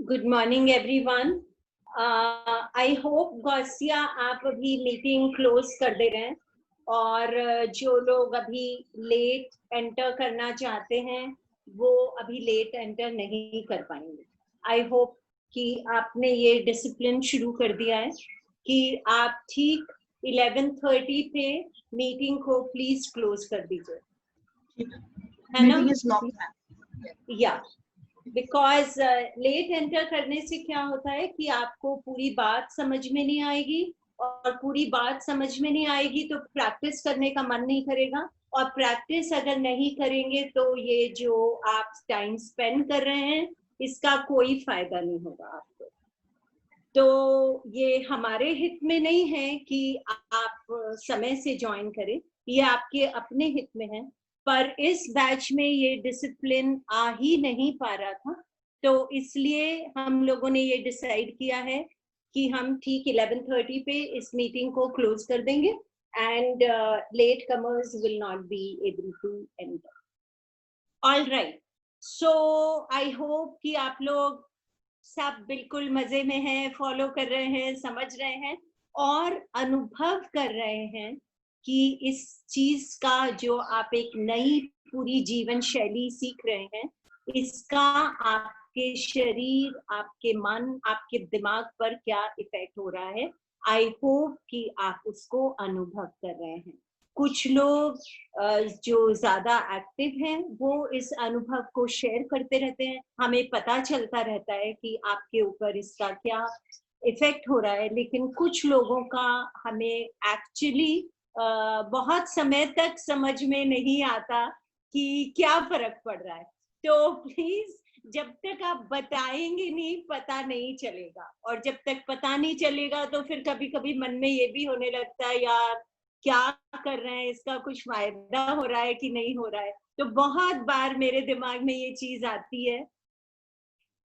Good morning everyone. I hope Gausia आप अभी meeting close कर दे रहे हैं और जो लोग अभी लेट एंटर करना चाहते हैं वो अभी लेट एंटर नहीं कर पाएंगे। आई होप कि आपने ये डिसिप्लिन शुरू कर दिया है कि आप ठीक 11:30 पे मीटिंग को प्लीज क्लोज कर दीजिए, है ना? या बिकॉज लेट एंटर करने से क्या होता है कि आपको पूरी बात समझ में नहीं आएगी, और पूरी बात समझ में नहीं आएगी तो प्रैक्टिस करने का मन नहीं करेगा, और प्रैक्टिस अगर नहीं करेंगे तो ये जो आप टाइम स्पेंड कर रहे हैं इसका कोई फायदा नहीं होगा आपको। तो ये हमारे हित में नहीं है कि आप समय से ज्वाइन करें, ये आपके अपने हित में है। पर इस बैच में ये डिसिप्लिन आ ही नहीं पा रहा था, तो इसलिए हम लोगों ने ये डिसाइड किया है कि हम ठीक 11:30 पे इस मीटिंग को क्लोज कर देंगे and late comers will not be able to enter. All right, so I hope कि आप लोग सब बिल्कुल मजे में हैं, फॉलो कर रहे हैं, समझ रहे हैं और अनुभव कर रहे हैं कि इस चीज का जो आप एक नई पूरी जीवन शैली सीख रहे हैं, इसका आपके शरीर, आपके मन, आपके दिमाग पर क्या इफेक्ट हो रहा है। आई होप कि आप उसको अनुभव कर रहे हैं। कुछ लोग जो ज्यादा एक्टिव हैं वो इस अनुभव को शेयर करते रहते हैं, हमें पता चलता रहता है कि आपके ऊपर इसका क्या इफेक्ट हो रहा है। लेकिन कुछ लोगों का हमें एक्चुअली बहुत समय तक समझ में नहीं आता कि क्या फर्क पड़ रहा है। तो प्लीज जब तक आप बताएंगे नहीं पता नहीं चलेगा, और जब तक पता नहीं चलेगा तो फिर कभी कभी मन में ये भी होने लगता है यार क्या कर रहे हैं, इसका कुछ फायदा हो रहा है कि नहीं हो रहा है। तो बहुत बार मेरे दिमाग में ये चीज आती है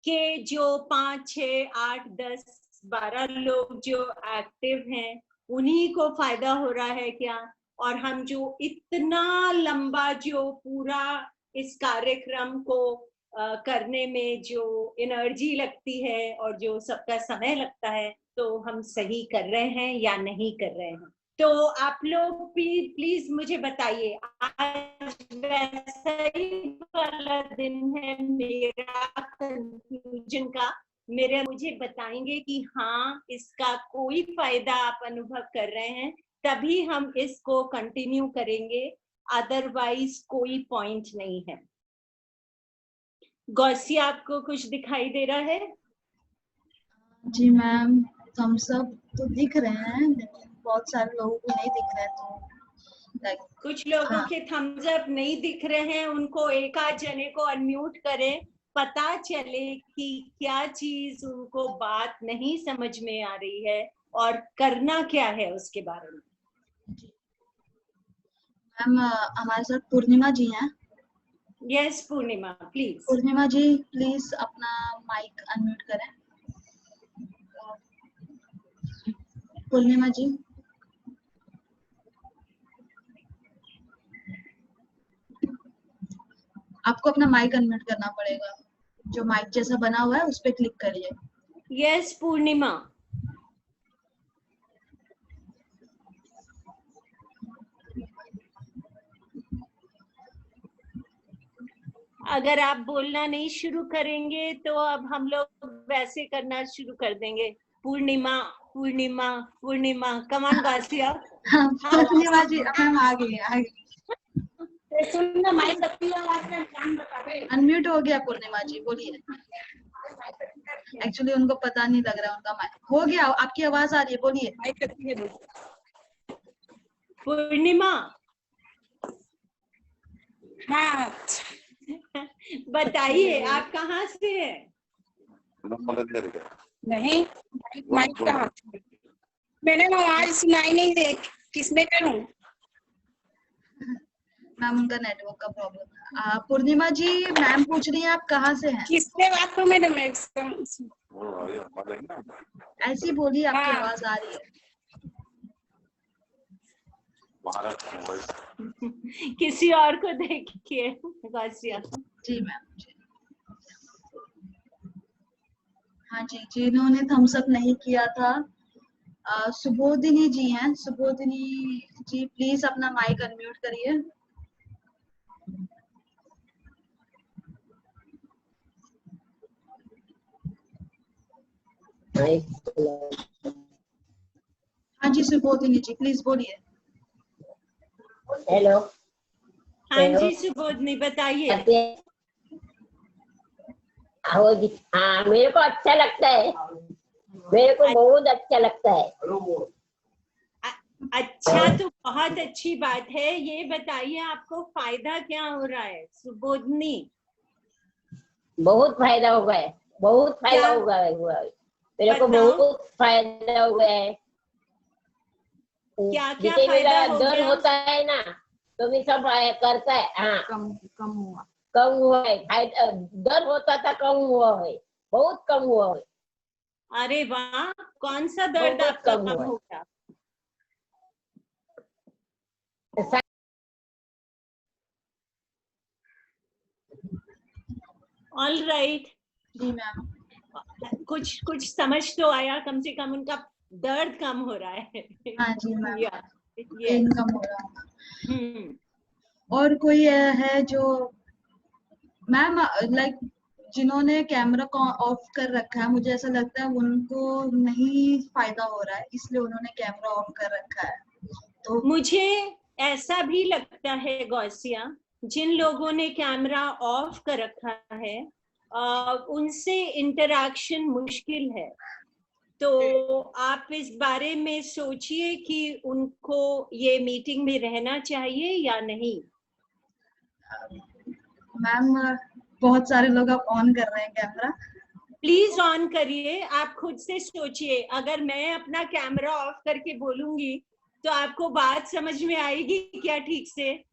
कि जो 5, 6, 8, 10, 12 लोग जो एक्टिव हैं उन्हीं को फायदा हो रहा है क्या, और हम जो इतना लंबा जो पूरा इस कार्यक्रम को करने में जो एनर्जी लगती है और जो सबका समय लगता है, तो हम सही कर रहे हैं या नहीं कर रहे हैं। तो आप लोग भी प्लीज मुझे बताइए, आज वैसा ही वाला दिन है मेरा कंफ्यूजन का। मुझे बताएंगे कि हाँ इसका कोई फायदा आप अनुभव कर रहे हैं, तभी हम इसको कंटिन्यू करेंगे, अदरवाइज कोई पॉइंट नहीं है। गौसिया आपको कुछ दिखाई दे रहा है? जी मैम, हम सब तो दिख रहे हैं लेकिन बहुत सारे लोगों को नहीं दिख रहे, तो कुछ लोगों के थम्स अप नहीं दिख रहे हैं, उनको एक आध जने को अनम्यूट करें, पता चले कि क्या चीज उनको बात नहीं समझ में आ रही है और करना क्या है उसके बारे में। मैम हमारे साथ पूर्णिमा जी हैं। Yes Purnima, please. Purnima ji please अपना माइक अनम्यूट करें। पूर्णिमा जी, आपको अपना माइक अनम्यूट करना पड़ेगा, जो माइक जैसा बना हुआ है उस पर क्लिक करिए। यस पूर्णिमा, अगर आप बोलना नहीं शुरू करेंगे तो अब हम लोग वैसे करना शुरू कर देंगे। Purnima Purnima Purnima, come on Gausiya. Purnima ji ma'am आ गई। सुनना माइक अनम्यूट हो गया पूर्णिमा जी, बोलिए। एक्चुअली उनको पता नहीं लग रहा, उनका माइक हो गया। आपकी आवाज आ रही है, बोलिए। पूर्णिमा, हाँ बताइए आप कहाँ से हैं? नहीं, माइक कहाँ? मैंने आवाज सुनाई नहीं दे, किसमें करूं? मैम उनका नेटवर्क का प्रॉब्लम है। पूर्णिमा जी मैम पूछ रही हैं आप कहाँ से हैं? किसने बात को मैंने ऐसी बोलिए, आपकी आवाज आ रही है। किसी और को देखिए गौसिया। जी मैम। हाँ जी, जिन्होंने थम्स अप नहीं किया था सुबोधिनी जी हैं। सुबोधिनी जी प्लीज अपना माइक अनम्यूट करिए। हाँ जी सुबोधिनी जी प्लीज बोलिए। हेलो। हाँ जी सुबोधनी बताइए। हाँ मेरे को अच्छा लगता है, मेरे को बहुत अच्छा लगता है। अच्छा तो बहुत अच्छी बात है। ये बताइए आपको फायदा क्या हो रहा है सुबोधनी? बहुत फायदा हो गया है, बहुत फायदा क्या? हुआ है, मेरे को बताओ बहुत फायदा हुआ है। क्या क्या जितने फायदा मेरा हो डर गया? होता है ना तो मैं सब करता है। हाँ कम हुआ है, डर होता था कम हुआ है, बहुत कम हुआ है, अरे वाह, कौन सा दर्द बहुत आपका कम कम हुआ हो गया? है। All right. जी मैम। कुछ कुछ समझ तो आया, कम से कम उनका दर्द कम हो रहा है। हाँ जी मैम, या पेन कम हो रहा है। हम्म। और कोई है जो मैम लाइक जिन्होंने कैमरा को ऑफ कर रखा है, मुझे ऐसा लगता है उनको नहीं फायदा हो रहा है, इसलिए उन्होंने कैमरा ऑफ कर रखा है। तो मुझे ऐसा भी लगता है गौसिया, जिन लोगों ने कैमरा ऑफ कर रखा है उनसे इंटरैक्शन मुश्किल है। तो आप इस बारे में सोचिए कि उनको ये मीटिंग में रहना चाहिए या नहीं। मैम बहुत सारे लोग अब ऑन कर रहे हैं कैमरा। प्लीज ऑन करिए। आप खुद से सोचिए, अगर मैं अपना कैमरा ऑफ करके बोलूंगी तो आपको बात समझ में आएगी क्या ठीक से?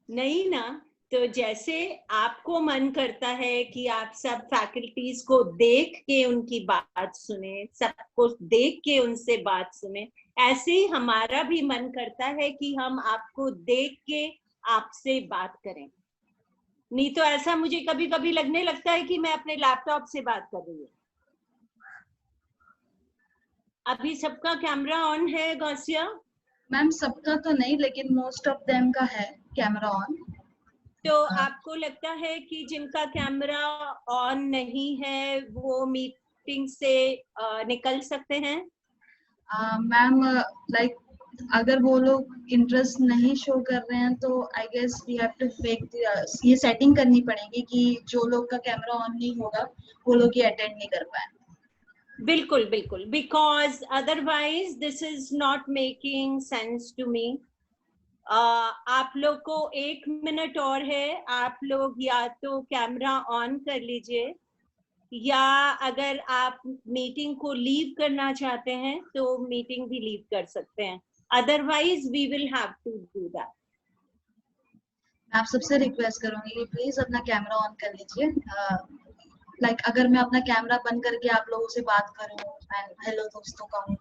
नहीं ना। तो जैसे आपको मन करता है कि आप सब फैकल्टीज को देख के उनकी बात सुने, सबको देख के उनसे बात सुने, ऐसे ही हमारा भी मन करता है कि हम आपको देख के आपसे बात करें। नहीं तो ऐसा मुझे कभी कभी लगने लगता है कि मैं अपने लैपटॉप से बात कर रही हूँ। अभी सबका कैमरा ऑन है गौसिया? मैम सबका तो नहीं, लेकिन मोस्ट ऑफ देम का है कैमरा ऑन। तो आपको लगता है कि जिनका कैमरा ऑन नहीं है वो मीटिंग से निकल सकते हैं? मैम लाइक अगर वो लोग इंटरेस्ट नहीं शो कर रहे हैं तो I guess we have to fake, ये सेटिंग करनी पड़ेगी कि जो लोग का कैमरा ऑन नहीं होगा वो लोग ये अटेंड नहीं कर पाए। बिल्कुल बिल्कुल, because otherwise this is not making sense to me. आप लोग को 1 मिनट और है, आप लोग या तो कैमरा ऑन कर लीजिए, या अगर आप मीटिंग को लीव करना चाहते हैं तो मीटिंग भी लीव कर सकते हैं। Otherwise we will have to do that. मैं आप सबसे रिक्वेस्ट करूंगी कि प्लीज अपना कैमरा ऑन कर लीजिए। लाइक अगर मैं अपना कैमरा बंद करके आप लोगों से बात करूं एंड हेलो दोस्तों कहूं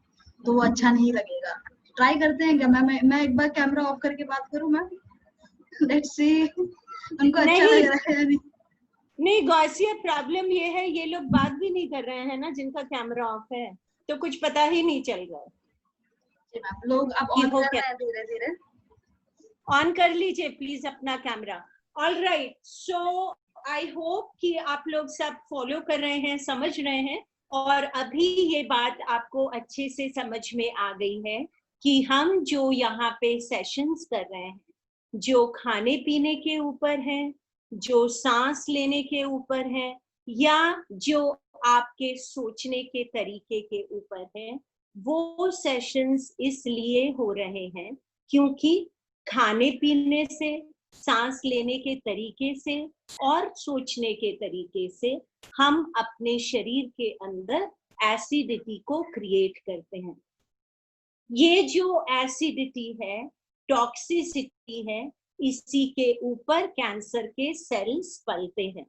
तो वो अच्छा नहीं लगेगा। ट्राई करते हैं क्या मैं एक बार कैमरा ऑफ करके बात करूं मैम? लेट्स सी उनको अच्छा नहीं लग रहा है या नहीं। नहीं गौसिया, प्रॉब्लम ये है ये लोग बात भी नहीं कर रहे हैं ना जिनका कैमरा ऑफ है, तो कुछ पता ही नहीं चल रहा जी मैम, लोग अब कि ऑन हो कर क्या। रहे हैं धीरे धीरे। ऑन कर लीजिए प्लीज अपना camera. All right, so I hope कि आप लोग सब फॉलो कर रहे हैं, समझ रहे हैं, और अभी ये बात आपको अच्छे से समझ में आ गई है कि हम जो यहाँ पे सेशंस कर रहे हैं, जो खाने पीने के ऊपर है, जो सांस लेने के ऊपर है, या जो आपके सोचने के तरीके के ऊपर है, वो सेशंस इसलिए हो रहे हैं क्योंकि खाने पीने से, सांस लेने के तरीके से और सोचने के तरीके से हम अपने शरीर के अंदर एसिडिटी को क्रिएट करते हैं। ये जो एसिडिटी है, टॉक्सिसिटी है, इसी के ऊपर कैंसर के सेल्स पलते हैं।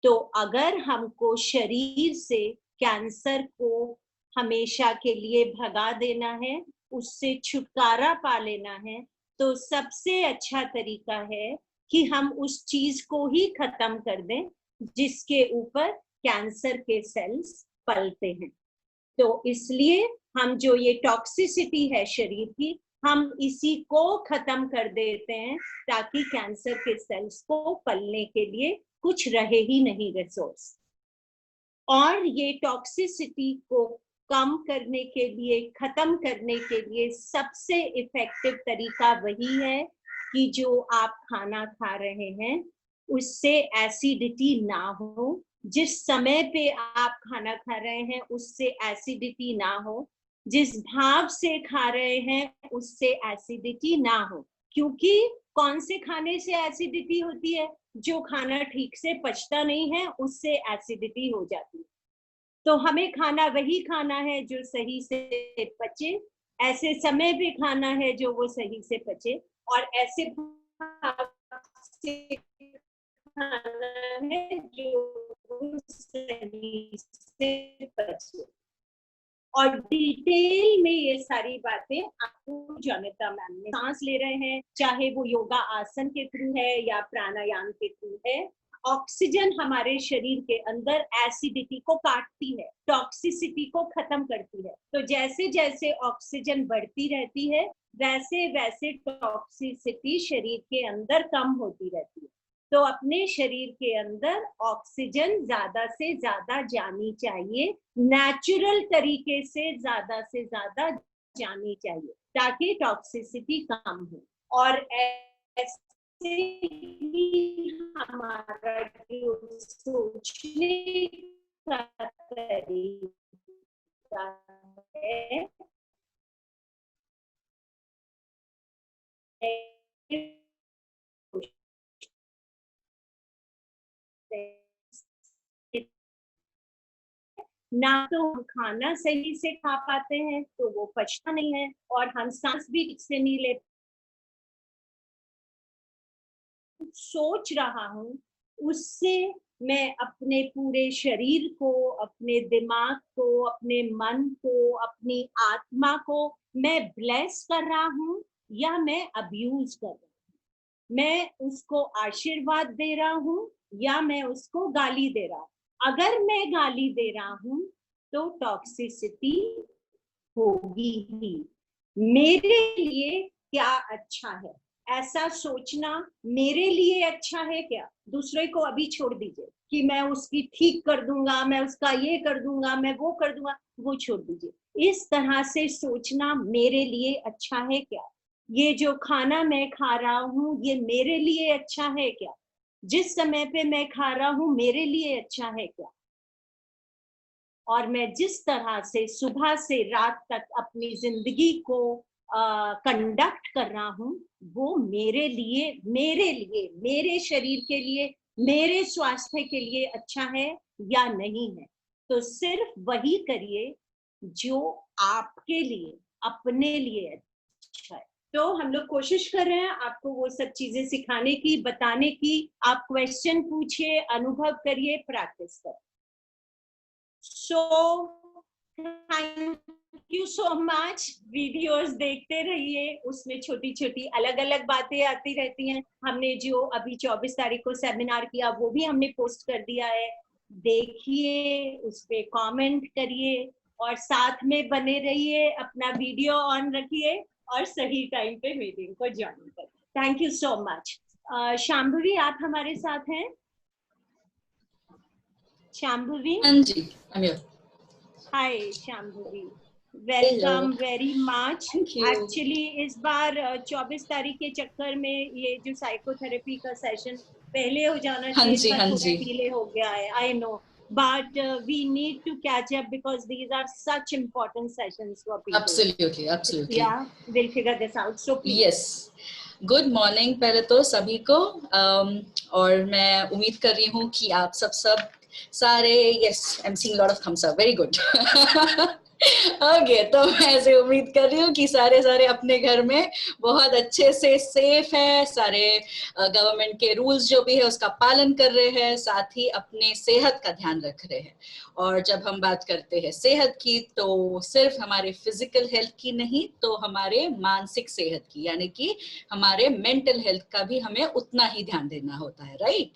तो अगर हमको शरीर से कैंसर को हमेशा के लिए भगा देना है, उससे छुटकारा पा लेना है, तो सबसे अच्छा तरीका है कि हम उस चीज को ही खत्म कर दें जिसके ऊपर कैंसर के सेल्स पलते हैं। तो इसलिए हम जो ये टॉक्सिसिटी है शरीर की, हम इसी को खत्म कर देते हैं ताकि कैंसर के सेल्स को पलने के लिए कुछ रहे ही नहीं रिसोर्स। और ये टॉक्सिसिटी को कम करने के लिए, खत्म करने के लिए सबसे इफेक्टिव तरीका वही है कि जो आप खाना खा रहे हैं उससे एसिडिटी ना हो, जिस समय पे आप खाना खा रहे हैं उससे एसिडिटी ना हो, जिस भाव से खा रहे हैं उससे एसिडिटी ना हो। क्योंकि कौन से खाने से एसिडिटी होती है? जो खाना ठीक से पचता नहीं है उससे एसिडिटी हो जाती है। तो हमें खाना वही खाना है जो सही से पचे, ऐसे समय पे खाना है जो वो सही से पचे, और ऐसे से खाना है जो सही से पचे। और डिटेल में ये सारी बातें आपको जनिता मैम ने, सांस ले रहे हैं चाहे वो योगा आसन के थ्रू है या प्राणायाम के थ्रू है, ऑक्सीजन हमारे शरीर के अंदर एसिडिटी को काटती है, टॉक्सिसिटी को खत्म करती है। तो जैसे जैसे ऑक्सीजन बढ़ती रहती है वैसे वैसे टॉक्सिसिटी शरीर के अंदर कम होती रहती है। तो अपने शरीर के अंदर ऑक्सीजन ज्यादा से ज्यादा जानी चाहिए, नेचुरल तरीके से ज्यादा जानी चाहिए ताकि टॉक्सिसिटी कम हो। और ऐसे ही हमारा जो सोचने का तरीका है ना तो हम खाना सही से खा पाते हैं तो वो पचता नहीं है, और हम सांस भी ठीक से नहीं लेते। सोच रहा हूँ उससे मैं अपने पूरे शरीर को, अपने दिमाग को, अपने मन को, अपनी आत्मा को मैं ब्लेस कर रहा हूँ या मैं अब्यूज कर रहा हूँ, मैं उसको आशीर्वाद दे रहा हूँ या मैं उसको गाली दे रहा हूँ। अगर मैं गाली दे रहा हूँ तो टॉक्सिसिटी होगी ही। मेरे लिए क्या अच्छा है, ऐसा सोचना मेरे लिए अच्छा है क्या? दूसरे को अभी छोड़ दीजिए कि मैं उसकी ठीक कर दूंगा, मैं उसका ये कर दूंगा, मैं वो कर दूंगा, वो छोड़ दीजिए। इस तरह से सोचना मेरे लिए अच्छा है क्या? ये जो खाना मैं खा रहा हूँ ये मेरे लिए अच्छा है क्या? जिस समय पे मैं खा रहा हूँ मेरे लिए अच्छा है क्या? और मैं जिस तरह से सुबह से रात तक अपनी जिंदगी को कंडक्ट कर रहा हूँ वो मेरे लिए, मेरे शरीर के लिए, मेरे स्वास्थ्य के लिए अच्छा है या नहीं है। तो सिर्फ वही करिए जो आपके लिए, अपने लिए अच्छा है। तो हम लोग कोशिश कर रहे हैं आपको वो सब चीजें सिखाने की, बताने की। आप क्वेश्चन पूछिए, अनुभव करिए, प्रैक्टिस करिए। So thank you so much. Videos देखते रहिए, उसमें छोटी छोटी अलग अलग बातें आती रहती हैं। हमने जो अभी 24 तारीख को सेमिनार किया वो भी हमने पोस्ट कर दिया है, देखिए, उस पे कमेंट करिए और साथ में बने रहिए, अपना वीडियो ऑन रखिए और सही टाइम पे मीटिंग को ज्वाइन करिए। Thank you so much. Shambhavi आप हमारे साथ हैं? शांभवी? हाँ जी, I'm here. Hi Shambhavi, welcome very much. Actually इस बार 24 तारीख के चक्कर में ये जो साइकोथेरेपी का सेशन पहले हो जाना चाहिए, इसका थोड़ा डिले हो गया है, I know, but we need to catch up because these are such important sessions for people. Absolutely. Yeah, we'll figure this out. So please. Yes. Good morning पहले तो सभी को, और मैं उम्मीद कर रही हूँ कि आप सब सारे, yes, I am seeing lot of thumbs up, very good. Okay, तो मैं ऐसे उम्मीद कर रही हूँ कि सारे अपने घर में बहुत अच्छे से सेफ है, सारे गवर्नमेंट के रूल्स जो भी है उसका पालन कर रहे हैं, साथ ही अपने सेहत का ध्यान रख रहे हैं। और जब हम बात करते हैं सेहत की तो सिर्फ हमारे फिजिकल हेल्थ की नहीं, तो हमारे मानसिक सेहत की, यानी कि हमारे मेंटल हेल्थ का भी हमें उतना ही ध्यान देना होता है, राइट?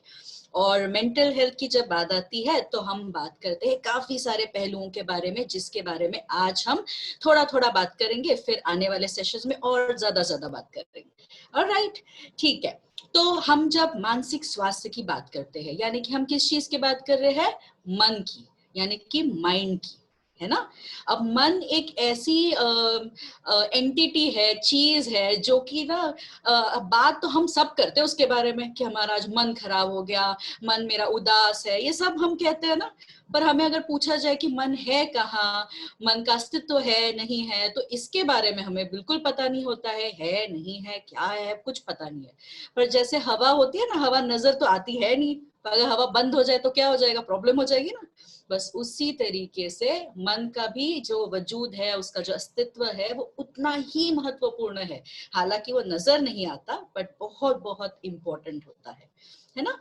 और मेंटल हेल्थ की जब बात आती है तो हम बात करते हैं काफी सारे पहलुओं के बारे में, जिसके बारे में आज हम थोड़ा थोड़ा बात करेंगे, फिर आने वाले सेशंस में और ज्यादा बात करेंगे। ऑलराइट, ठीक है। तो हम जब मानसिक स्वास्थ्य की बात करते हैं, यानी कि हम किस चीज की बात कर रहे हैं? मन की, यानी कि माइंड की, है ना। अब मन एक ऐसी एंटिटी है, चीज है, जो कि ना बात तो हम सब करते हैं उसके बारे में कि हमारा आज मन खराब हो गया, मन मेरा उदास है, ये सब हम कहते हैं ना। पर हमें अगर पूछा जाए कि मन है कहाँ, मन का अस्तित्व है नहीं है, तो इसके बारे में हमें बिल्कुल पता नहीं होता है नहीं है, क्या है, कुछ पता नहीं है। पर जैसे हवा होती है ना, हवा नजर तो आती है नहीं, अगर हवा बंद हो जाए तो क्या हो जाएगा? प्रॉब्लम हो जाएगी ना। बस उसी तरीके से मन का भी जो वजूद है, उसका जो अस्तित्व है, वो उतना ही महत्वपूर्ण है। हालांकि वो नजर नहीं आता, बट बहुत बहुत इंपॉर्टेंट होता है ना।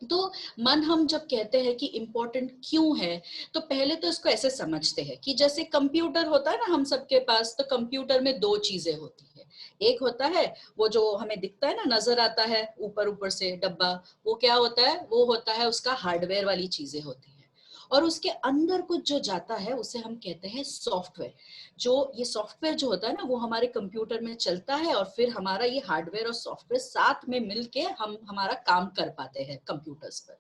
तो मन हम जब कहते हैं कि इम्पोर्टेंट क्यों है, तो पहले तो इसको ऐसे समझते हैं कि जैसे कंप्यूटर होता है ना हम सबके पास, तो कंप्यूटर में दो चीजें होती है। एक होता है वो जो हमें दिखता है ना, नजर आता है ऊपर ऊपर से डब्बा, वो क्या होता है? वो होता है उसका हार्डवेयर वाली चीजें होती है। और उसके अंदर कुछ जो जाता है उसे हम कहते हैं सॉफ्टवेयर। जो ये सॉफ्टवेयर जो होता है ना, वो हमारे कंप्यूटर में चलता है, और फिर हमारा ये हार्डवेयर और सॉफ्टवेयर साथ में मिलके हम हमारा काम कर पाते हैं कंप्यूटर्स पर।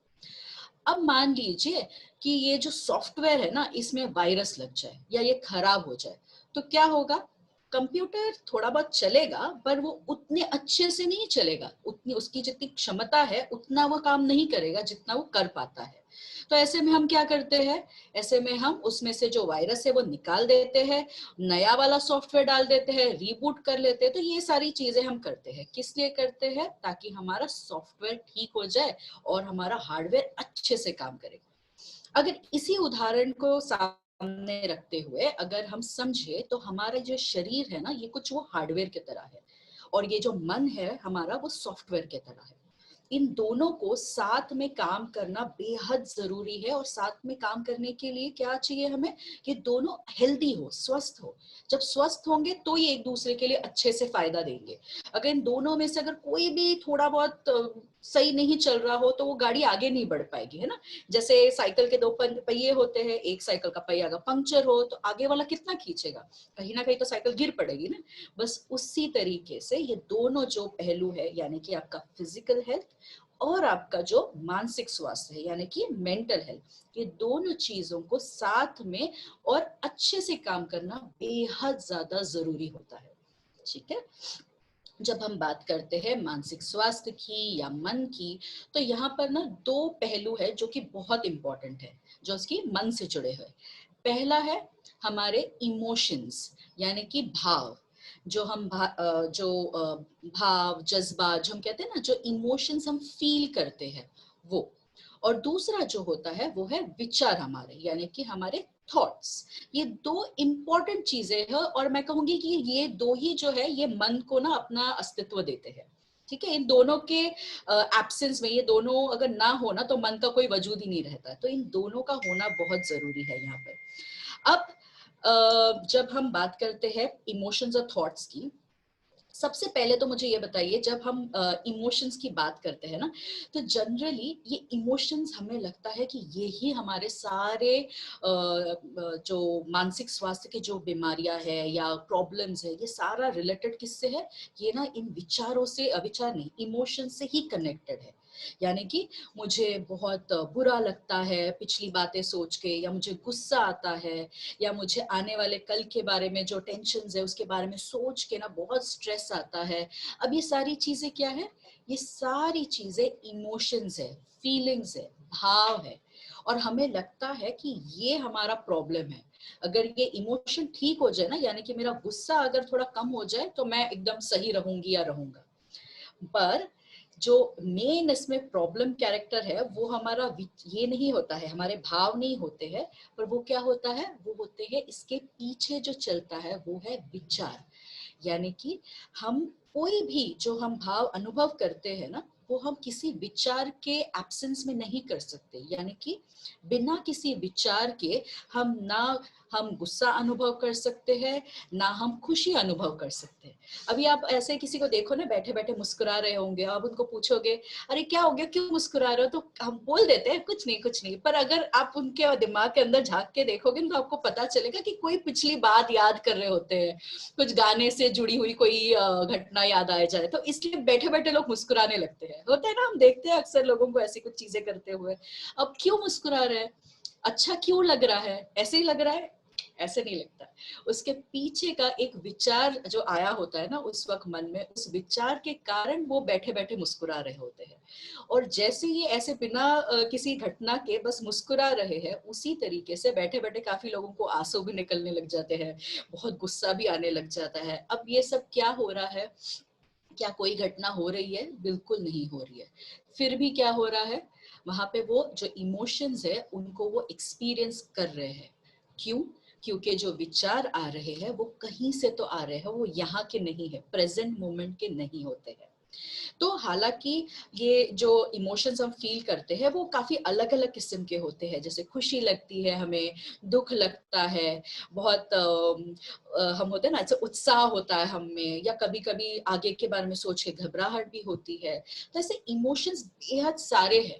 अब मान लीजिए कि ये जो सॉफ्टवेयर है ना, इसमें वायरस लग जाए या ये खराब हो जाए, तो क्या होगा? कंप्यूटर थोड़ा बहुत चलेगा, पर वो उतने अच्छे से नहीं चलेगा, उतनी उसकी जितनी क्षमता है उतना वो काम नहीं करेगा जितना वो कर पाता है। तो ऐसे में हम क्या करते हैं? ऐसे में हम उसमें से जो वायरस है वो निकाल देते हैं, नया वाला सॉफ्टवेयर डाल देते हैं, रीबूट कर लेते हैं। तो ये सारी चीजें हम करते हैं, किस लिए करते हैं? ताकि हमारा सॉफ्टवेयर ठीक हो जाए और हमारा हार्डवेयर अच्छे से काम करे। अगर इसी उदाहरण को सामने रखते हुए अगर हम समझे, तो हमारा जो शरीर है ना, ये कुछ वो हार्डवेयर की तरह है, और ये जो मन है हमारा, वो सॉफ्टवेयर की तरह है। इन दोनों को साथ में काम करना बेहद जरूरी है, और साथ में काम करने के लिए क्या चाहिए हमें? कि दोनों हेल्दी हो, स्वस्थ हो। जब स्वस्थ होंगे तो ये एक दूसरे के लिए अच्छे से फायदा देंगे। अगर इन दोनों में से अगर कोई भी थोड़ा बहुत सही नहीं चल रहा हो, तो वो गाड़ी आगे नहीं बढ़ पाएगी, है ना। जैसे साइकिल के दो पहिए होते हैं, एक साइकिल का पहिया अगर पंक्चर हो तो आगे वाला कितना खींचेगा? कहीं ना कहीं तो साइकिल गिर पड़ेगी ना। बस उसी तरीके से ये दोनों जो पहलू है, यानी कि आपका फिजिकल हेल्थ और आपका जो मानसिक स्वास्थ्य है, यानी कि मेंटल हेल्थ, ये दोनों चीजों को साथ में और अच्छे से काम करना बेहद ज्यादा जरूरी होता है। ठीक है। जब हम बात करते हैं मानसिक स्वास्थ्य की या मन की, तो यहाँ पर ना दो पहलू है जो कि बहुत इंपॉर्टेंट है, जो उसकी मन से जुड़े हुए। पहला है हमारे इमोशंस, यानी कि भाव। जो हम भाव, जज्बा, जो हम कहते हैं ना, जो इमोशंस हम फील करते हैं वो। और दूसरा जो होता है वो है विचार हमारे, यानी कि हमारे थॉट्स। ये दो इंपॉर्टेंट चीजें हैं, और मैं कहूंगी कि ये दो ही जो है ये मन को ना अपना अस्तित्व देते हैं। ठीक है। इन दोनों के एब्सेंस में, ये दोनों अगर ना हो ना, तो मन का कोई वजूद ही नहीं रहता। तो इन दोनों का होना बहुत जरूरी है यहाँ पर। अब जब हम बात करते हैं इमोशंस और थॉट्स की, सबसे पहले तो मुझे ये बताइए, जब हम इमोशंस की बात करते हैं ना, तो जनरली ये इमोशंस हमें लगता है कि ये ही हमारे सारे जो मानसिक स्वास्थ्य की जो बीमारियां है या प्रॉब्लम्स है, ये सारा रिलेटेड किससे है? ये ना इन विचारों से, विचार नहीं, इमोशन से ही कनेक्टेड है। यानी कि मुझे बहुत बुरा लगता है पिछली बातें सोच के, या मुझे गुस्सा आता है, या मुझे आने वाले कल के बारे में जो टेंशन्स है उसके बारे में सोच के ना बहुत स्ट्रेस आता है। अब ये सारी चीजें क्या है? ये सारी चीजें इमोशंस है, फीलिंग्स है, भाव है। और हमें लगता है कि ये हमारा प्रॉब्लम है। अगर ये इमोशन ठीक हो जाए ना, यानी कि मेरा गुस्सा अगर थोड़ा कम हो जाए, तो मैं एकदम सही रहूंगी या रहूंगा। पर जो मेन इसमें प्रॉब्लम कैरेक्टर है, वो हमारा ये नहीं होता है, हमारे भाव नहीं होते हैं, पर वो क्या होता है? वो होते हैं इसके पीछे जो चलता है वो है विचार। यानी कि हम कोई भी जो हम भाव अनुभव करते हैं ना, वो हम किसी विचार के एब्सेंस में नहीं कर सकते। यानी कि बिना किसी विचार के हम गुस्सा अनुभव कर सकते हैं, ना हम खुशी अनुभव कर सकते हैं। अभी आप ऐसे किसी को देखो ना, बैठे बैठे मुस्कुरा रहे होंगे, आप उनको पूछोगे अरे क्या हो गया, क्यों मुस्कुरा रहे हो, तो हम बोल देते हैं कुछ नहीं कुछ नहीं। पर अगर आप उनके दिमाग के अंदर झांक के देखोगे तो आपको पता चलेगा कि कोई पिछली बात याद कर रहे होते हैं, कुछ गाने से जुड़ी हुई कोई घटना याद आ जाए, तो इसलिए बैठे बैठे लोग मुस्कुराने लगते हैं। होता है ना, हम देखते हैं अक्सर लोगों को ऐसी कुछ चीजें करते हुए। अब क्यों मुस्कुरा रहे हैं, अच्छा क्यों लग रहा है, ऐसे ही लग रहा है, ऐसे नहीं लगता। उसके पीछे का एक विचार जो आया होता है ना उस वक्त मन में, उस विचार के कारण वो बैठे बैठे मुस्कुरा रहे होते हैं। और जैसे ही ऐसे बिना किसी घटना के बस मुस्कुरा रहे हैं, उसी तरीके से बैठे बैठे काफी लोगों को आंसू भी निकलने लग जाते हैं, बहुत गुस्सा भी आने लग जाता है। अब ये सब क्या हो रहा है, क्या कोई घटना हो रही है? बिल्कुल नहीं हो रही है। फिर भी क्या हो रहा है, वहां पे वो जो इमोशंस है उनको वो एक्सपीरियंस कर रहे हैं। क्यों? क्योंकि जो विचार आ रहे हैं वो कहीं से तो आ रहे हैं, वो यहाँ के नहीं है, प्रेजेंट मोमेंट के नहीं होते हैं। तो हालांकि ये जो इमोशंस हम फील करते हैं वो काफी अलग अलग किस्म के होते हैं। जैसे खुशी लगती है हमें, दुख लगता है, बहुत हम होते हैं ना, ऐसे उत्साह होता है हमें, या कभी कभी आगे के बारे में सोच के घबराहट भी होती है। तो ऐसे इमोशंस बेहद सारे हैं,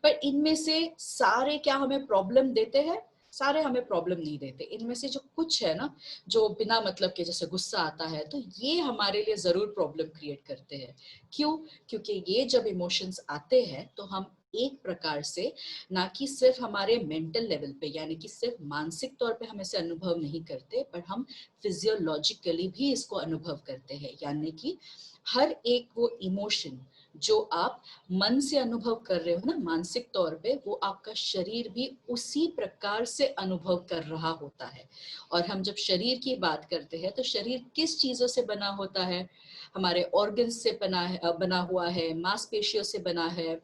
पर इनमें से सारे क्या हमें प्रॉब्लम देते हैं? सारे हमें प्रॉब्लम नहीं देते। इनमें से जो कुछ है ना, जो बिना मतलब के, जैसे गुस्सा आता है, तो ये हमारे लिए जरूर प्रॉब्लम क्रिएट करते हैं। क्यों? क्योंकि ये जब इमोशंस आते हैं तो हम एक प्रकार से, ना कि सिर्फ हमारे मेंटल लेवल पे, यानी कि सिर्फ मानसिक तौर पे हम इसे अनुभव नहीं करते, पर हम फिजियोलॉजिकली भी इसको अनुभव करते हैं। यानी कि हर एक वो इमोशन जो आप मन से अनुभव कर रहे हो ना, मानसिक तौर पे, वो आपका शरीर भी उसी प्रकार से अनुभव कर रहा होता है। और हम जब शरीर की बात करते हैं तो शरीर किस चीजों से बना होता है? हमारे ऑर्गन्स से बना हुआ है, मांसपेशियों से बना है,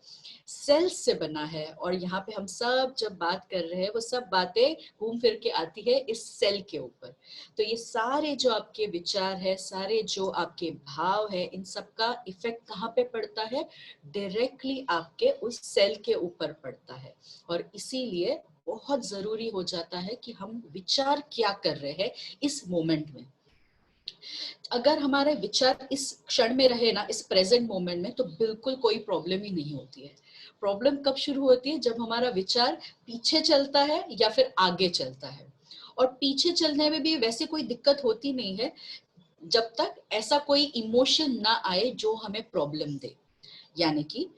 सेल्स से बना है। और यहाँ पे हम सब जब बात कर रहे हैं वो सब बातें घूम फिर के आती है इस सेल के ऊपर। तो ये सारे जो आपके विचार है, सारे जो आपके भाव है, इन सब का इफेक्ट कहाँ पे पड़ता है? डायरेक्टली आपके उस सेल के ऊपर पड़ता है। और इसीलिए बहुत जरूरी हो जाता है कि हम विचार क्या कर रहे हैं इस मोमेंट में। अगर हमारे विचार इस क्षण में रहे ना, इस प्रेजेंट मोमेंट में, तो बिल्कुल कोई प्रॉब्लम ही नहीं होती है। प्रॉब्लम कब शुरू होती है? जब हमारा विचार पीछे चलता है या फिर आगे चलता है। और पीछे चलने में भी वैसे कोई दिक्कत होती नहीं है, जब तक ऐसा कोई इमोशन ना आए जो हमें प्रॉब्लम दे। यानी कि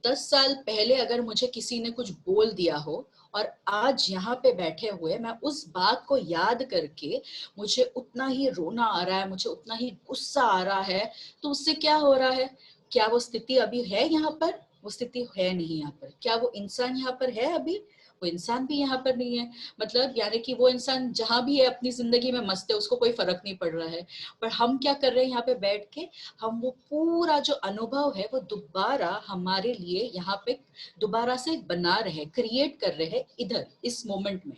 10 साल पहले अगर मुझे किसी ने कुछ बोल दिया हो और आज यहाँ पे बैठे हुए मैं उस बात को याद करके मुझे उतना ही रोना आ रहा है, मुझे उतना ही गुस्सा आ रहा है, तो उससे क्या हो रहा है? क्या वो स्थिति अभी है यहाँ पर? वो स्थिति है नहीं यहाँ पर। क्या वो इंसान यहाँ पर है अभी? वो इंसान भी यहाँ पर नहीं है। मतलब यानी कि वो इंसान जहां भी है अपनी जिंदगी में मस्त है, उसको कोई फर्क नहीं पड़ रहा है। पर हम क्या कर रहे हैं यहाँ पे बैठ के? हम वो पूरा जो अनुभव है वो दोबारा हमारे लिए यहाँ पे दोबारा से बना रहे, क्रिएट कर रहे हैं इधर इस मोमेंट में।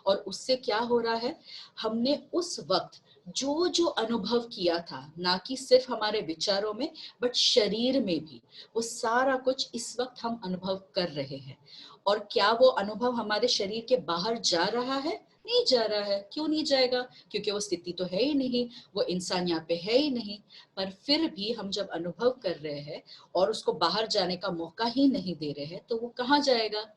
और उससे क्या हो रहा है? हमने उस वक्त जो जो अनुभव किया था, ना कि सिर्फ हमारे विचारों में बट शरीर में भी, वो सारा कुछ इस वक्त हम अनुभव कर रहे हैं। और क्या वो अनुभव हमारे शरीर के बाहर जा रहा है? नहीं जा रहा है। क्यों नहीं जाएगा? क्योंकि वो स्थिति तो है ही नहीं, वो इंसान यहाँ पे है ही नहीं। पर फिर भी हम जब अनुभव कर रहे हैं और उसको बाहर जाने का मौका ही नहीं दे रहे हैं, तो वो कहाँ जाएगा?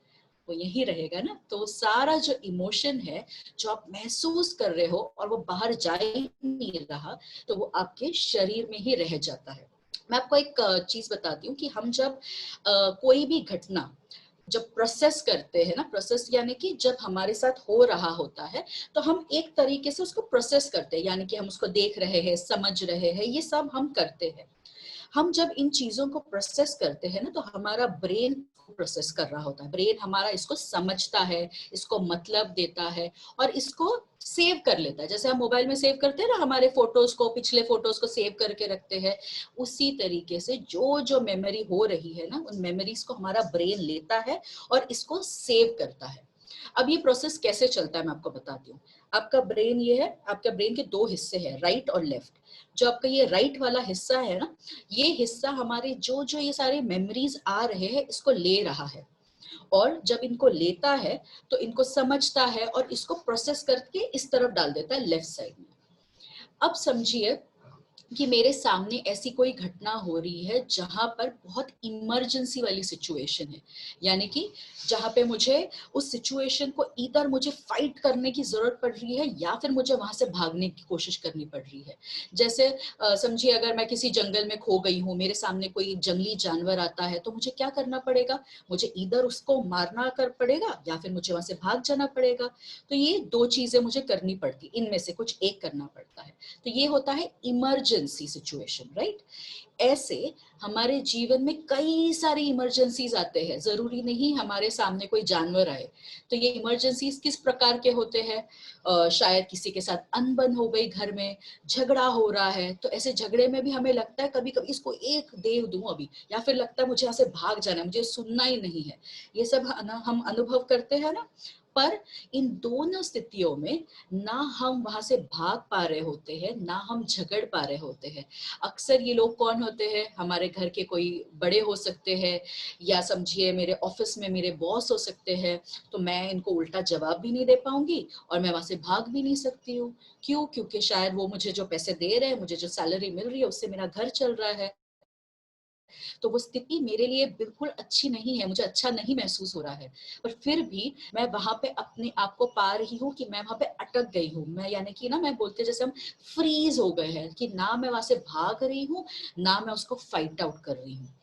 वो यही रहेगा ना। तो सारा जो इमोशन है जो आप महसूस कर रहे हो और वो बाहर जा ही नहीं रहा, तो वो आपके शरीर में ही रह जाता है। मैं आपको एक चीज बताती हूँ कि हम जब कोई भी घटना जब प्रोसेस करते हैं ना, प्रोसेस यानी कि जब हमारे साथ हो रहा होता है तो हम एक तरीके से उसको प्रोसेस करते हैं, यानी कि हम उसको देख रहे हैं, समझ रहे हैं, ये सब हम करते हैं। हम जब इन चीजों को प्रोसेस करते हैं ना, तो हमारा ब्रेन प्रोसेस कर रहा होता है। ब्रेन हमारा इसको समझता है, इसको मतलब देता है और इसको सेव कर लेता है। जैसे हम मोबाइल में सेव करते हैं ना हमारे फोटोज को, पिछले फोटोज को सेव करके रखते हैं, उसी तरीके से जो जो मेमोरी हो रही है ना, उन मेमोरीज को हमारा ब्रेन लेता है और इसको सेव करता है। अब ये प्रोसेस कैसे चलता है मैं आपको बताती हूँ। आपका ब्रेन ये है, आपका ब्रेन के दो हिस्से हैं, राइट और लेफ्ट। जो आपका ये राइट वाला हिस्सा है ना, ये हिस्सा हमारे जो जो ये सारे मेमोरीज आ रहे हैं इसको ले रहा है, और जब इनको लेता है तो इनको समझता है और इसको प्रोसेस करके इस तरफ डाल देता है लेफ्ट साइड में। अब समझिए कि मेरे सामने ऐसी कोई घटना हो रही है जहां पर बहुत इमरजेंसी वाली सिचुएशन है, यानी कि जहां पे मुझे उस सिचुएशन को इधर मुझे फाइट करने की जरूरत पड़ रही है या फिर मुझे वहां से भागने की कोशिश करनी पड़ रही है। जैसे समझिए अगर मैं किसी जंगल में खो गई हूँ, मेरे सामने कोई जंगली जानवर आता है, तो मुझे क्या करना पड़ेगा, मुझे इधर उसको मारना कर पड़ेगा या फिर मुझे वहां से भाग जाना पड़ेगा। तो ये दो चीजें मुझे करनी पड़ती, इनमें से कुछ एक करना पड़ता है। तो ये होता है इमरजेंसी सिचुएशन, राइट। ऐसे हमारे जीवन में कई सारे इमरजेंसीज आते हैं, जरूरी नहीं हमारे सामने कोई जानवर आए। तो ये इमरजेंसीज किस प्रकार के होते हैं, शायद किसी के साथ अनबन हो गई, घर में झगड़ा हो रहा है, तो ऐसे झगड़े में भी हमें लगता है कभी कभी इसको एक दे दूं अभी, या फिर लगता है मुझे यहाँ से भाग जाना है, मुझे सुनना ही नहीं है। ये सब हम अनुभव करते हैं ना। पर इन दोनों स्थितियों में ना हम वहां से भाग पा रहे होते हैं, ना हम झगड़ पा रहे होते हैं। अक्सर ये लोग कौन होते हैं, हमारे घर के कोई बड़े हो सकते हैं, या समझिए मेरे ऑफिस में मेरे बॉस हो सकते हैं। तो मैं इनको उल्टा जवाब भी नहीं दे पाऊंगी और मैं वहां से भाग भी नहीं सकती हूँ। क्यों? क्योंकि शायद वो मुझे जो पैसे दे रहे हैं, मुझे जो सैलरी मिल रही है, उससे मेरा घर चल रहा है। तो वो स्थिति मेरे लिए बिल्कुल अच्छी नहीं है, मुझे अच्छा नहीं महसूस हो रहा है, पर फिर भी मैं वहां पे अपने आप को पा रही हूँ कि मैं वहां पे अटक गई हूँ। मैं यानी कि ना, मैं बोलते जैसे हम फ्रीज हो गए हैं कि ना मैं वहां से भाग रही हूँ, ना मैं उसको फाइट आउट कर रही हूँ।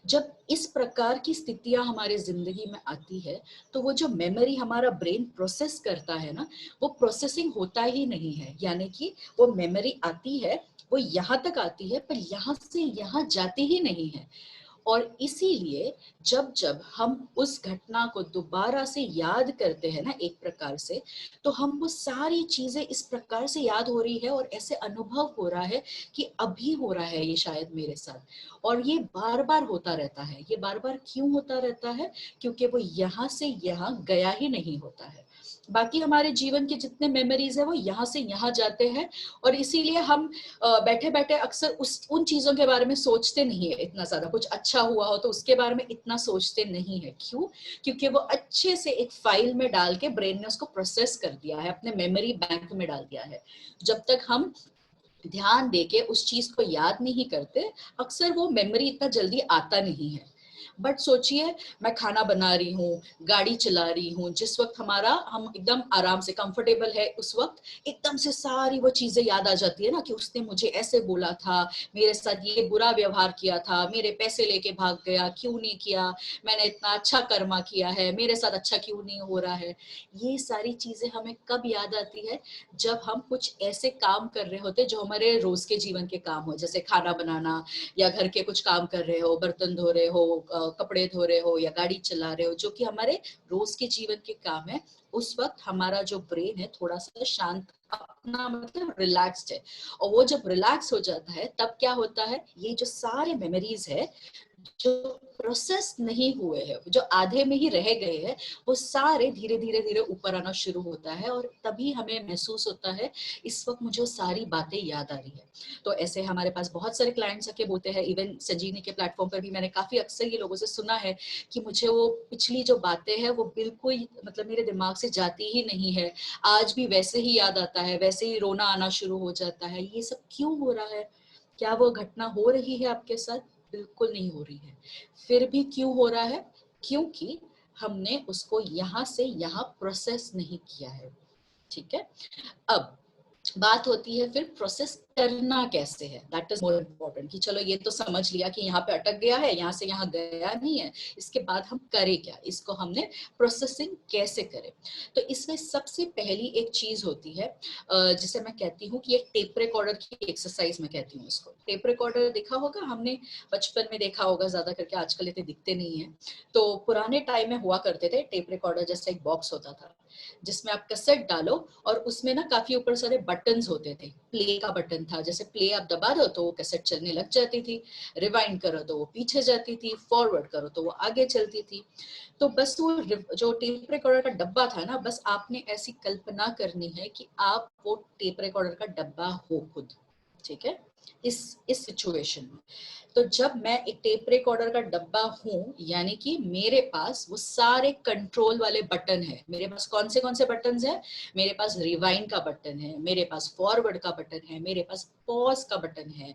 जब इस प्रकार की स्थितियां हमारे जिंदगी में आती है, तो वो जो मेमोरी हमारा ब्रेन प्रोसेस करता है ना, वो प्रोसेसिंग होता ही नहीं है। यानी कि वो मेमोरी आती है, वो यहाँ तक आती है, पर यहाँ से यहाँ जाती ही नहीं है। और इसीलिए जब जब हम उस घटना को दोबारा से याद करते हैं ना, एक प्रकार से, तो हम वो सारी चीजें इस प्रकार से याद हो रही है और ऐसे अनुभव हो रहा है कि अभी हो रहा है ये शायद मेरे साथ। और ये बार बार होता रहता है। ये बार बार क्यों होता रहता है? क्योंकि वो यहाँ से यहाँ गया ही नहीं होता है। बाकी हमारे जीवन के जितने मेमोरीज है वो यहाँ से यहाँ जाते हैं, और इसीलिए हम बैठे बैठे अक्सर उन चीजों के बारे में सोचते नहीं है इतना ज्यादा। कुछ अच्छा हुआ हो तो उसके बारे में इतना सोचते नहीं है। क्यों? क्योंकि वो अच्छे से एक फाइल में डाल के ब्रेन ने उसको प्रोसेस कर दिया है, अपने मेमोरी बैंक में डाल दिया है। जब तक हम ध्यान देके उस चीज को याद नहीं करते, अक्सर वो मेमोरी इतना जल्दी आता नहीं है। बट सोचिए, मैं खाना बना रही हूँ, गाड़ी चला रही हूँ, जिस वक्त हम एकदम आराम से कंफर्टेबल है, उस वक्त एकदम से सारी वो चीजें याद आ जाती है ना, कि उसने मुझे ऐसे बोला था, मेरे साथ ये बुरा व्यवहार किया था, मेरे पैसे लेके भाग गया, क्यों नहीं किया, मैंने इतना अच्छा कर्मा किया है, मेरे साथ अच्छा क्यों नहीं हो रहा है। ये सारी चीजें हमें कब याद आती है? जब हम कुछ ऐसे काम कर रहे होते जो हमारे रोज के जीवन के काम हो, जैसे खाना बनाना, या घर के कुछ काम कर रहे हो, बर्तन धो रहे हो, कपड़े धो रहे हो, या गाड़ी चला रहे हो, जो कि हमारे रोज के जीवन के काम है। उस वक्त हमारा जो ब्रेन है थोड़ा सा शांत, अपना मतलब रिलैक्स्ड है। और वो जब रिलैक्स हो जाता है तब क्या होता है, ये जो सारे मेमोरीज है जो प्रोसेस नहीं हुए हैं, जो आधे में ही रह गए हैं, वो सारे धीरे धीरे धीरे ऊपर आना शुरू होता है। और तभी हमें महसूस होता है इस वक्त मुझे सारी बातें याद आ रही है। तो ऐसे हमारे पास बहुत सारे क्लाइंट्स आके बोलते हैं, इवन संजीवनी के प्लेटफॉर्म पर भी मैंने काफी अक्सर ये लोगों से सुना है कि मुझे वो पिछली जो बातें हैं वो बिल्कुल मतलब मेरे दिमाग से जाती ही नहीं है, आज भी वैसे ही याद आता है, वैसे ही रोना आना शुरू हो जाता है। ये सब क्यों हो रहा है? क्या वो घटना हो रही है आपके साथ? बिल्कुल नहीं हो रही है। फिर भी क्यों हो रहा है? क्योंकि हमने उसको यहाँ से यहाँ प्रोसेस नहीं किया है। ठीक है, अब बात होती है फिर प्रोसेस करना कैसे है। दैट इज मोर इम्पोर्टेंट, कि चलो ये तो समझ लिया कि यहाँ पे अटक गया है, यहाँ से यहाँ गया नहीं है, इसके बाद हम करें क्या, इसको हमने प्रोसेसिंग कैसे करें। तो इसमें सबसे पहली एक चीज होती है जिसे मैं कहती हूँ कि एक टेप रिकॉर्डर की एक्सरसाइज मैं कहती हूँ इसको। टेप रिकॉर्डर देखा होगा, हमने बचपन में देखा होगा, ज्यादा करके आजकल इतने दिखते नहीं है। तो पुराने टाइम में हुआ करते थे, टेप रिकॉर्डर जैसा एक बॉक्स होता था जिसमें आप कैसेट डालो और उसमें ना काफी ऊपर सारे बटन्स होते थे। प्ले का बटन था, जैसे प्ले आप दबा दो तो वो कैसेट चलने लग जाती थी, रिवाइंड करो तो वो पीछे जाती थी, फॉरवर्ड करो तो वो आगे चलती थी। तो बस वो जो टेप रिकॉर्डर का डब्बा था ना, बस आपने ऐसी कल्पना करनी है कि आप वो टेप रिकॉर्डर का डब्बा हो खुद, ठीक है, इस सिचुएशन में। तो जब मैं एक टेप रिकॉर्डर का डब्बा हूँ, यानी कि मेरे पास वो सारे कंट्रोल वाले बटन है। मेरे पास कौन से बटन है? मेरे पास रिवाइंड का बटन है, मेरे पास फॉरवर्ड का बटन है, मेरे पास पॉज का बटन है।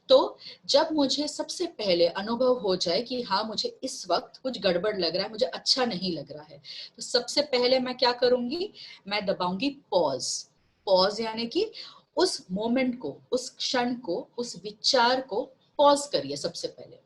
तो जब मुझे सबसे पहले अनुभव हो जाए कि हाँ मुझे इस वक्त कुछ गड़बड़ लग रहा है, मुझे अच्छा नहीं लग रहा है, तो सबसे पहले मैं क्या करूंगी, मैं दबाऊंगी पॉज। पॉज यानी कि उस मोमेंट को, उस क्षण को, उस विचार को पॉज करिए सबसे पहले।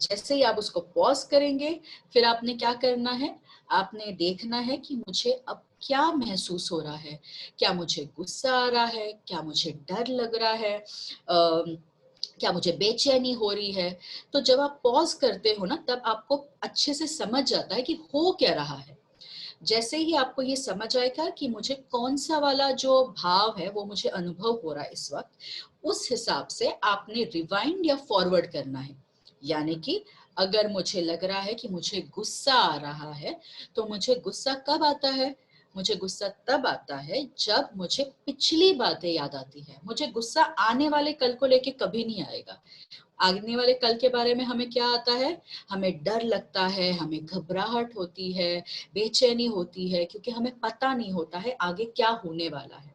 जैसे ही आप उसको पॉज करेंगे, फिर आपने क्या करना है, आपने देखना है कि मुझे अब क्या महसूस हो रहा है। क्या मुझे गुस्सा आ रहा है, क्या मुझे डर लग रहा है, क्या मुझे बेचैनी हो रही है। तो जब आप पॉज करते हो ना, तब आपको अच्छे से समझ जाता है कि हो क्या रहा है। जैसे ही आपको ये समझ आएगा कि मुझे कौन सा वाला जो भाव है वो मुझे अनुभव हो रहा है इस वक्त, उस हिसाब से आपने रिवाइंड या फॉरवर्ड करना है। यानी कि अगर मुझे लग रहा है कि मुझे गुस्सा आ रहा है, तो मुझे गुस्सा कब आता है? मुझे गुस्सा तब आता है जब मुझे पिछली बातें याद आती है। मुझे गुस्सा आने वाले कल को लेके कभी नहीं आएगा। आने वाले कल के बारे में हमें क्या आता है? हमें डर लगता है, हमें घबराहट होती है, बेचैनी होती है, क्योंकि हमें पता नहीं होता है आगे क्या होने वाला है।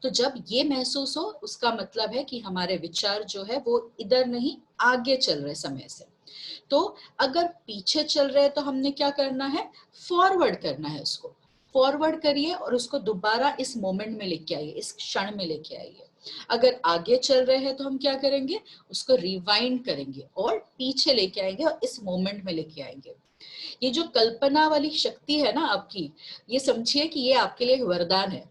तो जब ये महसूस हो, उसका मतलब है कि हमारे विचार जो है वो इधर नहीं आगे चल रहे समय से। तो अगर पीछे चल रहे हैं तो हमने क्या करना है, फॉरवर्ड करना है। उसको फॉरवर्ड करिए और उसको दोबारा इस मोमेंट में लेके आइए, इस क्षण में लेके आइए। अगर आगे चल रहे हैं तो हम क्या करेंगे, उसको रिवाइंड करेंगे और पीछे लेके आएंगे और इस मोमेंट में लेके आएंगे। ये जो कल्पना वाली शक्ति है ना आपकी, ये समझिए कि ये आपके लिए एक वरदान है।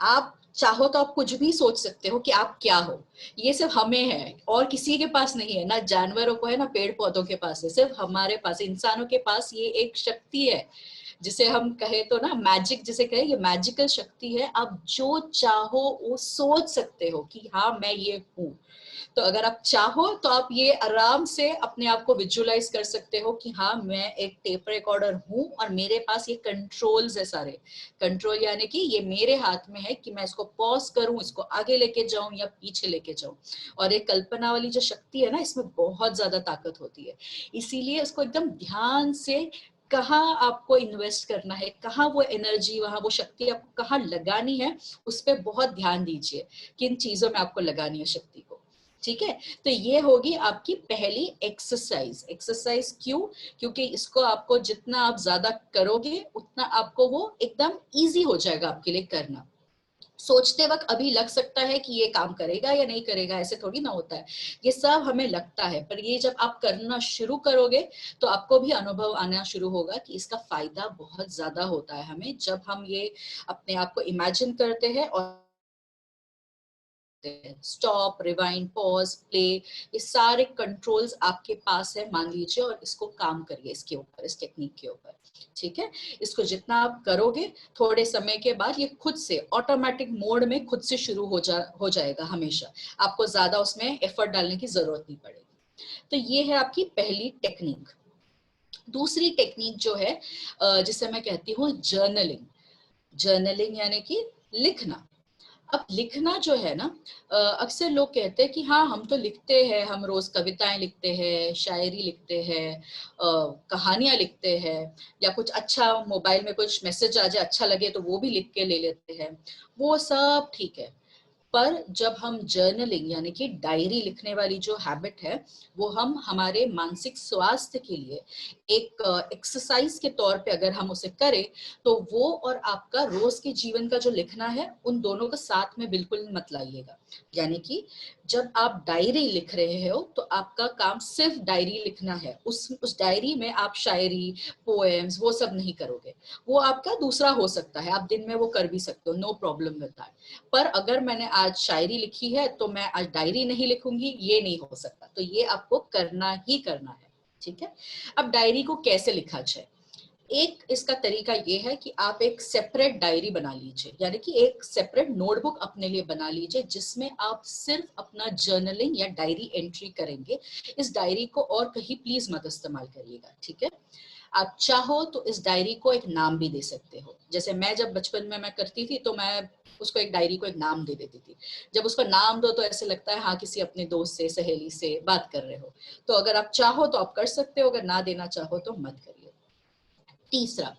आप चाहो तो आप कुछ भी सोच सकते हो कि आप क्या हो। ये सिर्फ हमें है और किसी के पास नहीं है, ना जानवरों को है, ना पेड़ पौधों के पास है, सिर्फ हमारे पास, इंसानों के पास ये एक शक्ति है, जिसे हम कहे तो ना मैजिक, जिसे कहे ये मैजिकल शक्ति है। आप जो चाहो वो सोच सकते हो कि हाँ मैं ये हूँ। तो अगर आप चाहो तो आप ये आराम से अपने आप को विजुअलाइज कर सकते हो कि हाँ मैं एक टेप रिकॉर्डर हूँ और मेरे पास ये कंट्रोल्स है सारे। कंट्रोल यानी कि ये मेरे हाथ में है कि मैं इसको पॉज करूं, इसको आगे लेके जाऊं या पीछे लेके जाऊं। और एक कल्पना वाली जो शक्ति है ना, इसमें बहुत ज्यादा ताकत होती है। इसीलिए उसको एकदम ध्यान से कहाँ आपको इन्वेस्ट करना है, कहाँ वो एनर्जी, वहां वो शक्ति आपको कहाँ लगानी है, उस पर बहुत ध्यान दीजिए किन चीजों में आपको लगानी है शक्ति को। ठीक है, तो ये होगी आपकी पहली एक्सरसाइज। एक्सरसाइज क्यों? क्योंकि इसको आपको जितना आप ज्यादा करोगे उतना आपको वो एकदम इजी हो जाएगा आपके लिए करना। सोचते वक्त अभी लग सकता है कि ये काम करेगा या नहीं करेगा, ऐसे थोड़ी ना होता है, ये सब हमें लगता है, पर ये जब आप करना शुरू करोगे तो आपको भी अनुभव आना शुरू होगा कि इसका फायदा बहुत ज्यादा होता है हमें, जब हम ये अपने आप को इमेजिन करते हैं और स्टॉप, रिवाइंड, पॉज, प्ले, ये सारे कंट्रोल्स आपके पास है मान लीजिए, और इसको काम करिए इसके ऊपर, इस टेक्निक के ऊपर। ठीक है, इसको जितना आप करोगे थोड़े समय के बाद ये खुद से ऑटोमेटिक मोड में खुद से शुरू हो जाएगा हमेशा। आपको ज्यादा उसमें एफर्ट डालने की जरूरत नहीं पड़ेगी। तो ये है आपकी पहली टेक्निक। दूसरी टेक्निक जो है जिसे मैं कहती हूँ जर्नलिंग। जर्नलिंग यानी कि लिखना। अब लिखना जो है ना, अक्सर लोग कहते हैं कि हाँ हम तो लिखते हैं, हम रोज कविताएं लिखते हैं, शायरी लिखते हैं, कहानियां लिखते हैं, या कुछ अच्छा मोबाइल में कुछ मैसेज आ जाए अच्छा लगे तो वो भी लिख के ले लेते हैं, वो सब ठीक है। पर जब हम जर्नलिंग यानी कि डायरी लिखने वाली जो हैबिट है, वो हम हमारे मानसिक स्वास्थ्य के लिए एक एक्सरसाइज के तौर पे अगर हम उसे करें, तो वो और आपका रोज के जीवन का जो लिखना है उन दोनों को साथ में बिल्कुल मत लाइएगा। यानी कि जब आप डायरी लिख रहे हो तो आपका काम सिर्फ डायरी लिखना है, उस डायरी में आप शायरी, पोएम्स वो सब नहीं करोगे। वो आपका दूसरा हो सकता है, आप दिन में वो कर भी सकते हो, नो प्रॉब्लम विद दैट। पर अगर मैंने आज शायरी लिखी है तो मैं आज डायरी नहीं लिखूंगी, ये नहीं हो सकता। तो ये आपको करना ही करना है। ठीक है, अब डायरी को कैसे लिखा जाए? एक इसका तरीका ये है कि आप एक सेपरेट डायरी बना लीजिए, यानी कि एक सेपरेट नोटबुक अपने लिए बना लीजिए जिसमें आप सिर्फ अपना जर्नलिंग या डायरी एंट्री करेंगे। इस डायरी को और कहीं प्लीज मत इस्तेमाल करिएगा, ठीक है। आप चाहो तो इस डायरी को एक नाम भी दे सकते हो। जैसे मैं जब बचपन में मैं करती थी तो मैं उसको एक डायरी को एक नाम दे देती थी। जब उसको नाम दो तो ऐसे लगता है हाँ किसी अपने दोस्त से सहेली से बात कर रहे हो। तो अगर आप चाहो तो आप कर सकते हो, अगर ना देना चाहो तो मत करिए। तीसरा,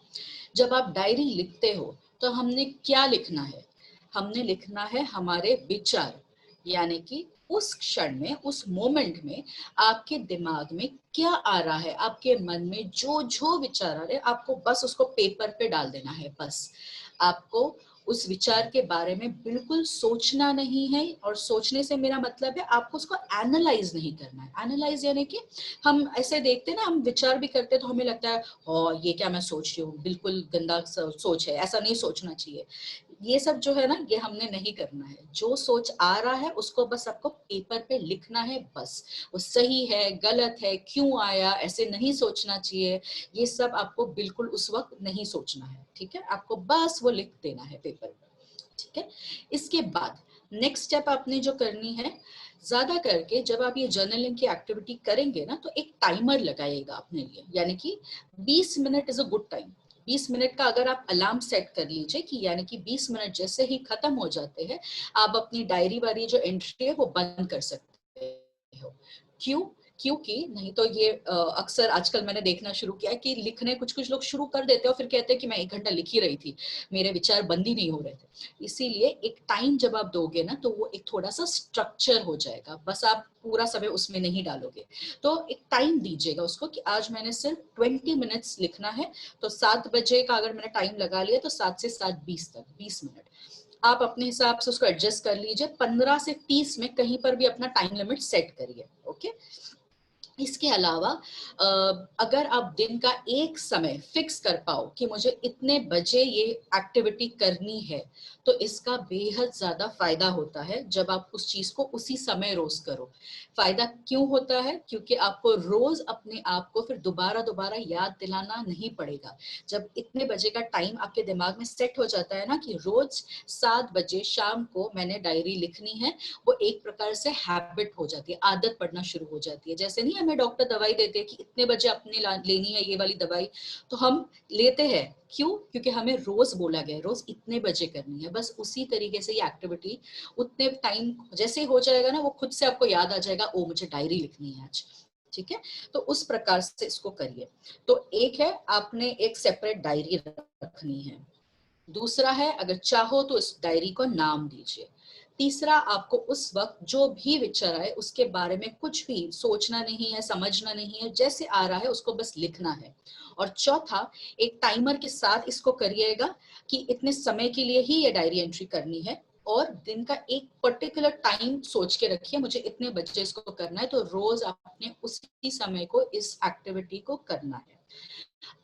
जब आप डायरी लिखते हो तो हमने क्या लिखना है? हमने लिखना है हमारे विचार, यानी कि उस क्षण में, उस मोमेंट में आपके दिमाग में क्या आ रहा है, आपके मन में जो जो विचार आ रहे हैं, आपको बस उसको पेपर पे डाल देना है। बस आपको उस विचार के बारे में बिल्कुल सोचना नहीं है, और सोचने से मेरा मतलब है आपको उसको एनालाइज नहीं करना है। एनालाइज यानी कि हम ऐसे देखते हैं ना, हम विचार भी करते हैं तो हमें लगता है हाँ ये क्या मैं सोच रही हूँ, बिल्कुल गंदा सोच है, ऐसा नहीं सोचना चाहिए। ये सब जो है ना, ये हमने नहीं करना है। जो सोच आ रहा है उसको बस आपको पेपर पे लिखना है। बस वो सही है, गलत है, क्यों आया, ऐसे नहीं सोचना चाहिए, ये सब आपको बिल्कुल उस वक्त नहीं सोचना है, ठीक है। आपको बस वो लिख देना है पेपर पर, ठीक है। इसके बाद नेक्स्ट स्टेप आपने जो करनी है, ज्यादा करके जब आप ये जर्नलिंग की एक्टिविटी करेंगे ना, तो एक टाइमर लगाइएगा अपने लिए, यानी कि 20 minute is a good time. 20 minute का अगर आप अलार्म सेट कर लीजिए कि यानी कि 20 मिनट जैसे ही खत्म हो जाते हैं आप अपनी डायरी वाली जो एंट्री है वो बंद कर सकते हो। क्यों? क्योंकि नहीं तो ये अक्सर आजकल मैंने देखना शुरू किया कि लिखने कुछ कुछ लोग शुरू कर देते हैं और फिर कहते हैं कि मैं 1 घंटा लिख ही रही थी, मेरे विचार बंद ही नहीं हो रहे थे। इसीलिए एक टाइम जब आप दोगे ना तो वो एक थोड़ा सा स्ट्रक्चर हो जाएगा, बस आप पूरा समय उसमें नहीं डालोगे। तो एक टाइम दीजिएगा उसको कि आज मैंने सिर्फ 20 मिनट्स लिखना है। तो 7 बजे का अगर मैंने टाइम लगा लिया तो 7 से 7:20 तक 20 मिनट आप अपने हिसाब से उसको एडजस्ट कर लीजिए। 15 से 30 में कहीं पर भी अपना टाइम लिमिट सेट करिए, ओके। इसके अलावा अगर आप दिन का एक समय फिक्स कर पाओ कि मुझे इतने बजे ये एक्टिविटी करनी है, तो इसका बेहद ज्यादा फायदा होता है जब आप उस चीज को उसी समय रोज करो। फायदा क्यों होता है? क्योंकि आपको रोज अपने आप को फिर दोबारा दोबारा याद दिलाना नहीं पड़ेगा। जब इतने बजे का टाइम आपके दिमाग में सेट हो जाता है ना कि रोज 7 बजे शाम को मैंने डायरी लिखनी है, वो एक प्रकार से हैबिट हो जाती है, आदत पड़ना शुरू हो जाती है। जैसे नहीं हमें डॉक्टर दवाई देते हैं कि इतने बजे अपने लेनी है ये वाली दवाई, तो हम लेते हैं। क्यों? क्योंकि हमें रोज बोला गया है रोज इतने बजे करनी है। बस उसी तरीके से ये एक्टिविटी उतने टाइम जैसे हो जाएगा ना, वो खुद से आपको याद आ जाएगा, ओ मुझे डायरी लिखनी है आज, ठीक है। तो उस प्रकार से इसको करिए। तो एक है आपने एक सेपरेट डायरी रखनी है। दूसरा है अगर चाहो तो इस डायरी को नाम दीजिए। तीसरा, आपको उस वक्त जो भी विचार आए उसके बारे में कुछ भी सोचना नहीं है, समझना नहीं है, जैसे आ रहा है उसको बस लिखना है। और चौथा, एक टाइमर के साथ इसको करिएगा कि इतने समय के लिए ही ये डायरी एंट्री करनी है, और दिन का एक पर्टिकुलर टाइम सोच के रखिए मुझे इतने बजे इसको करना है, तो रोज आपने उसी समय को इस एक्टिविटी को करना है।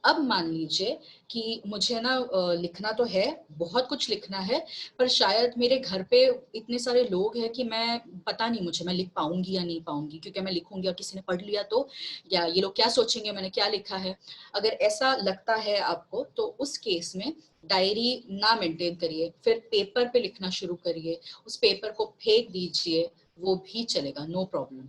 अब मान लीजिए कि मुझे ना लिखना तो है, बहुत कुछ लिखना है, पर शायद मेरे घर पे इतने सारे लोग हैं कि मैं पता नहीं मुझे मैं लिख पाऊंगी या नहीं पाऊंगी, क्योंकि मैं लिखूंगी और किसी ने पढ़ लिया तो, या ये लोग क्या सोचेंगे मैंने क्या लिखा है। अगर ऐसा लगता है आपको तो उस केस में डायरी ना मेंटेन करिए, फिर पेपर पे लिखना शुरू करिए। उस पेपर को फेंक दीजिए, वो भी चलेगा, नो प्रॉब्लम।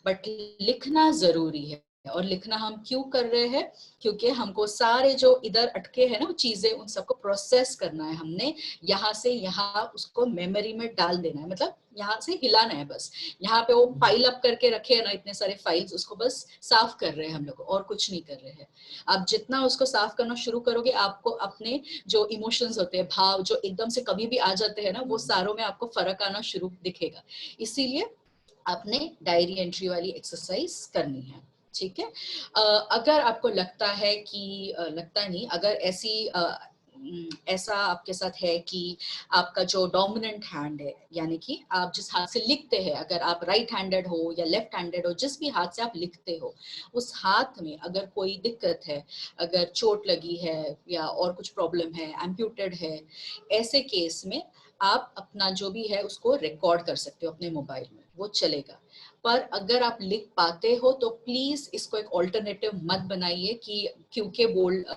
बट लिखना जरूरी है। और लिखना हम क्यों कर रहे हैं? क्योंकि हमको सारे जो इधर अटके हैं ना वो चीजें, उन सबको प्रोसेस करना है। हमने यहाँ से यहाँ उसको मेमोरी में डाल देना है, मतलब यहाँ से हिलाना है बस। यहाँ पे वो फाइल अप करके रखे है ना इतने सारे फाइल्स, उसको बस साफ कर रहे हैं हम लोग, और कुछ नहीं कर रहे हैं। आप जितना उसको साफ करना शुरू करोगे, आपको अपने जो इमोशंस होते हैं, भाव जो एकदम से कभी भी आ जाते हैं ना, वो सारों में आपको फर्क आना शुरू दिखेगा। इसीलिए आपने डायरी एंट्री वाली एक्सरसाइज करनी है, ठीक है। अगर आपको लगता है कि लगता नहीं, अगर ऐसा आपके साथ है कि आपका जो डोमिनेंट हैंड है, यानी कि आप जिस हाथ से लिखते हैं, अगर आप राइट हैंडेड हो या लेफ्ट हैंडेड हो, जिस भी हाथ से आप लिखते हो, उस हाथ में अगर कोई दिक्कत है, अगर चोट लगी है या और कुछ प्रॉब्लम है, एम्प्यूटेड है, ऐसे केस में आप अपना जो भी है उसको रिकॉर्ड कर सकते हो अपने मोबाइल में, वो चलेगा। पर अगर आप लिख पाते हो तो प्लीज इसको एक ऑल्टरनेटिव मत बनाइए कि क्योंकि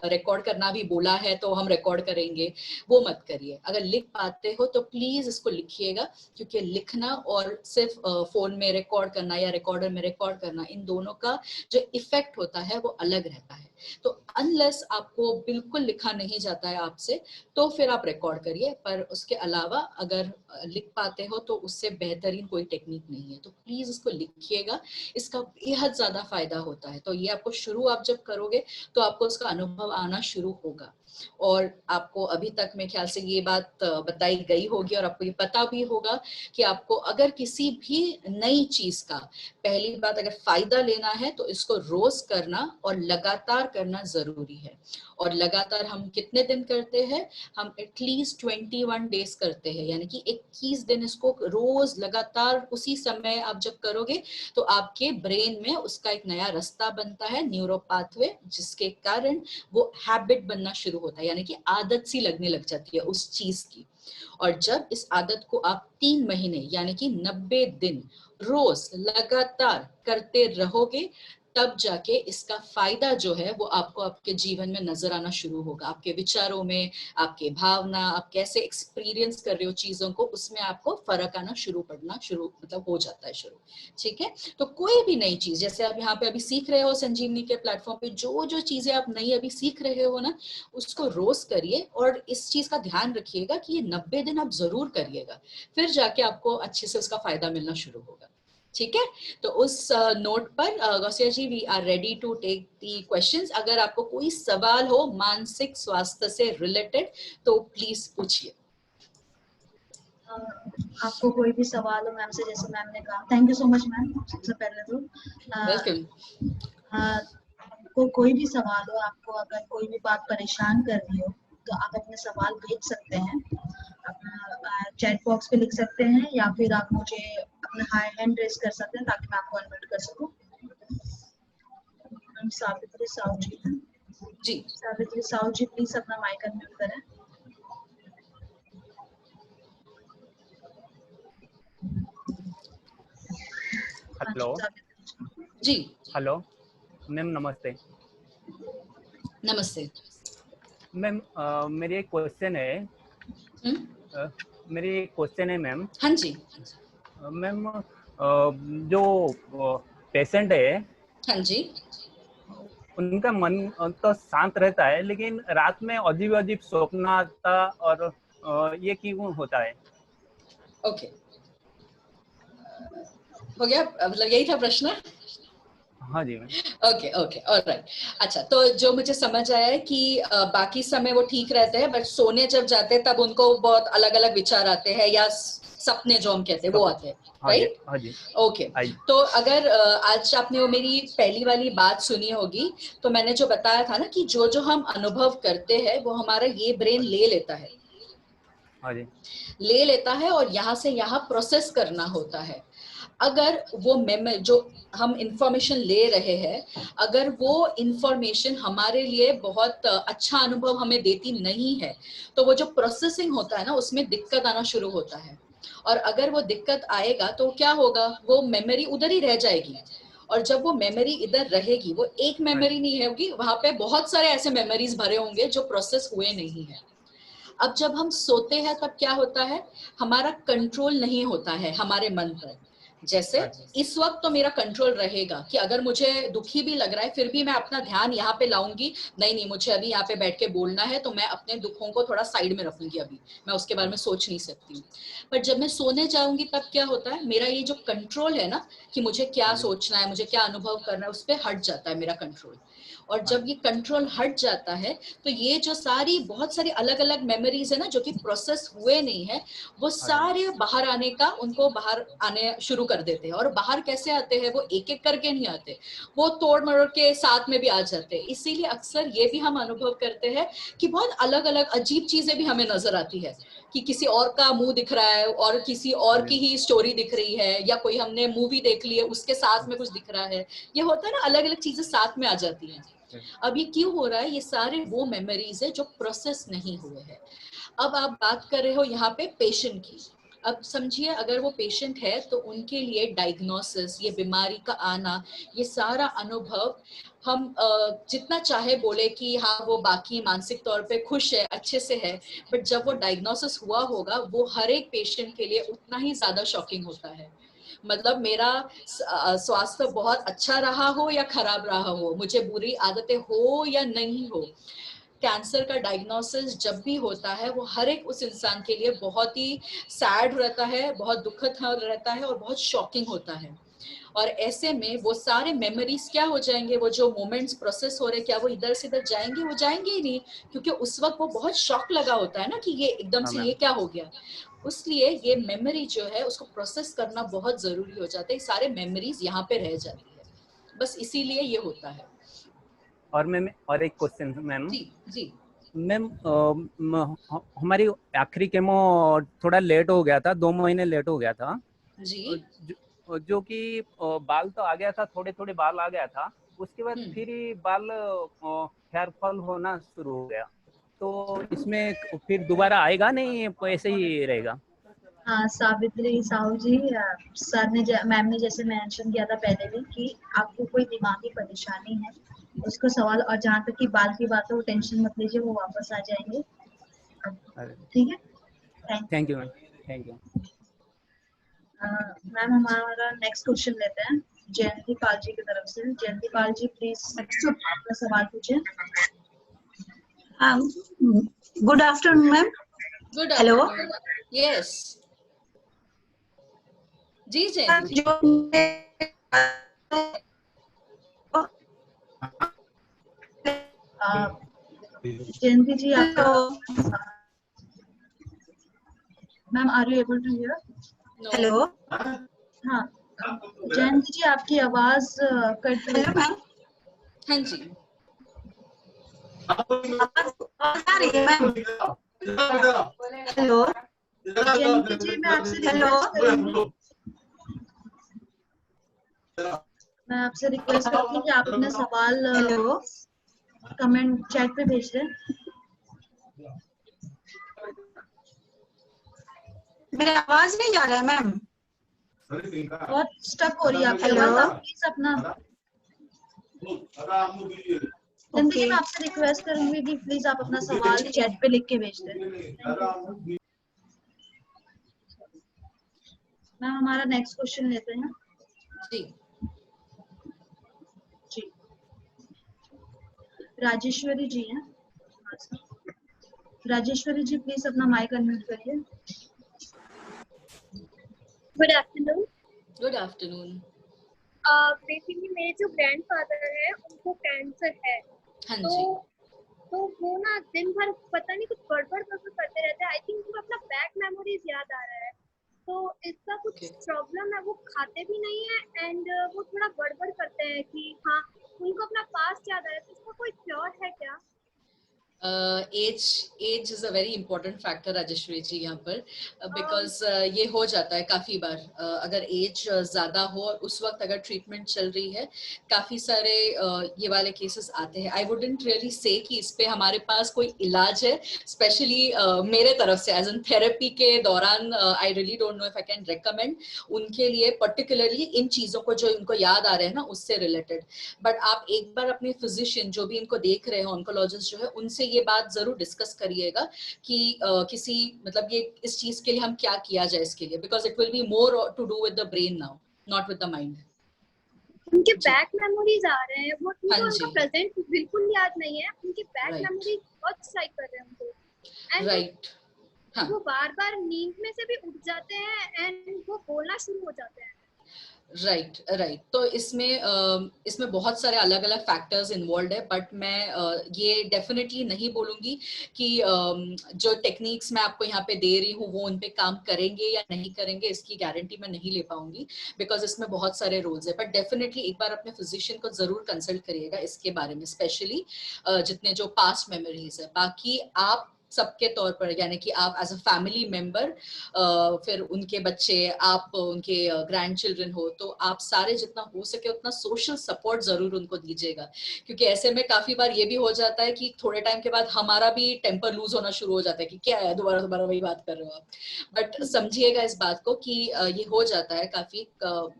रिकॉर्ड करना भी बोला है तो हम रिकॉर्ड करेंगे, वो मत करिए। अगर लिख पाते हो तो प्लीज इसको लिखिएगा, क्योंकि लिखना और सिर्फ फोन में रिकॉर्ड करना या रिकॉर्डर में रिकॉर्ड करना, इन दोनों का जो इफेक्ट होता है वो अलग रहता है। तो अनलेस आपको बिल्कुल लिखा नहीं जाता है आपसे, तो फिर आप रिकॉर्ड करिए, पर उसके अलावा अगर लिख पाते हो तो उससे बेहतरीन कोई टेक्निक नहीं है। तो प्लीज इसको लिखिएगा, इसका बेहद ज्यादा फायदा होता है। तो ये आपको शुरू आप जब करोगे तो आपको उसका अनुभव आना शुरू होगा। और आपको अभी तक मेरे ख्याल से ये बात बताई गई होगी और आपको ये पता भी होगा कि आपको अगर किसी भी नई चीज का, पहली बात अगर फायदा लेना है तो इसको रोज करना और लगातार करना जरूरी है। और लगातार हम कितने दिन करते हैं? हम एटलीस्ट 21 डेज करते हैं, यानी कि 21 दिन इसको रोज लगातार उसी समय आप जब करोगे तो आपके ब्रेन में उसका एक नया रास्ता बनता है, न्यूरो पाथवे, जिसके कारण वो हैबिट बनना शुरू होता है, यानी कि आदत सी लगने लग जाती है उस चीज की। और जब इस आदत को आप 3 महीने यानी कि 90 दिन रोज लगातार करते रहोगे, तब जाके इसका फायदा जो है वो आपको आपके जीवन में नजर आना शुरू होगा। आपके विचारों में, आपके भावना, आप कैसे एक्सपीरियंस कर रहे हो चीजों को, उसमें आपको फर्क आना शुरू मतलब हो जाता है शुरू। ठीक है, तो कोई भी नई चीज जैसे आप यहाँ पे अभी सीख रहे हो संजीवनी के प्लेटफॉर्म पे, जो चीजें आप नई अभी सीख रहे हो ना, उसको रोज करिए और इस चीज का ध्यान रखिएगा कि ये 90 दिन आप जरूर करिएगा, फिर जाके आपको अच्छे से उसका फायदा मिलना शुरू होगा। ठीक है, तो उस नोट पर Gausiya ji, we are ready to take the questions. अगर आपको कोई सवाल हो मानसिक स्वास्थ्य से रिलेटेड तो प्लीज पूछिए। आपको कोई भी सवाल हो मैम से, जैसे मैम ने कहा, thank you so much ma'am. सबसे पहले तो वेलकम। आपको कोई भी सवाल हो, आपको अगर कोई भी बात परेशान कर रही हो तो आप अपने सवाल भेज सकते हैं, अपना चैट बॉक्स पे लिख सकते हैं, या फिर आप मुझे अपना हैंड रेज कर सकते हैं ताकि मैं आपको अनम्यूट कर सकूं। सावित्री साहू जी, सावित्री साहू जी प्लीज अपना माइक अनम्यूट करें। हेलो जी, हेलो मैम, नमस्ते। नमस्ते मैम, मेरी एक क्वेश्चन है। मेरी एक क्वेश्चन है मैम। हाँ जी मैम, जो पेशेंट है, हाँ जी, उनका मन तो शांत रहता है, लेकिन रात में अजीब अजीब स्वप्न आता, और ये क्यों होता है? ओके, हो गया, मतलब यही था प्रश्न? हाँ जी मैम। Okay okay, alright. अच्छा, तो जो मुझे समझ आया है कि बाकी समय वो ठीक रहते हैं, बट सोने जब जाते हैं तब उनको बहुत अलग अलग विचार आते हैं, या सपने जो हम कहते हैं वो आते हैं, राइट? हाँ जी। ओके, तो अगर आज आपने वो मेरी पहली वाली बात सुनी होगी, तो मैंने जो बताया था ना कि जो जो हम अनुभव करते हैं वो हमारा ये ब्रेन ले लेता है, हाँ जी, ले लेता है और यहाँ से यहाँ प्रोसेस करना होता है। अगर वो जो हम इंफॉर्मेशन ले रहे हैं, अगर वो इंफॉर्मेशन हमारे लिए बहुत अच्छा अनुभव हमें देती नहीं है, तो वो जो प्रोसेसिंग होता है ना, उसमें दिक्कत आना शुरू होता है। और अगर वो दिक्कत आएगा तो क्या होगा, वो मेमोरी उधर ही रह जाएगी। और जब वो मेमोरी इधर रहेगी, वो एक मेमोरी नहीं होगी, वहां पे बहुत सारे ऐसे मेमोरीज भरे होंगे जो प्रोसेस हुए नहीं है। अब जब हम सोते हैं तब क्या होता है, हमारा कंट्रोल नहीं होता है हमारे मन पर। जैसे इस वक्त तो मेरा कंट्रोल रहेगा कि अगर मुझे दुखी भी लग रहा है फिर भी मैं अपना ध्यान यहाँ पे लाऊंगी, नहीं मुझे अभी यहाँ पे बैठ के बोलना है, तो मैं अपने दुखों को थोड़ा साइड में रखूंगी, अभी मैं उसके बारे में सोच नहीं सकती हूँ। पर जब मैं सोने जाऊंगी तब क्या होता है, मेरा ये जो कंट्रोल है ना कि मुझे क्या सोचना है, मुझे क्या अनुभव करना है, उस पर हट जाता है मेरा कंट्रोल। और जब ये कंट्रोल हट जाता है तो ये जो बहुत सारी अलग अलग मेमोरीज है ना जो कि प्रोसेस हुए नहीं है, वो सारे बाहर आने का, उनको बाहर आने शुरू कर देते हैं। और बाहर कैसे आते हैं, वो एक एक करके नहीं आते, वो तोड़ मरोड़ के साथ में भी आ जाते हैं। इसीलिए अक्सर ये भी हम अनुभव करते हैं कि बहुत अलग अलग अजीब चीजें भी हमें नजर आती है, कि किसी और का मुंह दिख रहा है और किसी और की ही स्टोरी दिख रही है, या कोई हमने मूवी देख ली है उसके साथ में कुछ दिख रहा है। ये होता है ना, अलग अलग चीजें साथ में आ जाती हैं। अब ये क्यों हो रहा है, ये सारे वो मेमोरीज है जो प्रोसेस नहीं हुए हैं। अब आप बात कर रहे हो यहाँ पे पेशेंट की। अब समझिए अगर वो पेशेंट है तो उनके लिए डायग्नोसिस, ये बीमारी का आना, ये सारा अनुभव हम जितना चाहे बोले कि हाँ वो बाकी मानसिक तौर पे खुश है, अच्छे से है, बट जब वो डायग्नोसिस हुआ होगा वो हर एक पेशेंट के लिए उतना ही ज्यादा शॉकिंग होता है। मतलब मेरा स्वास्थ्य बहुत अच्छा रहा हो या खराब रहा हो, मुझे बुरी आदतें हो या नहीं हो, कैंसर का डायग्नोसिस जब भी होता है वो हर एक उस इंसान के लिए बहुत ही सैड रहता है, बहुत दुखद रहता है और बहुत शॉकिंग होता है। और ऐसे में वो सारे मेमोरीज क्या हो जाएंगे, वो जो मोमेंट्स प्रोसेस हो रहे, क्या वो इधर से इधर जाएंगे? वो जाएंगे ही नहीं, क्योंकि उस वक्त वो बहुत शॉक लगा होता है ना कि ये एकदम हाँ से मैम। ये क्या हो गया। उसलिए ये मेमोरी जो है उसको प्रोसेस करना बहुत जरूरी हो जाता है, सारे मेमोरीज यहाँ पे रह जाती है, बस इसीलिए ये होता है। और मैम और एक क्वेश्चन मैम। जी जी मैम हमारी आखिरी केमो थोड़ा लेट हो गया था, 2 महीने लेट हो गया था जी। जो कि बाल तो आ गया था, थोड़े थोड़े बाल आ गया था, उसके बाद फिर ही बाल हेयर फॉल होना शुरू हो गया, तो इसमें फिर दोबारा आएगा नहीं, ऐसे ही रहेगा? हाँ सावित्री साहू जी, सर ने मैम ने जैसे मेंशन किया था पहले भी कि आपको कोई दिमागी परेशानी है उसको सवाल, और जहाँ तक की बाल की बात है वो टेंशन मत लीजिए, वो वापस आ जाएंगे। ठीक है, thank you ma'am, thank you. Ma'am हमारा नेक्स्ट क्वेश्चन लेते हैं जयंती पाल जी की तरफ से। जयंती पाल जी प्लीज अपना सवाल पूछिए। Good afternoon ma'am. Good hello. Afternoon. Yes जी जयंती जी। जयंती जी आपको, ma'am are you able to hear? Hello. हाँ जयंती जी आपकी आवाज कट रही है। हाँ जी आवाज आ रही है मैम? हेलो जयंती जी मैं आपसे रिक्वेस्ट करूंगी, मैं आपसे रिक्वेस्ट करूंगी कि आप अपना सवाल कमेंट चैट पे भेज दें। मेरी आवाज नहीं जा रहा है मैम? बहुत स्टक हो रही है आपकी आवाज, आप प्लीज अपना। जयंती जी मैं आपसे रिक्वेस्ट करूंगी कि प्लीज आप अपना सवाल चैट पे लिख के भेज दें। मैम हमारा नेक्स्ट क्वेश्चन लेते हैं। जी जी राजेश्वरी जी हैं। राजेश्वरी जी प्लीज अपना माइक अनम्यूट करिए। Good afternoon. Good afternoon. Basically मेरे जो ग्रैंडफादर है उनको कैंसर है। हाँ तो जी। तो वो ना दिन भर पता नहीं कुछ गड़बड़ करते रहते हैं। आई थिंक उनको अपना बैक मेमोरीज याद आ रहा है, तो इसका कुछ प्रॉब्लम है, वो खाते भी नहीं है एंड वो थोड़ा गड़बड़ करते हैं कि हाँ उनको अपना पास्ट याद आ रहा है। तो इसका कोई क्योर है क्या? Age is a very important factor Rajeshwari ji यहाँ पर, बिकॉज ये हो जाता है काफी बार, अगर एज ज्यादा हो और उस वक्त अगर ट्रीटमेंट चल रही है, काफी सारे ये वाले केसेस आते हैं। आई वुडंट रियली से कि इस पे हमारे पास कोई इलाज है, स्पेशली मेरे तरफ से एज एन थेरेपी के दौरान I really don't know if I can recommend उनके लिए पर्टिकुलरली इन चीजों को जो इनको याद आ रहे हैं ना उससे रिलेटेड। बट आप एक बार अपने फिजिशियन जो भी इनको देख रहे हैं, ऑन्कोलॉजिस्ट जो है, उनसे ये बात जरूर डिस्कस करिएगा कि किसी मतलब ये इस चीज के लिए हम क्या किया जाए इसके लिए, because it will be more to do with the brain now, not with the mind. उनके बैक मेमोरीज आ रहे हैं, वो हाँ उनको जी। उनका प्रेजेंट बिल्कुल याद नहीं है, उनके बैक Right. मेमोरीज बहुत स्ट्राइक कर रहे हैं उनको। And right. हाँ वो बार बार नींद में से भी उठ जाते हैं एंड वो बोलना शुरू हो जाते हैं। Right right. तो इसमें बहुत सारे अलग अलग फैक्टर्स इन्वॉल्व है, बट मैं ये डेफिनेटली नहीं बोलूंगी कि जो टेक्निक्स मैं आपको यहाँ पे दे रही हूँ वो उन पे काम करेंगे या नहीं करेंगे, इसकी गारंटी मैं नहीं ले पाऊंगी, बिकॉज इसमें बहुत सारे रोल्स है। बट डेफिनेटली एक बार अपने फिजिशियन को जरूर कंसल्ट करिएगा इसके बारे में, स्पेशली जितने जो पास्ट मेमोरीज है। बाकी आप सबके तौर पर, यानी कि आप एज अ फैमिली मेंबर, फिर उनके बच्चे, आप उनके ग्रैंड चिल्ड्रन हो, तो आप सारे जितना हो सके उतना सोशल सपोर्ट जरूर उनको दीजिएगा, क्योंकि ऐसे में काफी बार ये भी हो जाता है कि थोड़े टाइम के बाद हमारा भी टेम्पर लूज होना शुरू हो जाता है कि क्या है, दोबारा दोबारा वही बात कर रहे हो आप। बट समझिएगा इस बात को कि ये हो जाता है काफी।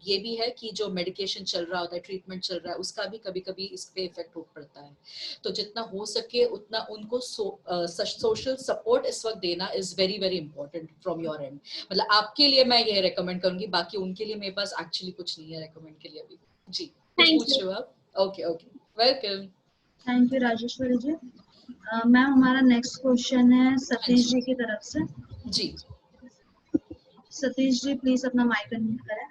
ये भी है कि जो मेडिकेशन चल रहा होता है, ट्रीटमेंट चल रहा है, उसका भी कभी कभी इस पे इफेक्ट हो पड़ता है। तो जितना हो सके उतना उनको सोशल सपोर्ट इस वक्त देना is very very important from your and. मतलब आपके लिए मैं ये रेकमेंड करूंगी, बाकी उनके लिए मेरे पास एक्चुअली कुछ नहीं है रेकमेंड के लिए अभी। जी, कुछ पूछ रहे हो आप? Okay okay, welcome. Thank you Rajeshwari ji. Ma'am हमारा नेक्स्ट क्वेश्चन है सतीश जी की तरफ से। जी सतीश जी प्लीज अपना माइक अनम्यूट करें।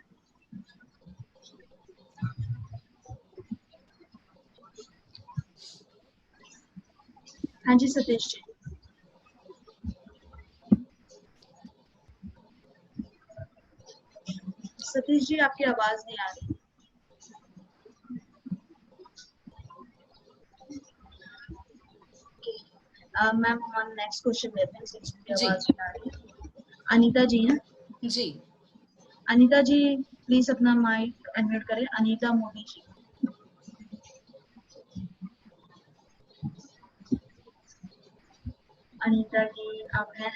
हाँ जी सतीश जी। सतीश जी आपकी आवाज नहीं आ रही। मैम हम नेक्स्ट क्वेश्चन लेते हैं, since उनकी आवाज नहीं आ रही है। अनीता जी हैं। जी अनीता जी प्लीज अपना माइक अनम्यूट करें। अनीता मोदी जी। अनीता जी आप हैं?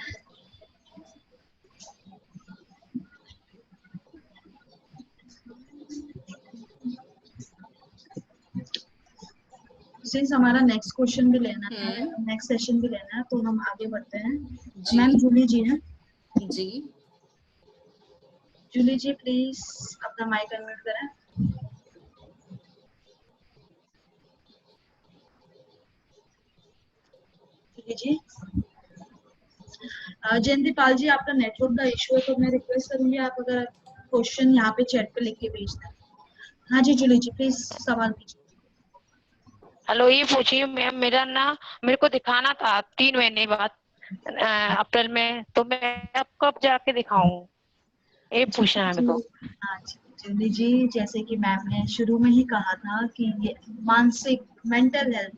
सिंस हमारा नेक्स्ट क्वेश्चन भी लेना है, नेक्स्ट सेशन भी लेना है, तो हम आगे बढ़ते हैं। मैम जूली जी हैं। जी जूली जी प्लीज अपना माइक अनम्यूट करें। जूली जी। जयंती पाल जी आपका नेटवर्क का इशू है, तो मैं रिक्वेस्ट करूंगी आप अगर क्वेश्चन यहाँ पे चैट पे लिख के भेज दें। हाँ जी जूली जी प्लीज सवाल कीजिए। हेलो, ये पूछिए मैम, मेरा ना मेरे को दिखाना था 3 महीने बाद अप्रैल में, तो मैं अब कब जाके दिखाऊं, ये पूछना है मेरे को। हाँ जूली जी, जैसे कि मैम ने शुरू में ही कहा था कि ये मानसिक मेंटल हेल्थ,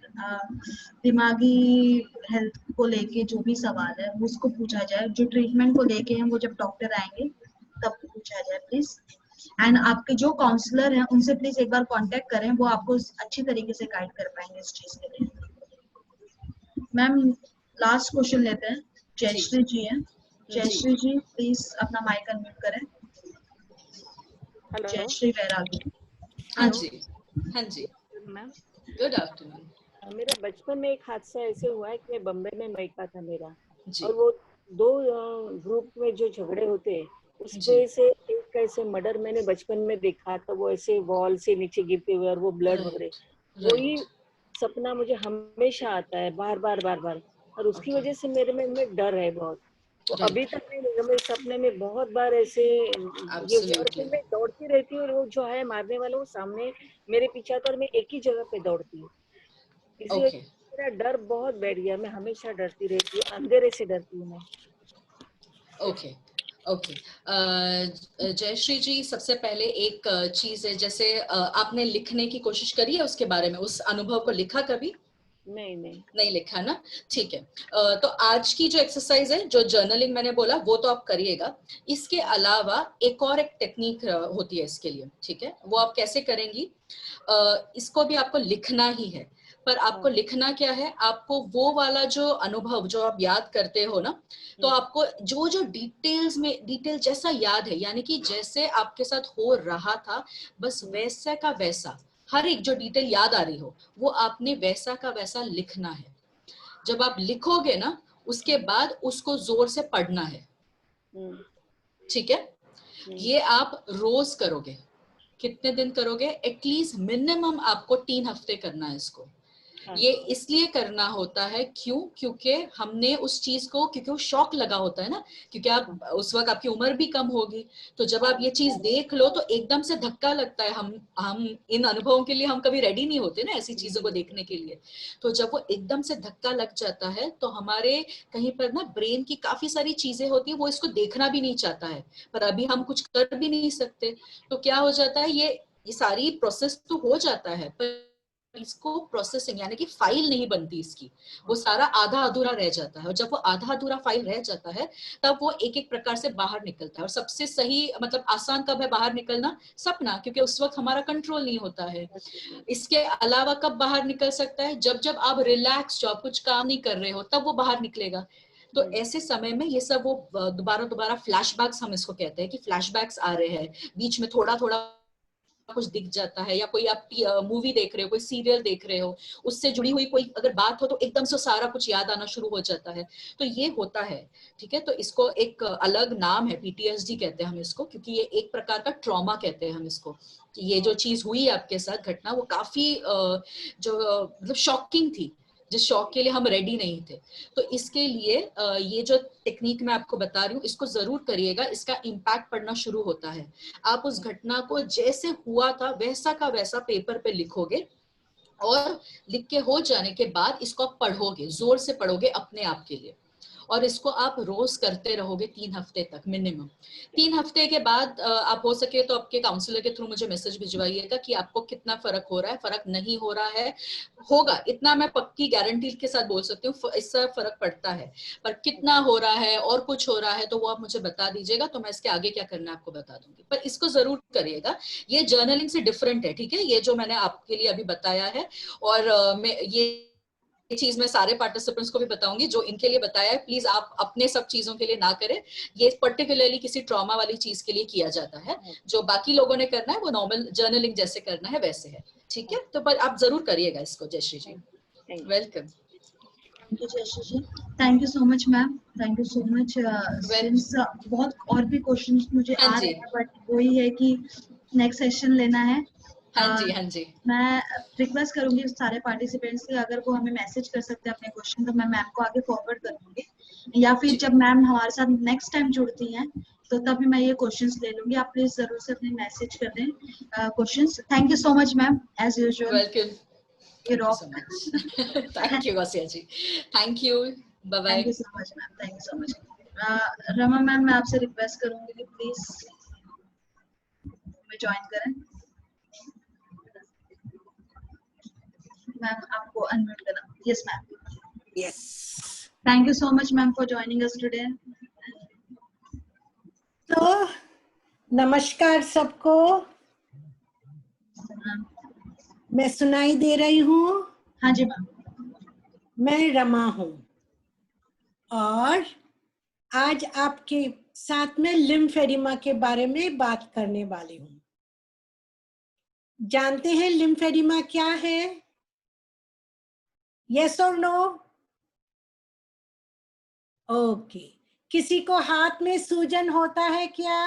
दिमागी हेल्थ को लेके जो भी सवाल है उसको पूछा जाए, जो ट्रीटमेंट को लेके हैं वो जब डॉक्टर आएंगे तब पूछा जाए प्लीज। एंड आपके जो काउंसलर हैं उनसे प्लीज एक बार कांटेक्ट करें, वो आपको अच्छी तरीके से गाइड कर पाएंगे इस चीज के लिए। मैम लास्ट क्वेश्चन लेते हैं। जयश्री जी हैं। जयश्री जी प्लीज अपना माइक अनम्यूट करें। जयश्री वैरागी। हाँ जी हाँ जी मैम गुड आफ्टरनून। मेरा बचपन में एक हादसा ऐसे हुआ है कि मैं बम्बई में मायका था मेरा, जी और वो 2 ग्रुप में जो झगड़े होते उस पे से एक ऐसे मर्डर मैंने बचपन में देखा था, वो ऐसे वॉल से नीचे गिरते हुए और वो ब्लड वगैरह, वही सपना मुझे हमेशा आता है बार बार बार बार, और उसकी वजह से मेरे में डर है बहुत। तो अभी तक मैं सपने में बहुत बार ऐसे ये मैं दौड़ती रहती हूँ, और वो जो है मारने वाला वो सामने मेरे पीछे आता और मैं एक ही जगह पे दौड़ती हूँ। इसी वजह से मेरा डर बहुत बैठ गया, मैं हमेशा डरती रहती हूँ, अंधेरे से डरती हूँ मैं। ओके ओके जयश्री जी, सबसे पहले एक चीज है, जैसे आपने लिखने की कोशिश करी है उसके बारे में, उस अनुभव को लिखा कभी? नहीं लिखा ना, ठीक है। तो आज की जो एक्सरसाइज है, जो जर्नलिंग मैंने बोला, वो तो आप करिएगा। इसके अलावा एक और एक टेक्निक होती है इसके लिए, ठीक है? वो आप कैसे करेंगी? इसको भी आपको लिखना ही है, पर आपको लिखना क्या है, आपको वो वाला जो अनुभव जो आप याद करते हो ना, तो आपको जो जो डिटेल जैसा याद है, यानी कि जैसे आपके साथ हो रहा था, बस वैसा का वैसा, हर एक जो डिटेल याद आ रही हो वो आपने वैसा का वैसा लिखना है। जब आप लिखोगे ना, उसके बाद उसको जोर से पढ़ना है, ठीक है? ये आप रोज करोगे। कितने दिन करोगे? एटलीस्ट मिनिमम आपको 3 हफ्ते करना है इसको। ये इसलिए करना होता है क्योंकि हमने उस चीज को, क्योंकि वो शॉक लगा होता है ना, क्योंकि आप उस वक्त आपकी उम्र भी कम होगी, तो जब आप ये चीज देख लो तो एकदम से धक्का लगता है। हम इन अनुभवों के लिए हम कभी रेडी नहीं होते ना, ऐसी चीजों को देखने के लिए। तो जब वो एकदम से धक्का लग जाता है तो हमारे कहीं पर ना ब्रेन की काफी सारी चीजें होती है, वो इसको देखना भी नहीं चाहता है, पर अभी हम कुछ कर भी नहीं सकते। तो क्या हो जाता है, ये सारी प्रोसेस तो हो जाता है, पर इसको प्रोसेसिंग यानी कि फाइल नहीं बनती इसकी, वो सारा आधा अधूरा रह जाता है। और जब वो आधा अधूरा फाइल रह जाता है तब वो एक एक प्रकार से बाहर निकलता है। और सबसे सही मतलब आसान कब है बाहर निकलना? सपना, क्योंकि उस वक्त हमारा कंट्रोल नहीं होता है। इसके अलावा कब बाहर निकल सकता है? जब जब आप रिलैक्स, जो आप कुछ काम नहीं कर रहे हो, तब वो बाहर निकलेगा। तो ऐसे समय में ये सब वो दोबारा फ्लैशबैक्स हम इसको कहते हैं कि फ्लैशबैक्स आ रहे हैं, बीच में थोड़ा थोड़ा कुछ दिख जाता है, या कोई आप मूवी देख रहे हो, कोई सीरियल देख रहे हो, उससे जुड़ी हुई कोई अगर बात हो तो एकदम से सारा कुछ याद आना शुरू हो जाता है। तो ये होता है, ठीक है। तो इसको एक अलग नाम है, PTSD कहते हैं हम इसको, क्योंकि ये एक प्रकार का ट्रॉमा कहते हैं हम इसको। कि ये जो चीज हुई आपके साथ घटना, वो काफी जो मतलब शॉकिंग थी, जिस शौक के लिए हम रेडी नहीं थे। तो इसके लिए ये जो टेक्निक मैं आपको बता रही हूँ, इसको जरूर करिएगा, इसका इम्पैक्ट पड़ना शुरू होता है। आप उस घटना को जैसे हुआ था वैसा का वैसा पेपर पे लिखोगे, और लिख के हो जाने के बाद इसको आप पढ़ोगे, जोर से पढ़ोगे अपने आप के लिए, और इसको आप रोज करते रहोगे 3 हफ्ते तक मिनिमम। 3 हफ्ते के बाद आप हो सके तो आपके काउंसलर के थ्रू मुझे मैसेज भिजवाइएगा कि आपको कितना फर्क हो रहा है, फर्क नहीं हो रहा है। होगा, इतना मैं पक्की गारंटी के साथ बोल सकती हूँ, इससे फर्क पड़ता है। पर कितना हो रहा है और कुछ हो रहा है तो वो आप मुझे बता दीजिएगा, तो मैं इसके आगे क्या करना है आपको बता दूंगी। पर इसको जरूर करिएगा, ये जर्नलिंग से डिफरेंट है, ठीक है, ये जो मैंने आपके लिए अभी बताया है। और मैं ये चीज मैं सारे पार्टिसिपेंट्स को भी बताऊंगी जो इनके लिए बताया है। प्लीज आप अपने सब चीजों के लिए ना करें, ये पर्टिकुलरली किसी ट्रॉमा वाली चीज के लिए किया जाता है। जो बाकी लोगों ने करना है वो नॉर्मल जर्नलिंग जैसे करना है वैसे है, ठीक है। तो पर आप जरूर करिएगा इसको। Jayashree ji welcome. Thank you Jayashree ji, thank you so much ma'am, thank you so much. Since बहुत और भी क्वेश्चंस मुझे आ रहे हैं, बट वही है कि नेक्स्ट सेशन लेना है। हाँ जी, हाँ जी। मैं रिक्वेस्ट करूंगी सारे पार्टिसिपेंट्स की, अगर वो हमें मैसेज कर सकते हैं अपने क्वेश्चन, तो मैं मैम को आगे फॉरवर्ड कर दूंगी, या फिर जब मैम हमारे साथ नेक्स्ट टाइम जुड़ती हैं तो तभी मैं ये क्वेश्चंस ले लूंगी। आप प्लीज जरूर से अपने मैसेज कर दें questions. Thank you so much ma'am, as usual. Welcome. Thank you so much. Thank you Gausia ji. Thank you. Bye bye. Thank you so much ma'am, thank you so much. Rama ma'am, मैं आपसे request करूंगी कि please हमें join करें। Ma'am आपको unmute करना। Yes ma'am. Yes, thank you so much ma'am for joining us today. तो नमस्कार सबको, मैं सुनाई दे रही हूँ? हाँ जी मैम। मैं रमा हूँ और आज आपके साथ में लिम्फेडिमा के बारे में बात करने वाली हूँ। जानते हैं लिम्फेडिमा क्या है? यस और नो? ओके। किसी को हाथ में सूजन होता है क्या?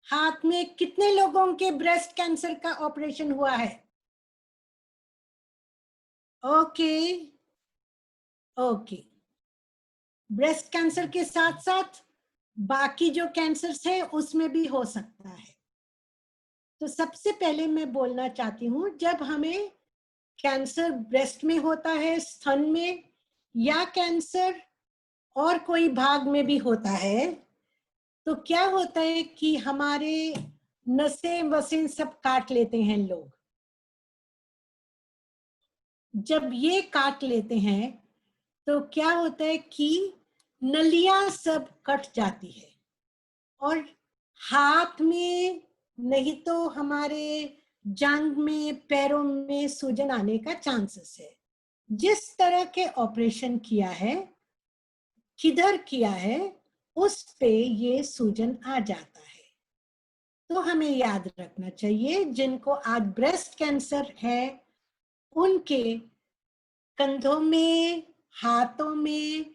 हाथ में कितने लोगों के ब्रेस्ट कैंसर का ऑपरेशन हुआ है? Okay okay. ब्रेस्ट कैंसर के साथ साथ बाकी जो कैंसर है उसमें भी हो सकता है। तो सबसे पहले मैं बोलना चाहती हूँ, जब हमें कैंसर ब्रेस्ट में होता है, स्तन में, या कैंसर और कोई भाग में भी होता है, तो क्या होता है कि हमारे नसें वसें सब काट लेते हैं लोग। जब ये काट लेते हैं तो क्या होता है कि नलियां सब कट जाती है, और हाथ में नहीं तो हमारे जांघ में, पैरों में सूजन आने का चांसेस है। जिस तरह के ऑपरेशन किया है, किधर किया है, उस पे ये सूजन आ जाता है। तो हमें याद रखना चाहिए, जिनको आज ब्रेस्ट कैंसर है उनके कंधों में, हाथों में,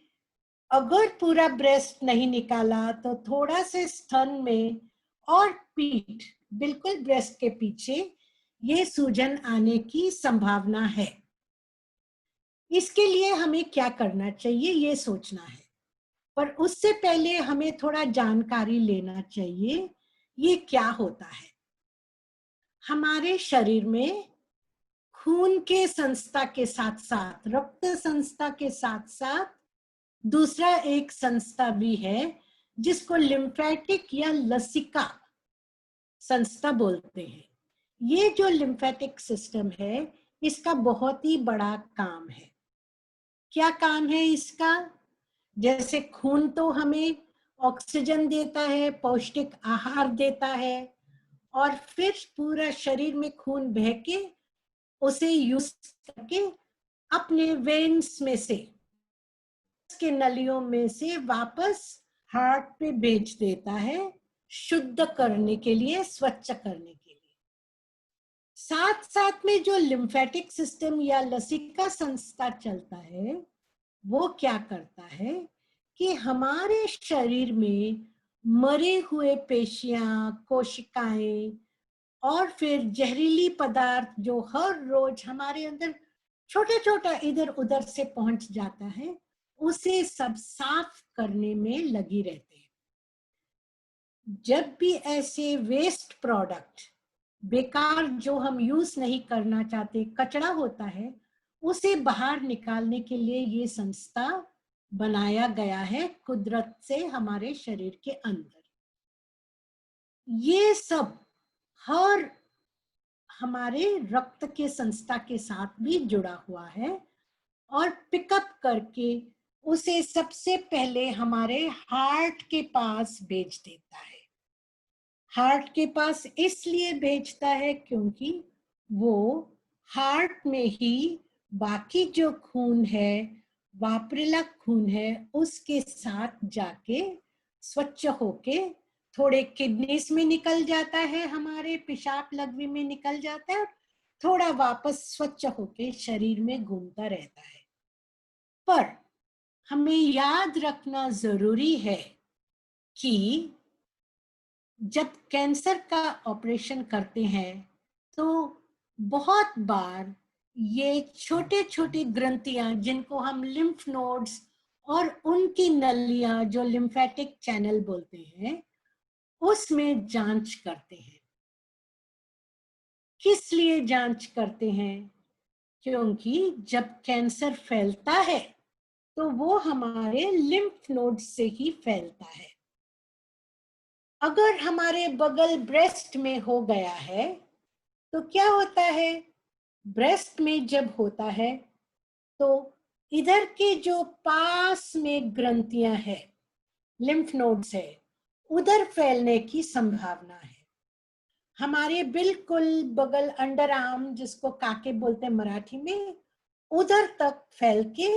अगर पूरा ब्रेस्ट नहीं निकाला तो थोड़ा से स्तन में और पीठ, बिल्कुल ब्रेस्ट के पीछे, ये सूजन आने की संभावना है। इसके लिए हमें क्या करना चाहिए ये सोचना है, पर उससे पहले हमें थोड़ा जानकारी लेना चाहिए ये क्या होता है। हमारे शरीर में खून के संस्था के साथ साथ, रक्त संस्था के साथ साथ दूसरा एक संस्था भी है जिसको लिम्फेटिक या लसिका संस्था बोलते हैं। ये जो लिम्फेटिक सिस्टम है इसका बहुत ही बड़ा काम है। क्या काम है इसका? जैसे खून तो हमें ऑक्सीजन देता है, पौष्टिक आहार देता है, और फिर पूरा शरीर में खून बह के उसे यूज करके अपने वेन्स में से, के नलियों में से वापस हार्ट पे भेज देता है, शुद्ध करने के लिए, स्वच्छ करने के लिए। साथ साथ में जो लिम्फेटिक सिस्टम या लसिका संस्था चलता है वो क्या करता है कि हमारे शरीर में मरे हुए पेशियां, कोशिकाएं और फिर जहरीली पदार्थ जो हर रोज हमारे अंदर छोटा छोटा इधर उधर से पहुंच जाता है, उसे सब साफ करने में लगी रहते हैं। जब भी ऐसे वेस्ट प्रोडक्ट, बेकार जो हम यूज नहीं करना चाहते, कचरा होता है, उसे बाहर निकालने के लिए ये संस्था बनाया गया है कुदरत से हमारे शरीर के अंदर। ये सब हर हमारे रक्त के संस्था के साथ भी जुड़ा हुआ है और पिकअप करके उसे सबसे पहले हमारे हार्ट के पास भेज देता है। हार्ट के पास इसलिए भेजता है क्योंकि वो हार्ट में ही बाकी जो खून है, वापरेला खून है, उसके साथ जाके स्वच्छ होके थोड़े किडनीज में निकल जाता है, हमारे पेशाब लघवी में निकल जाता है, थोड़ा वापस स्वच्छ होके शरीर में घूमता रहता है। पर हमें याद रखना जरूरी है कि जब कैंसर का ऑपरेशन करते हैं तो बहुत बार ये छोटे छोटे ग्रंथियां, जिनको हम लिम्फ नोड्स और उनकी नलियां जो लिम्फेटिक चैनल बोलते हैं, उसमें जांच करते हैं। किस लिए जांच करते हैं? क्योंकि जब कैंसर फैलता है तो वो हमारे लिम्फ नोड से ही फैलता है। अगर हमारे बगल ब्रेस्ट में हो गया है तो क्या होता है? ब्रेस्ट में जब होता है तो इधर के जो पास में ग्रंथियां है, लिम्फ नोड्स है, उधर फैलने की संभावना है। हमारे बिल्कुल बगल अंडर आर्म, जिसको काके बोलते हैं मराठी में, उधर तक फैल के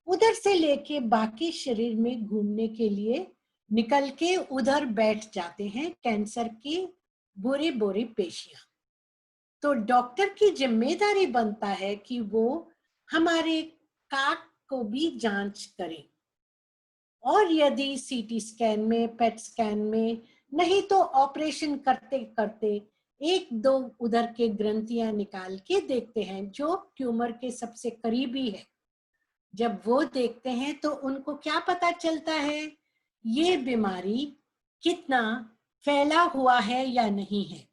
उधर से लेके बाकी शरीर में घूमने के लिए निकल के उधर बैठ जाते हैं कैंसर की बुरी बुरी पेशियां। तो डॉक्टर की जिम्मेदारी बनता है कि वो हमारे काक को भी जांच करें, और यदि सीटी स्कैन में, पेट स्कैन में नहीं तो ऑपरेशन करते करते एक दो उधर के ग्रंथियां निकाल के देखते हैं जो ट्यूमर के सबसे करीबी है। जब वो देखते हैं तो उनको क्या पता चलता है? ये बीमारी कितना फैला हुआ है या नहीं है।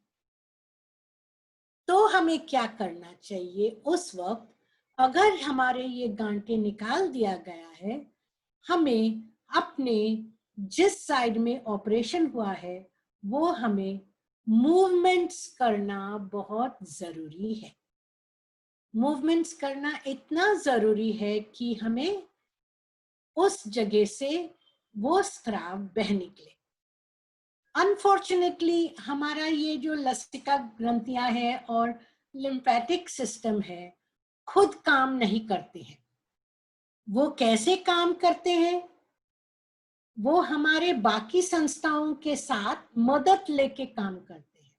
तो हमें क्या करना चाहिए उस वक्त? अगर हमारे ये गांठें निकाल दिया गया है, हमें अपने जिस साइड में ऑपरेशन हुआ है वो हमें मूवमेंट्स करना बहुत जरूरी है। मूवमेंट्स करना इतना जरूरी है कि हमें उस जगह से वो स्राव बह निकले। अनफॉर्चुनेटली हमारा ये जो लसिका ग्रंथियां है और लिम्फेटिक सिस्टम है खुद काम नहीं करते हैं। वो कैसे काम करते हैं? वो हमारे बाकी संस्थाओं के साथ मदद लेके काम करते हैं।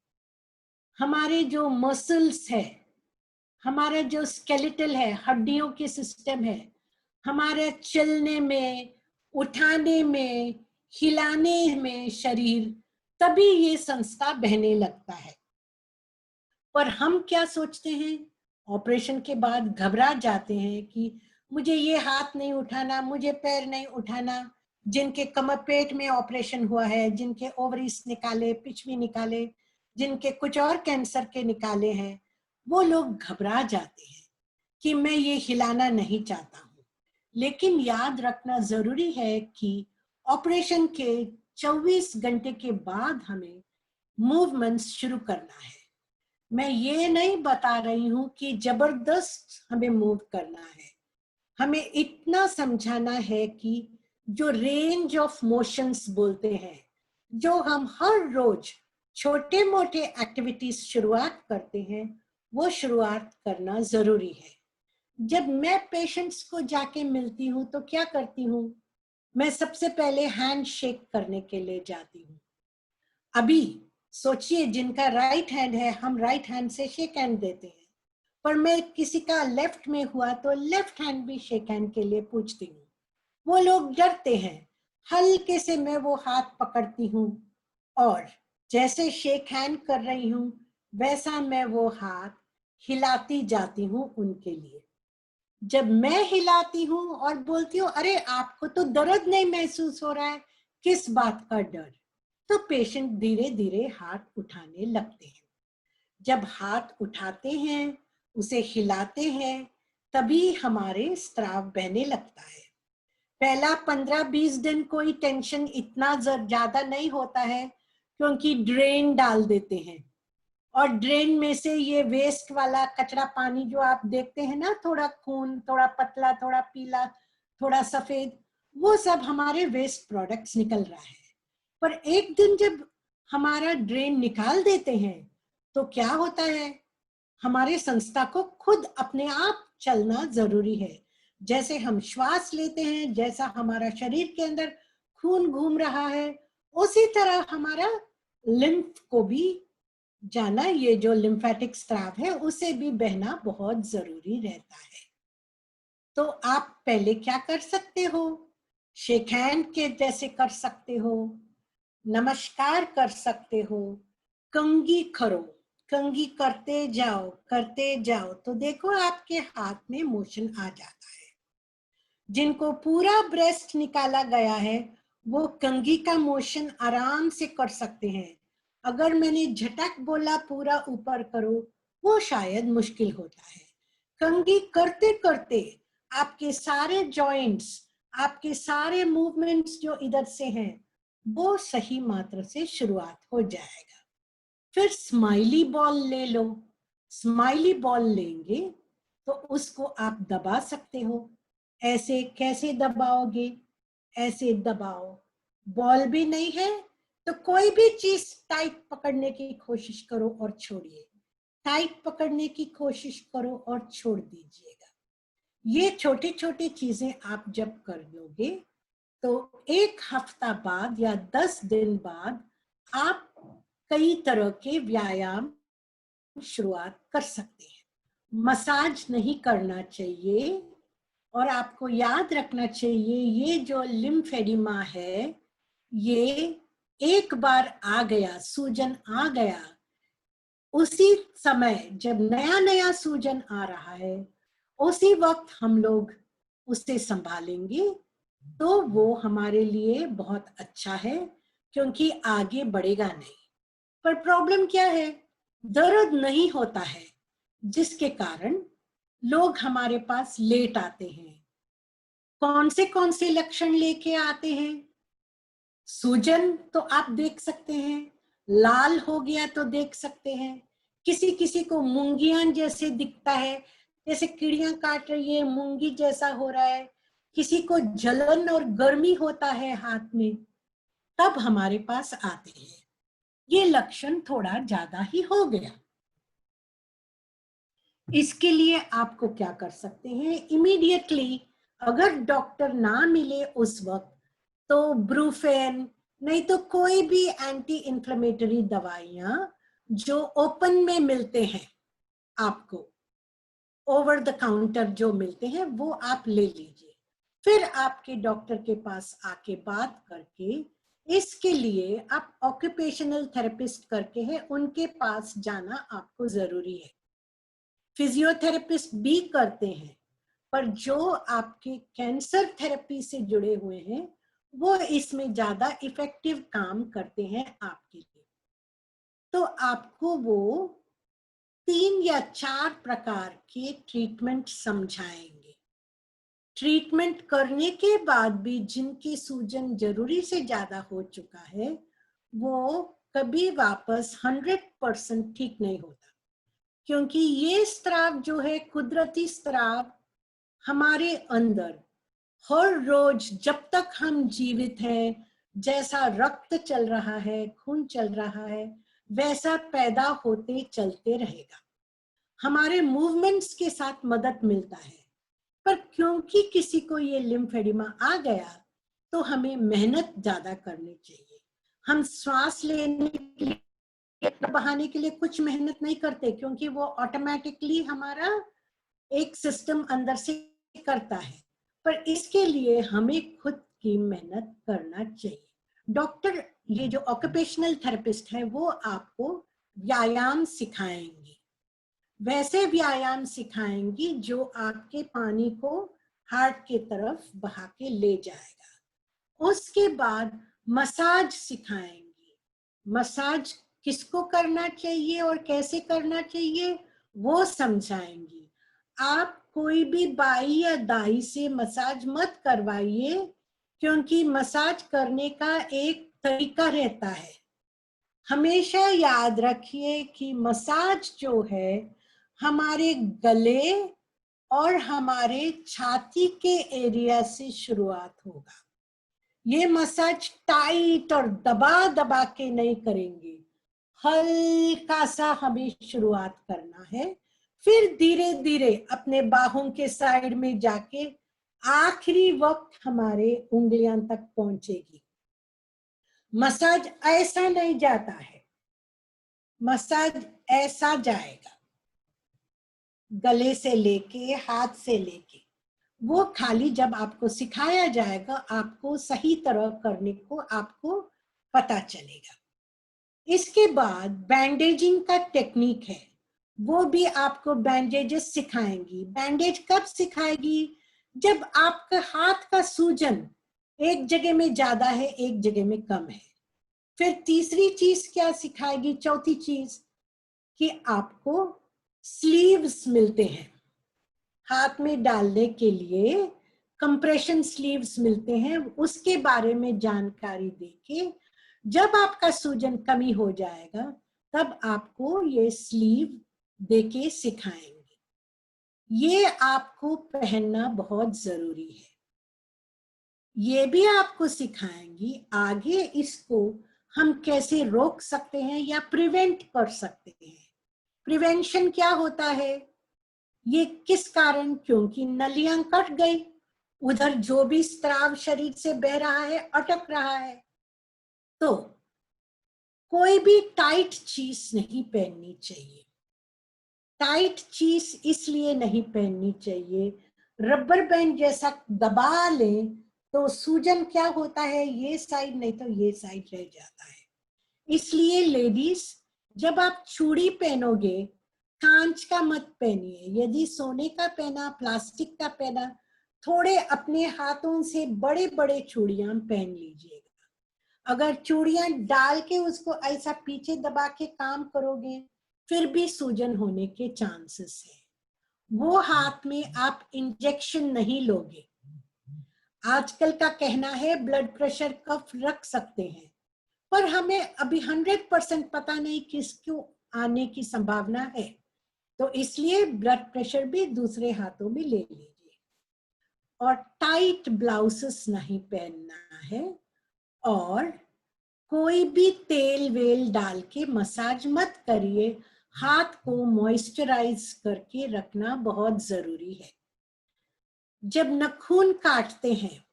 हमारे जो मसल्स है, हमारा जो स्केलेटल है, हड्डियों के सिस्टम है, हमारे चलने में, उठाने में, हिलाने में शरीर, तभी ये संस्था बहने लगता है। पर हम क्या सोचते हैं? ऑपरेशन के बाद घबरा जाते हैं कि मुझे ये हाथ नहीं उठाना, मुझे पैर नहीं उठाना। जिनके कमर पेट में ऑपरेशन हुआ है, जिनके ओवरीज निकाले, पिछवी निकाले, जिनके कुछ और कैंसर के निकाले हैं, वो लोग घबरा जाते हैं कि मैं ये हिलाना नहीं चाहता हूँ। लेकिन याद रखना जरूरी है कि ऑपरेशन के 24 घंटे के बाद हमें मूवमेंट्स शुरू करना है। मैं ये नहीं बता रही हूं कि जबरदस्त हमें मूव करना है। हमें इतना समझाना है कि जो रेंज ऑफ मोशंस बोलते हैं, जो हम हर रोज छोटे मोटे एक्टिविटीज शुरुआत करते हैं, वो शुरुआत करना जरूरी है। जब मैं पेशेंट्स को जाके मिलती हूँ तो क्या करती हूँ, मैं सबसे पहले हैंड शेक करने के लिए जाती हूँ। अभी सोचिए जिनका राइट हैंड है, हम राइट हैंड से शेक हैंड देते हैं, पर मैं किसी का लेफ्ट में हुआ तो लेफ्ट हैंड भी शेक हैंड के लिए पूछती हूँ। वो लोग डरते हैं, हल्के से मैं वो हाथ पकड़ती हूँ और जैसे शेक हैंड कर रही हूँ वैसा मैं वो हाथ हिलाती जाती हूँ उनके लिए। जब मैं हिलाती हूँ और बोलती हूँ अरे आपको तो दर्द नहीं महसूस हो रहा है, किस बात का डर, तो पेशेंट धीरे धीरे हाथ उठाने लगते हैं। जब हाथ उठाते हैं, उसे हिलाते हैं, तभी हमारे स्राव बहने लगता है। पहला 15-20 दिन कोई टेंशन इतना ज्यादा नहीं होता है, क्योंकि ड्रेन डाल देते हैं और ड्रेन में से ये वेस्ट वाला कचरा पानी जो आप देखते हैं ना, थोड़ा खून, थोड़ा पतला, थोड़ा पीला, थोड़ा सफेद, वो सब हमारे वेस्ट प्रोडक्ट्स निकल रहा है। पर एक दिन जब हमारा ड्रेन निकाल देते हैं तो क्या होता है, हमारे संस्था को खुद अपने आप चलना जरूरी है। जैसे हम श्वास लेते हैं, जैसा हमारा शरीर के अंदर खून घूम रहा है, उसी तरह हमारा लिम्फ को भी जाना, ये जो लिम्फेटिक स्राव है उसे भी बहना बहुत जरूरी रहता है। तो आप पहले क्या कर सकते हो, शेक हैंड के जैसे कर सकते हो, नमस्कार कर सकते हो, कंघी करो, कंघी करते जाओ तो देखो आपके हाथ में मोशन आ जाता है। जिनको पूरा ब्रेस्ट निकाला गया है वो कंघी का मोशन आराम से कर सकते हैं। अगर मैंने झटक बोला पूरा ऊपर करो, वो शायद मुश्किल होता है। कंघी करते करते आपके सारे जॉइंट्स, आपके सारे मूवमेंट्स जो इधर से हैं, वो सही मात्रा से शुरुआत हो जाएगा। फिर स्माइली बॉल ले लो। स्माइली बॉल लेंगे तो उसको आप दबा सकते हो। ऐसे कैसे दबाओगे, ऐसे दबाओ। बॉल भी नहीं है तो कोई भी चीज टाइट पकड़ने की कोशिश करो और छोड़िए, टाइट पकड़ने की कोशिश करो और छोड़ दीजिएगा। ये छोटी छोटी चीजें आप जब कर लोगे तो 1 हफ्ता बाद या 10 दिन बाद आप कई तरह के व्यायाम शुरुआत कर सकते हैं। मसाज नहीं करना चाहिए और आपको याद रखना चाहिए ये जो लिम्फेडिमा है, ये एक बार आ गया, सूजन आ गया, उसी समय जब नया नया सूजन आ रहा है, उसी वक्त हम लोग उसे संभालेंगे तो वो हमारे लिए बहुत अच्छा है, क्योंकि आगे बढ़ेगा नहीं। पर प्रॉब्लम क्या है, दर्द नहीं होता है, जिसके कारण लोग हमारे पास लेट आते हैं। कौन से लक्षण लेके आते हैं, सूजन तो आप देख सकते हैं, लाल हो गया तो देख सकते हैं, किसी किसी को मूंगियां जैसे दिखता है, जैसे कीड़ियां काट रही है, मूंगी जैसा हो रहा है, किसी को जलन और गर्मी होता है हाथ में, तब हमारे पास आते हैं। ये लक्षण थोड़ा ज्यादा ही हो गया। इसके लिए आपको क्या कर सकते हैं, इमीडिएटली अगर डॉक्टर ना मिले उस वक्त तो ब्रूफेन, नहीं तो कोई भी एंटी इंफ्लेमेटरी दवाइयां जो ओपन में मिलते हैं, आपको ओवर द काउंटर जो मिलते हैं, वो आप ले लीजिए। फिर आपके डॉक्टर के पास आके बात करके, इसके लिए आप ऑक्यूपेशनल थेरेपिस्ट करके है, उनके पास जाना आपको जरूरी है। फिजियोथेरेपिस्ट भी करते हैं, पर जो आपके कैंसर थेरेपी से जुड़े हुए हैं वो इसमें ज्यादा इफेक्टिव काम करते हैं आपके लिए। तो आपको वो 3 या 4 प्रकार के ट्रीटमेंट समझाएंगे। ट्रीटमेंट करने के बाद भी जिनकी सूजन जरूरी से ज्यादा हो चुका है, वो कभी वापस 100% ठीक नहीं होता। क्योंकि ये स्त्राव जो है कुदरती स्त्राव हमारे अंदर हर रोज जब तक हम जीवित हैं, जैसा रक्त चल रहा है, खून चल रहा है, वैसा पैदा होते चलते रहेगा। हमारे मूवमेंट्स के साथ मदद मिलता है। पर क्योंकि किसी को ये लिम्फेडिमा आ गया तो हमें मेहनत ज्यादा करनी चाहिए। हम श्वास लेने के लिए, बहाने के लिए कुछ मेहनत नहीं करते, क्योंकि वो ऑटोमेटिकली हमारा एक सिस्टम अंदर से करता है। पर इसके लिए हमें खुद की मेहनत करना चाहिए। डॉक्टर, ये जो ऑक्यूपेशनल थेरेपिस्ट है, वो आपको व्यायाम सिखाएंगे, वैसे व्यायाम सिखाएंगी जो आपके पानी को हार्ट के तरफ बहा के ले जाएगा। उसके बाद मसाज सिखाएंगी। मसाज किसको करना चाहिए और कैसे करना चाहिए वो समझाएंगी। आप कोई भी बाई या दाई से मसाज मत करवाइए, क्योंकि मसाज करने का एक तरीका रहता है। हमेशा याद रखिए कि मसाज जो है हमारे गले और हमारे छाती के एरिया से शुरुआत होगा। ये मसाज टाइट और दबा दबा के नहीं करेंगे, हल्का सा हमें शुरुआत करना है, फिर धीरे धीरे अपने बाहों के साइड में जाके आखिरी वक्त हमारे उंगलियां तक पहुंचेगी। मसाज ऐसा नहीं जाता है, मसाज ऐसा जाएगा, गले से लेके हाथ से लेके। वो खाली जब आपको सिखाया जाएगा, आपको सही तरह करने को आपको पता चलेगा। इसके बाद बैंडेजिंग का टेक्निक है, वो भी आपको बैंडेजेस सिखाएंगी। बैंडेज कब सिखाएगी? जब आपका हाथ का सूजन एक जगह में ज्यादा है, एक जगह में कम है। फिर तीसरी चीज क्या सिखाएगी? चौथी चीज कि आपको स्लीव्स मिलते हैं हाथ में डालने के लिए, कंप्रेशन स्लीव्स मिलते हैं, उसके बारे में जानकारी देके जब आपका सूजन कमी हो जाएगा तब आपको ये स्लीव देके सिखाएंगे। ये आपको पहनना बहुत जरूरी है। ये भी आपको सिखाएंगी आगे इसको हम कैसे रोक सकते हैं या प्रिवेंट कर सकते हैं। प्रिवेंशन क्या होता है? ये किस कारण? क्योंकि नलियां कट गई, उधर जो भी स्त्राव शरीर से बह रहा है अटक रहा है। तो कोई भी टाइट चीज नहीं पहननी चाहिए। टाइट चीज इसलिए नहीं पहननी चाहिए, रबर बैंड जैसा दबा लें तो सूजन क्या होता है, ये साइड नहीं तो ये साइड रह जाता है। इसलिए लेडीज, जब आप चूड़ी पहनोगे कांच का मत पहनिए। यदि सोने का पहना, प्लास्टिक का पहना, थोड़े अपने हाथों से बड़े बड़े चूड़ियां पहन लीजिएगा। अगर चूड़ियां डाल के उसको ऐसा पीछे दबा के काम करोगे फिर भी सूजन होने के चांसेस है। वो हाथ में आप इंजेक्शन नहीं लोगे। आजकल का कहना है ब्लड प्रेशर कफ रख सकते हैं, पर हमें अभी 100% पता नहीं किसको आने की संभावना है, तो इसलिए ब्लड प्रेशर भी दूसरे हाथों में ले लीजिए। और टाइट ब्लाउसेस नहीं पहनना है, और कोई भी तेल वेल डाल के मसाज मत करिए। हाथ को मॉइस्चराइज करके रखना बहुत जरूरी है। जब नाखून काटते हैं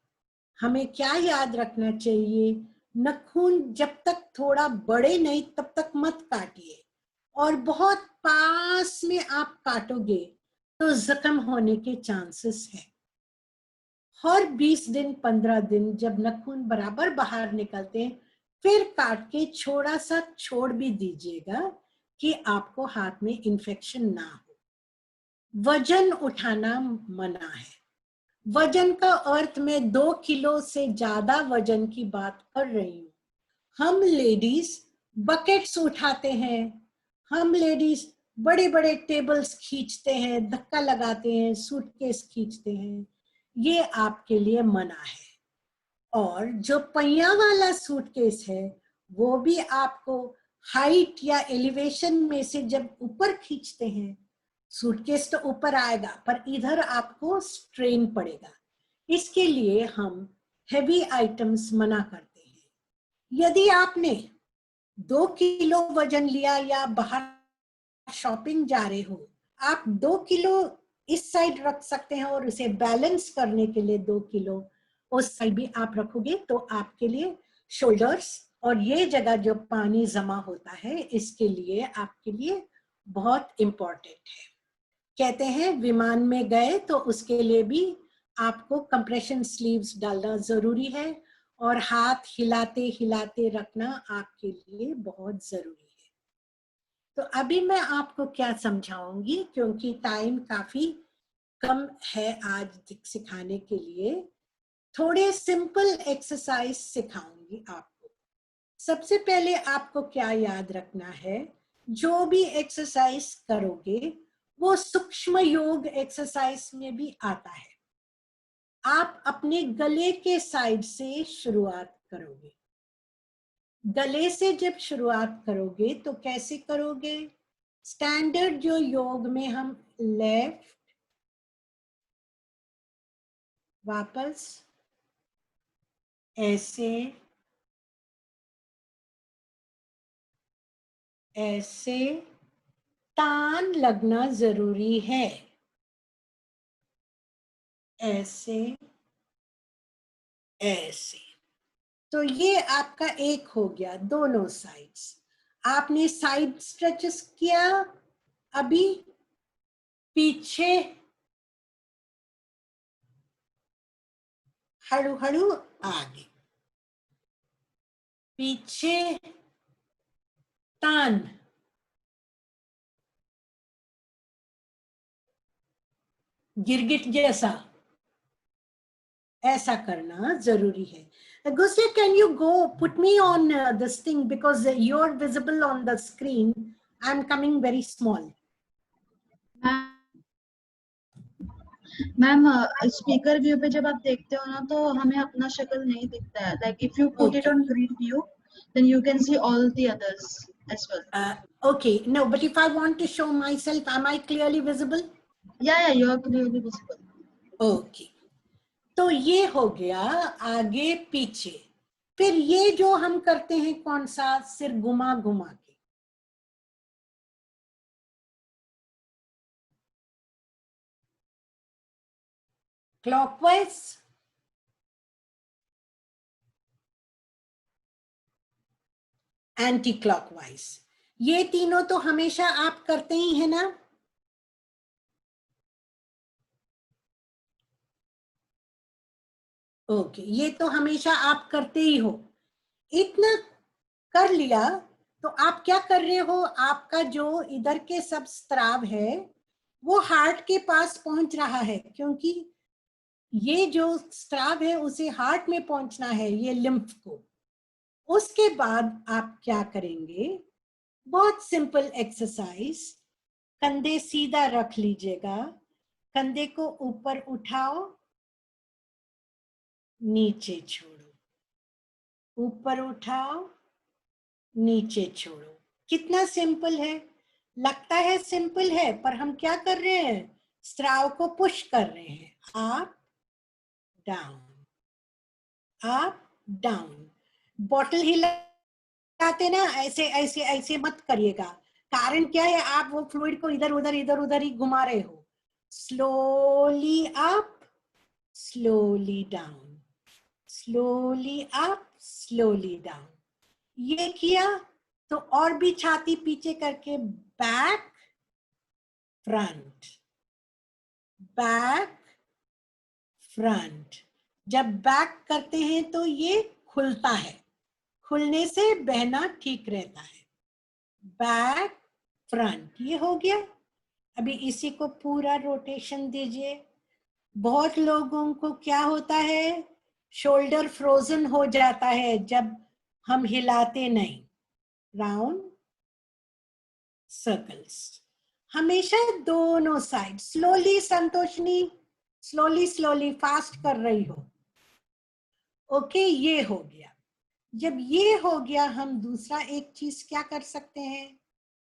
हमें क्या याद रखना चाहिए? नाखून जब तक थोड़ा बड़े नहीं तब तक मत काटिए, और बहुत पास में आप काटोगे तो जख्म होने के चांसेस है। हर 20 दिन 15 दिन जब नाखून बराबर बाहर निकलते हैं फिर काट के थोड़ा सा छोड़ भी दीजिएगा कि आपको हाथ में इन्फेक्शन ना हो। वजन उठाना मना है। वजन का अर्थ में 2 किलो से ज्यादा वजन की बात कर रही हूँ। हम लेडीज बकेट्स उठाते हैं, हम लेडीज बड़े बड़े टेबल्स खींचते हैं, धक्का लगाते हैं, सूटकेस खींचते हैं, ये आपके लिए मना है। और जो पहिया वाला सूटकेस है वो भी आपको हाइट या एलिवेशन में से जब ऊपर खींचते हैं, सूटकेस तो ऊपर आएगा पर इधर आपको स्ट्रेन पड़ेगा। इसके लिए हम हेवी आइटम्स मना करते हैं। यदि आपने 2 किलो वजन लिया या बाहर शॉपिंग जा रहे हो, आप 2 किलो इस साइड रख सकते हैं और उसे बैलेंस करने के लिए 2 किलो उस साइड भी आप रखोगे, तो आपके लिए शोल्डर्स और ये जगह जो पानी जमा होता है, इसके लिए आपके लिए बहुत इंपॉर्टेंट है। कहते हैं विमान में गए तो उसके लिए भी आपको कंप्रेशन स्लीव्स डालना जरूरी है और हाथ हिलाते हिलाते रखना आपके लिए बहुत जरूरी है। तो अभी मैं आपको क्या समझाऊंगी, क्योंकि टाइम काफी कम है आज सिखाने के लिए, थोड़े सिंपल एक्सरसाइज सिखाऊंगी आपको। सबसे पहले आपको क्या याद रखना है, जो भी एक्सरसाइज करोगे वो सूक्ष्म योग एक्सरसाइज में भी आता है। आप अपने गले के साइड से शुरुआत करोगे। गले से जब शुरुआत करोगे तो कैसे करोगे? स्टैंडर्ड जो योग में हम लेफ्ट, वापस ऐसे ऐसे, तान लगना जरूरी है, ऐसे ऐसे। तो ये आपका एक हो गया, दोनों साइड्स। आपने साइड स्ट्रेचेस किया, अभी पीछे हड़ू हड़ू आगे, पीछे तान, गिरगिट जैसा, ऐसा करना जरूरी है। Gusya, can you go put me on this thing, because you're visible on the screen, I'm coming very small. Ma'am speaker view पे जब आप देखते हो ना तो हमें अपना शक्ल नहीं दिखता है। Like if you put it on grid view then you can see all the others as well. Okay, no, but if I want to show myself, am I clearly visible? Yeah, you are clearly visible. Okay, तो ये हो गया आगे पीछे। फिर ये जो हम करते हैं कौन सा, सिर घुमा घुमा के, क्लॉकवाइज, एंटी क्लॉकवाइज, ये तीनों तो हमेशा आप करते ही है ना। ओके, ये तो हमेशा आप करते ही हो। इतना कर लिया तो आप क्या कर रहे हो, आपका जो इधर के सब स्त्राव है वो हार्ट के पास पहुंच रहा है, क्योंकि ये जो स्त्राव है उसे हार्ट में पहुंचना है, ये लिम्फ को। उसके बाद आप क्या करेंगे, बहुत सिंपल एक्सरसाइज, कंधे सीधा रख लीजिएगा, कंधे को ऊपर उठाओ, नीचे छोड़ो, ऊपर उठाओ, नीचे छोड़ो। कितना सिंपल है, लगता है सिंपल है, पर हम क्या कर रहे हैं, स्त्राव को पुश कर रहे हैं, up down, up down. Bottle हिलाते ना, ऐसे ऐसे ऐसे मत करिएगा, कारण क्या है, आप वो फ्लूइड को इधर उधर ही घुमा रहे हो। Slowly up, slowly down, slowly up, slowly down. ये किया तो और भी छाती पीछे करके बैक फ्रंट, बैक फ्रंट। जब बैक करते हैं तो ये खुलता है, खुलने से बहना ठीक रहता है। बैक फ्रंट, ये हो गया। अभी इसी को पूरा रोटेशन दीजिए। बहुत लोगों को क्या होता है, शोल्डर फ्रोजन हो जाता है जब हम हिलाते नहीं। राउंड सर्कल्स, हमेशा दोनों side. Slowly Santoshni, slowly slowly, fast कर रही हो। ओके, ये हो गया। जब ये हो गया, हम दूसरा एक चीज क्या कर सकते हैं,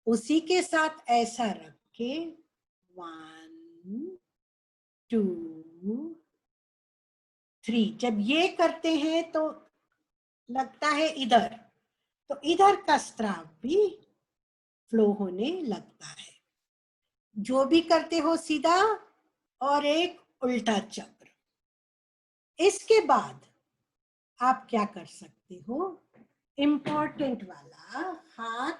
उसी के साथ ऐसा रख के 1 2 3, जब ये करते हैं तो लगता है इधर, तो इधर का स्राव भी फ्लो होने लगता है। जो भी करते हो सीधा और एक उल्टा चक्र। इसके बाद आप क्या कर सकते हो, इम्पोर्टेंट वाला, हाथ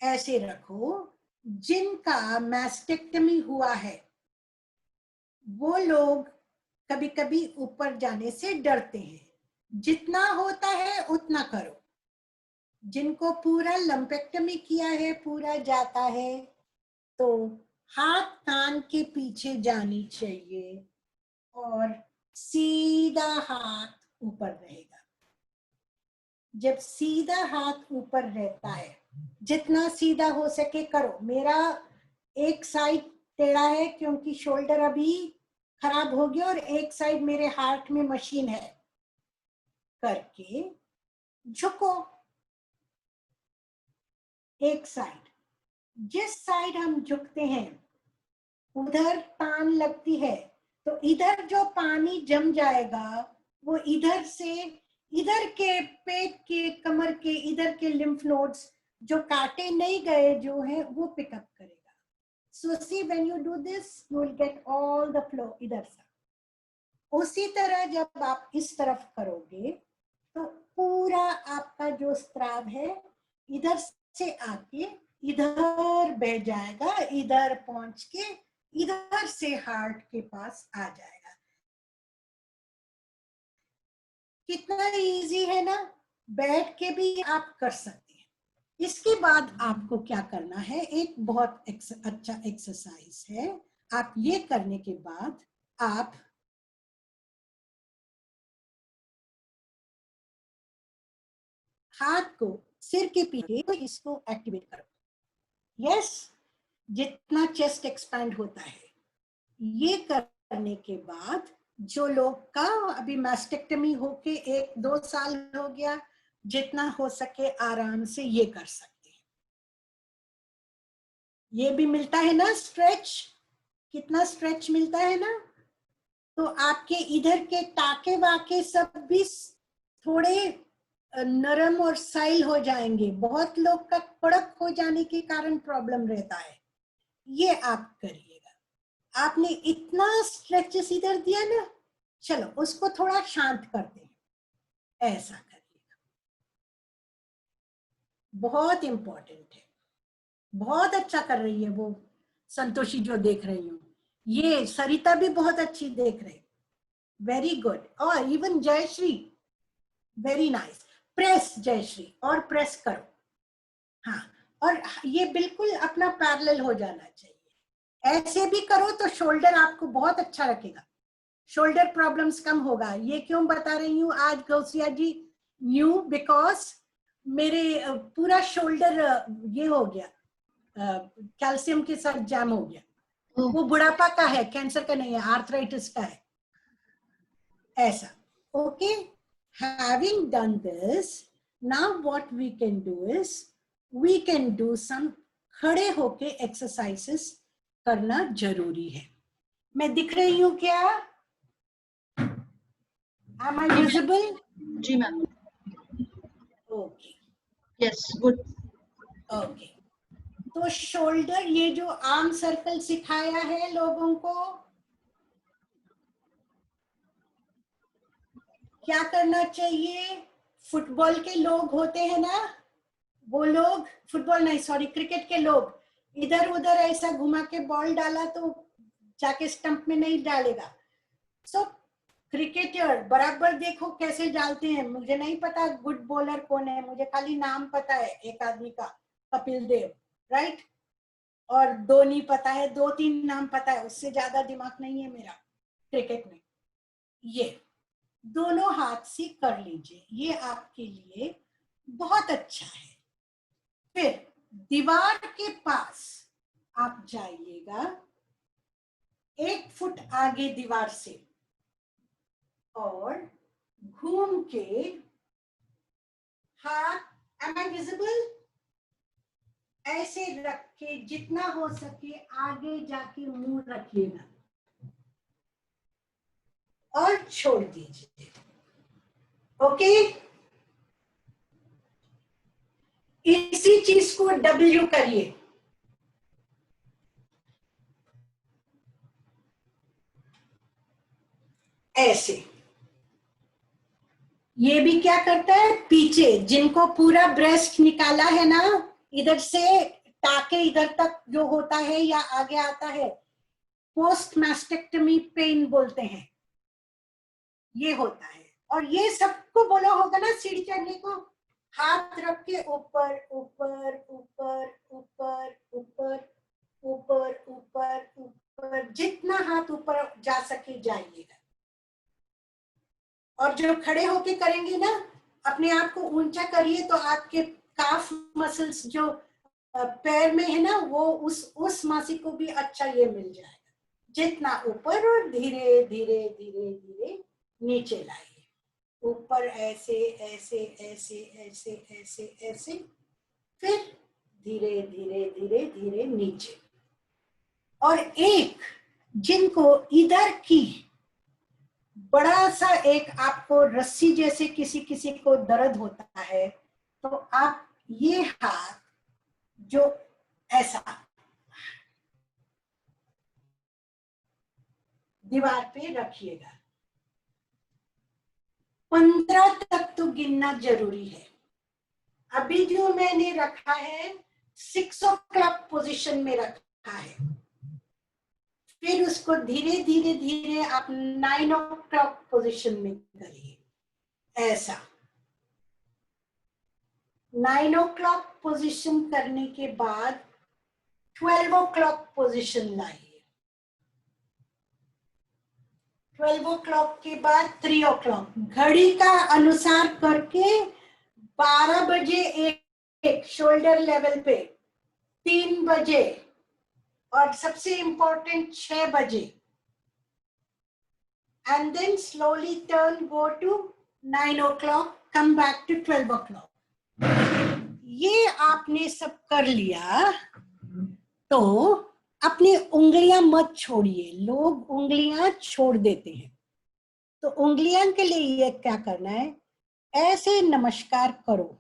ऐसे रखो। जिनका मैस्टेक्टमी हुआ है वो लोग कभी कभी ऊपर जाने से डरते हैं, जितना होता है उतना करो। जिनको पूरा लंपेक्टमी किया है, पूरा जाता है, तो हाथ कान के पीछे जानी चाहिए और सीधा हाथ ऊपर रहेगा। जब सीधा हाथ ऊपर रहता है, जितना सीधा हो सके करो। मेरा एक साइड टेढ़ा है क्योंकि शोल्डर अभी खराब हो गया, और एक साइड मेरे हार्ट में मशीन है। करके झुको एक साइड। जिस साइड हम झुकते हैं उधर तान लगती है, तो इधर जो पानी जम जाएगा वो इधर से, इधर के पेट के, कमर के इधर के लिम्फ नोड्स जो काटे नहीं गए जो है वो पिकअप करेगा। So see, when you do this, you will get all the flow इधर से। उसी तरह जब आप इस तरफ करोगे तो पूरा आपका जो स्राव है इधर से आके इधर बह जाएगा, इधर पहुंच के इधर से हार्ट के पास आ जाएगा। कितना इजी है ना, बैठ के भी आप कर सकते हैं। इसके बाद आपको क्या करना है, एक बहुत अच्छा एक्सरसाइज है। आप ये करने के बाद आप हाथ को सिर के पीछे, तो इसको एक्टिवेट करो। यस, जितना चेस्ट एक्सपैंड होता है। ये करने के बाद जो लोग का अभी मैस्टेक्टमी होके 1-2 साल हो गया, जितना हो सके आराम से ये कर सकते हैं। ये भी मिलता है ना स्ट्रेच, कितना स्ट्रेच मिलता है ना। तो आपके इधर के टाके वाके सब भी थोड़े नरम और साइल हो जाएंगे। बहुत लोग का कड़क हो जाने के कारण प्रॉब्लम रहता है। ये आप करिएगा। आपने इतना स्ट्रेचेस इधर दिया ना, चलो उसको थोड़ा शांत करते हैं, ऐसा करिएगा। बहुत इंपॉर्टेंट है, बहुत अच्छा कर रही है वो संतोषी जो देख रही हूँ। ये सरिता भी बहुत अच्छी देख रही, वेरी गुड। और even Jayashree, very nice. Press Jayashree, और प्रेस करो। हाँ, और ये बिल्कुल अपना पैरेलल हो जाना चाहिए। ऐसे भी करो तो शोल्डर आपको बहुत अच्छा रखेगा, शोल्डर प्रॉब्लम्स कम होगा। ये क्यों बता रही हूँ आज गौसिया जी, न्यू बिकॉज मेरे पूरा शोल्डर ये हो गया, कैल्शियम के साथ जैम हो गया। वो बुढ़ापा का है, कैंसर का नहीं है, आर्थराइटिस का है। ऐसा, okay. Having done this, now what we can do is we can do some खड़े होके एक्सरसाइजेस करना जरूरी है। मैं दिख रही हूँ क्या? Am I visible? जी ma'am. Okay. Yes, good. Okay. तो शोल्डर, ये जो आर्म सर्कल सिखाया है लोगों को, क्या करना चाहिए? फुटबॉल के लोग होते हैं ना, वो लोग, फुटबॉल नहीं सॉरी, क्रिकेट के लोग, इधर उधर ऐसा घुमा के बॉल डाला तो जाके स्टंप में नहीं डालेगा। सो क्रिकेटर बराबर देखो कैसे डालते हैं। मुझे नहीं पता गुड बॉलर कौन है, मुझे खाली नाम पता है एक आदमी का, कपिल देव, राइट, और धोनी पता है, 2-3 नाम पता है, उससे ज्यादा दिमाग नहीं है मेरा क्रिकेट में। ये दोनों हाथ से कर लीजिए, ये आपके लिए बहुत अच्छा है। फिर दीवार के पास आप जाइएगा, 1 फुट आगे दीवार से, और घूम के हाथ, am I visible? ऐसे रख के जितना हो सके आगे जाके मुंह रखिएगा और छोड़ दीजिए। ओके, इसी चीज को W करिए। ऐसे ये भी क्या करता है, पीछे जिनको पूरा ब्रेस्ट निकाला है ना, इधर से टाके इधर तक जो होता है या आगे आता है, पोस्ट मैस्टेक्टमी पेन बोलते हैं, ये होता है। और ये सबको बोला होगा ना सीढ़ी चढ़ने को, हाथ रख के ऊपर ऊपर ऊपर ऊपर ऊपर ऊपर ऊपर ऊपर, जितना हाथ ऊपर जा सके जाइएगा। और जो खड़े होके करेंगे ना, अपने आप को ऊंचा करिए तो आपके काफ मसल्स जो पैर में है ना, वो उस मांसी को भी अच्छा ये मिल जाएगा। जितना ऊपर, और धीरे धीरे धीरे धीरे नीचे लाइए, ऊपर ऐसे ऐसे ऐसे ऐसे ऐसे ऐसे, फिर धीरे धीरे धीरे धीरे नीचे। और एक जिनको इधर की बड़ा सा एक आपको रस्सी जैसे किसी किसी को दर्द होता है, तो आप ये हाथ जो ऐसा दीवार पे रखिएगा। 15 तक तो गिनना जरूरी है। अभी जो मैंने रखा है 6 o'clock पोजीशन में रखा है, फिर उसको धीरे धीरे धीरे आप 9 o'clock पोजीशन में करिए। ऐसा 9 o'clock पोजीशन करने के बाद 12 o'clock पोजीशन लाइए। 12 o'clock के बाद 3 o'clock, घड़ी का अनुसार करके 12 बजे एक शोल्डर लेवल पे, 3 बजे, और सबसे इंपॉर्टेंट 6 बजे, and then slowly turn, go to 9 o'clock, come back to 12 o'clock। ये आपने सब कर लिया तो अपनी उंगलियां मत छोड़िए। लोग उंगलियां छोड़ देते हैं, तो उंगलियां के लिए ये क्या करना है, ऐसे नमस्कार करो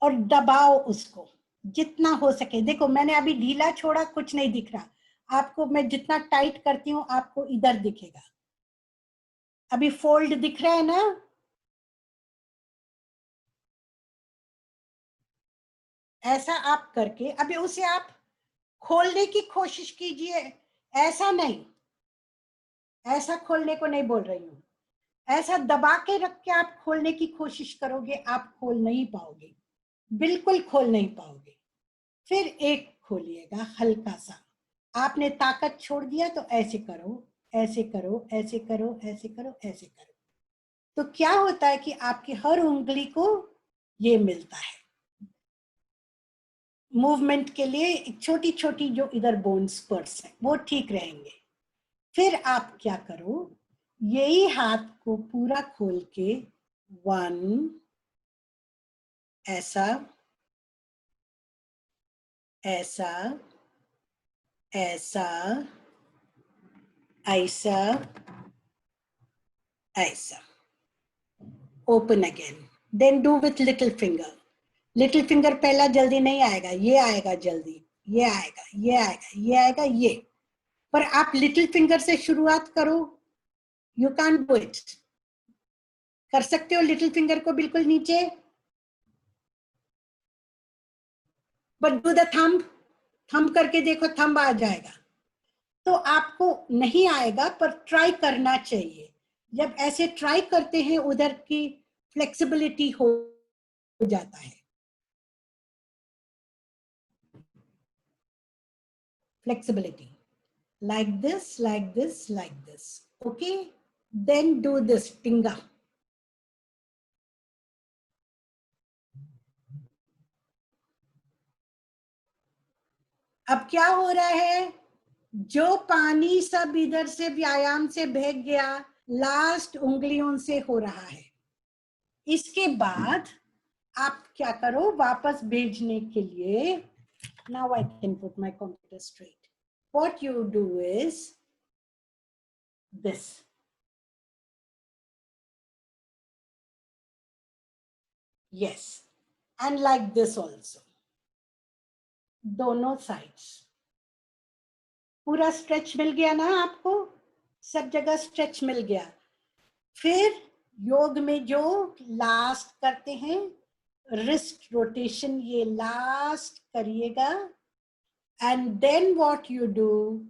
और दबाओ उसको जितना हो सके। देखो मैंने अभी ढीला छोड़ा, कुछ नहीं दिख रहा आपको, मैं जितना टाइट करती हूँ आपको इधर दिखेगा। अभी फोल्ड दिख रहा है ना, ऐसा आप करके अभी उसे आप खोलने की कोशिश कीजिए। ऐसा नहीं, ऐसा खोलने को नहीं बोल रही हूँ, ऐसा दबा के रख के आप खोलने की कोशिश करोगे, आप खोल नहीं पाओगे, बिल्कुल खोल नहीं पाओगे। फिर एक खोलिएगा हल्का सा, आपने ताकत छोड़ दिया तो ऐसे करो, ऐसे करो, ऐसे करो, ऐसे करो, ऐसे करो, तो क्या होता है कि आपकी हर उंगली को ये मिलता है मूवमेंट के लिए। छोटी छोटी जो इधर बोन्स पर्स है वो ठीक रहेंगे। फिर आप क्या करो, यही हाथ को पूरा खोल के 1, ऐसा ऐसा ऐसा ऐसा ऐसा, open again, then do with little finger. Little finger पहला जल्दी नहीं आएगा, ये आएगा जल्दी, ये आएगा, ये आएगा, ये आएगा, ये, पर आप लिटिल फिंगर से शुरुआत करो। यू कैन डू इट, कर सकते हो लिटिल फिंगर को बिल्कुल नीचे, but do the thumb, thumb करके देखो, थंब आ जाएगा। तो आपको नहीं आएगा पर ट्राई करना चाहिए। जब ऐसे ट्राई करते हैं उधर की फ्लेक्सिबिलिटी हो जाता है। Flexibility, like this, like this, like this. Okay, then do this pinga. अब क्या हो रहा है, जो पानी सब इधर से व्यायाम से भीग गया, लास्ट उंगलियों से हो रहा है। इसके बाद आप क्या करो, वापस भेजने के लिए, now I can put my computer straight. What you do is this. Yes, and like this also. दोनों sides. पूरा स्ट्रेच मिल गया ना आपको, सब जगह स्ट्रेच मिल गया। फिर योग में जो लास्ट करते हैं रिस्ट रोटेशन, ये लास्ट करिएगा। And then what you do,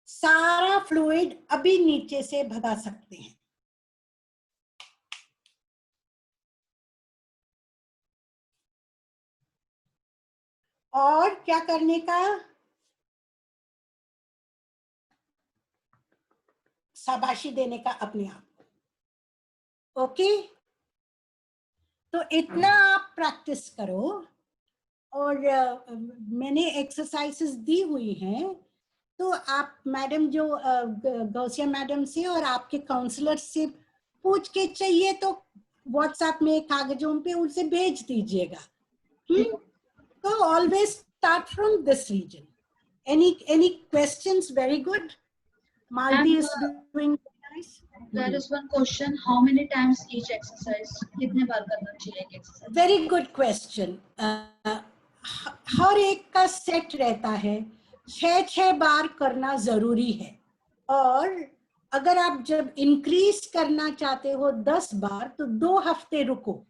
सारा फ्लूइड अभी नीचे से भगा सकते हैं। और क्या करने का, शाबाशी देने का अपने आप को। ओके, तो इतना आप प्रैक्टिस करो। और मैंने एक्सरसाइजेस दी हुई हैं, तो आप मैडम जो गौसिया मैडम से और आपके काउंसलर से पूछ के चाहिए तो व्हाट्सएप में कागजों पे उनसे भेज दीजिएगा। तो always start from this region. Any questions? Very good, Malti is doing nice. There is one question, how many times each exercise? कितने बार करना चाहिए एक एक्सरसाइज? Very good question. हर एक का सेट रहता है, 6 बार करना जरूरी है। और अगर आप जब इंक्रीज करना चाहते हो 10 बार, तो 2 हफ्ते रुको।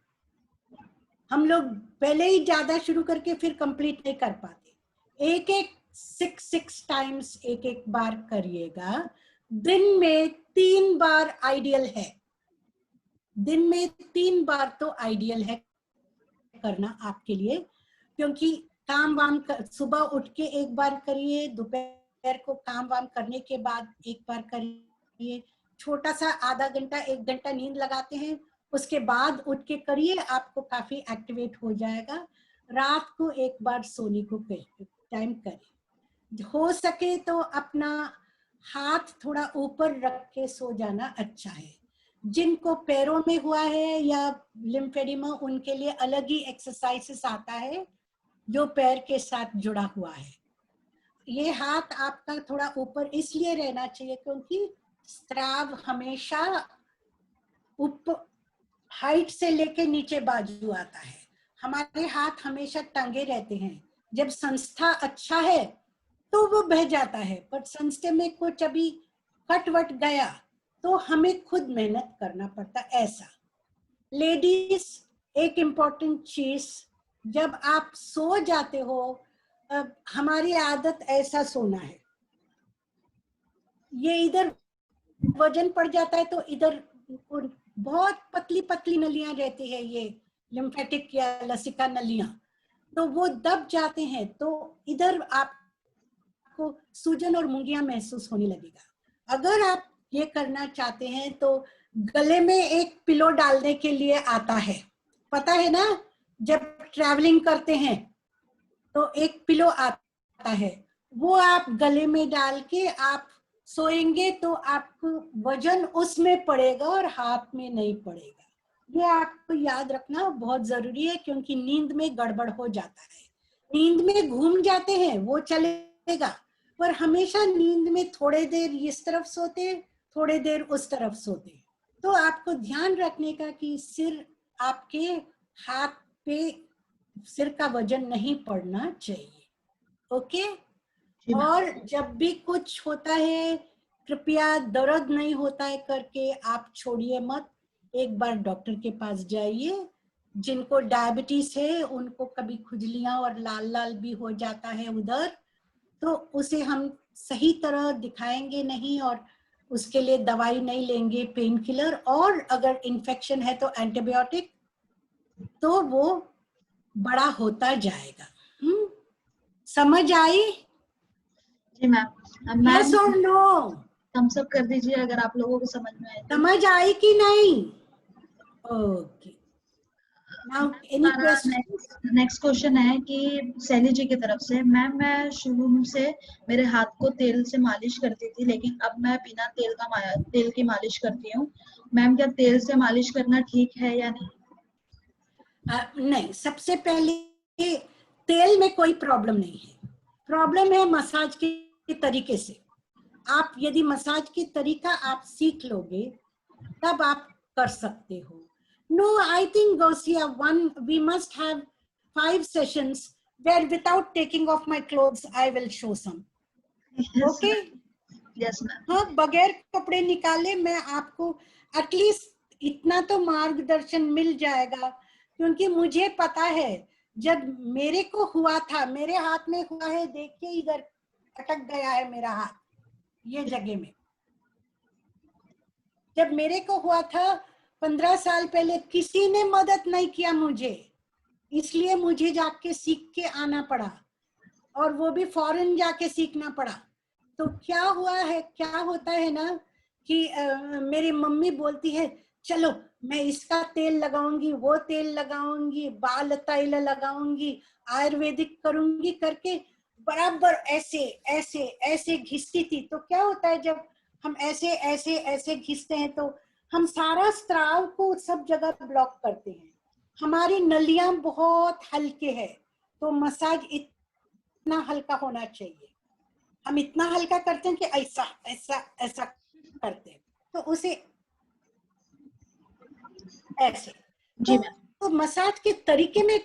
हम लोग पहले ही ज्यादा शुरू करके फिर कंप्लीट नहीं कर पाते। एक 6 टाइम्स एक बार करिएगा। दिन में 3 बार आइडियल है, दिन में 3 बार तो आइडियल है करना आपके लिए। क्योंकि काम वाम सुबह उठ के एक बार करिए, दोपहर को काम वाम करने के बाद एक बार करिए, छोटा सा आधा घंटा 1 घंटा नींद लगाते हैं, उसके बाद उठ के करिए, आपको काफी एक्टिवेट हो जाएगा। रात को एक बार सोने को टाइम करिए। हो सके तो अपना हाथ थोड़ा ऊपर रख के सो जाना अच्छा है। जिनको पैरों में हुआ है या लिम्फेडिमा, उनके लिए अलग ही एक्सरसाइजेस आता है जो पैर के साथ जुड़ा हुआ है। ये हाथ आपका थोड़ा ऊपर इसलिए रहना चाहिए क्योंकि स्राव हमेशा ऊपर हाइट से लेके नीचे बाजू आता है। हमारे हाथ हमेशा टंगे रहते हैं। जब संस्था अच्छा है तो वो बह जाता है, पर संस्थे में कुछ अभी कट वट गया तो हमें खुद मेहनत करना पड़ता। ऐसा लेडीज, एक इम्पोर्टेंट चीज, जब आप सो जाते हो, हमारी आदत ऐसा सोना है, ये इधर वजन पड़ जाता है तो इधर बहुत पतली पतली नलियां रहती है, ये लिम्फेटिक या लसिका नलियां, तो वो दब जाते हैं, तो इधर आपको सूजन और मुंगियां महसूस होने लगेगा। अगर आप ये करना चाहते हैं तो गले में एक पिलो डालने के लिए आता है, पता है ना, जब ट्रैवलिंग करते हैं तो एक पिलो आता है, वो आप गले में डाल के आप सोएंगे तो आपको वजन उसमें पड़ेगा और हाथ में नहीं पड़ेगा। ये आपको याद रखना बहुत जरूरी है, क्योंकि नींद में गड़बड़ हो जाता है। नींद में घूम जाते हैं वो चलेगा, पर हमेशा नींद में थोड़े देर इस तरफ सोते, थोड़े देर उस तरफ सोते। तो आपको ध्यान रखने का कि सिर आपके हाथ पे, सिर का वजन नहीं पड़ना चाहिए। ओके? और जब भी कुछ होता है, कृपया दर्द नहीं होता है करके आप छोड़िए मत, एक बार डॉक्टर के पास जाइए। जिनको डायबिटीज है उनको कभी खुजलियां और लाल लाल भी हो जाता है उधर, तो उसे हम सही तरह दिखाएंगे नहीं और उसके लिए दवाई नहीं लेंगे, पेन किलर, और अगर इन्फेक्शन है तो एंटीबायोटिक, तो वो बड़ा होता जाएगा। समझ आई? जी मैम। यस और नो? थम्स अप कर दीजिए अगर आप लोगों को समझ में आए। समझ आई कि नहीं? Okay, now any question? Next question है कि सैली जी की तरफ से, मैम मैं शुरू से मेरे हाथ को तेल से मालिश करती थी, लेकिन अब मैं बिना तेल की मालिश करती हूँ। मैम क्या तेल से मालिश करना ठीक है या नहीं? नहीं, सबसे पहले तेल में कोई प्रॉब्लम नहीं है, प्रॉब्लम है मसाज के तरीके से। आप यदि मसाज की तरीका आप सीख लोगे तब आप कर सकते हो। No, I think Gausia, we must have 5 sessions where without taking off my clothes, I will show some. Okay? Yes, ma'am. हाँ, बगैर कपड़े निकाले मैं आपको एटलीस्ट इतना तो मार्गदर्शन मिल जाएगा, क्योंकि मुझे पता है जब मेरे को हुआ था, मेरे हाथ में हुआ है, देखिए इधर अटक गया है मेरा हाथ ये जगह में। जब मेरे को हुआ था 15 साल पहले, किसी ने मदद नहीं किया मुझे, इसलिए मुझे जाके सीख के आना पड़ा, और वो भी फॉरेन जाके सीखना पड़ा। तो क्या हुआ है, क्या होता है ना कि मेरी मम्मी बोलती है चलो मैं इसका तेल लगाऊंगी, वो तेल लगाऊंगी, बाल तेल लगाऊंगी, आयुर्वेदिक करूंगी करके बराबर ऐसे ऐसे ऐसे घिसती थी। तो क्या होता है जब हम ऐसे ऐसे ऐसे घिसते हैं तो हम सारा स्त्राव को सब जगह ब्लॉक करते हैं। हमारी नलियां बहुत हल्के हैं, तो मसाज इतना हल्का होना चाहिए। हम इतना हल्का करते हैं कि ऐसा ऐसा ऐसा करते हैं, तो उसे ऐसे तो मसाज के तरीके में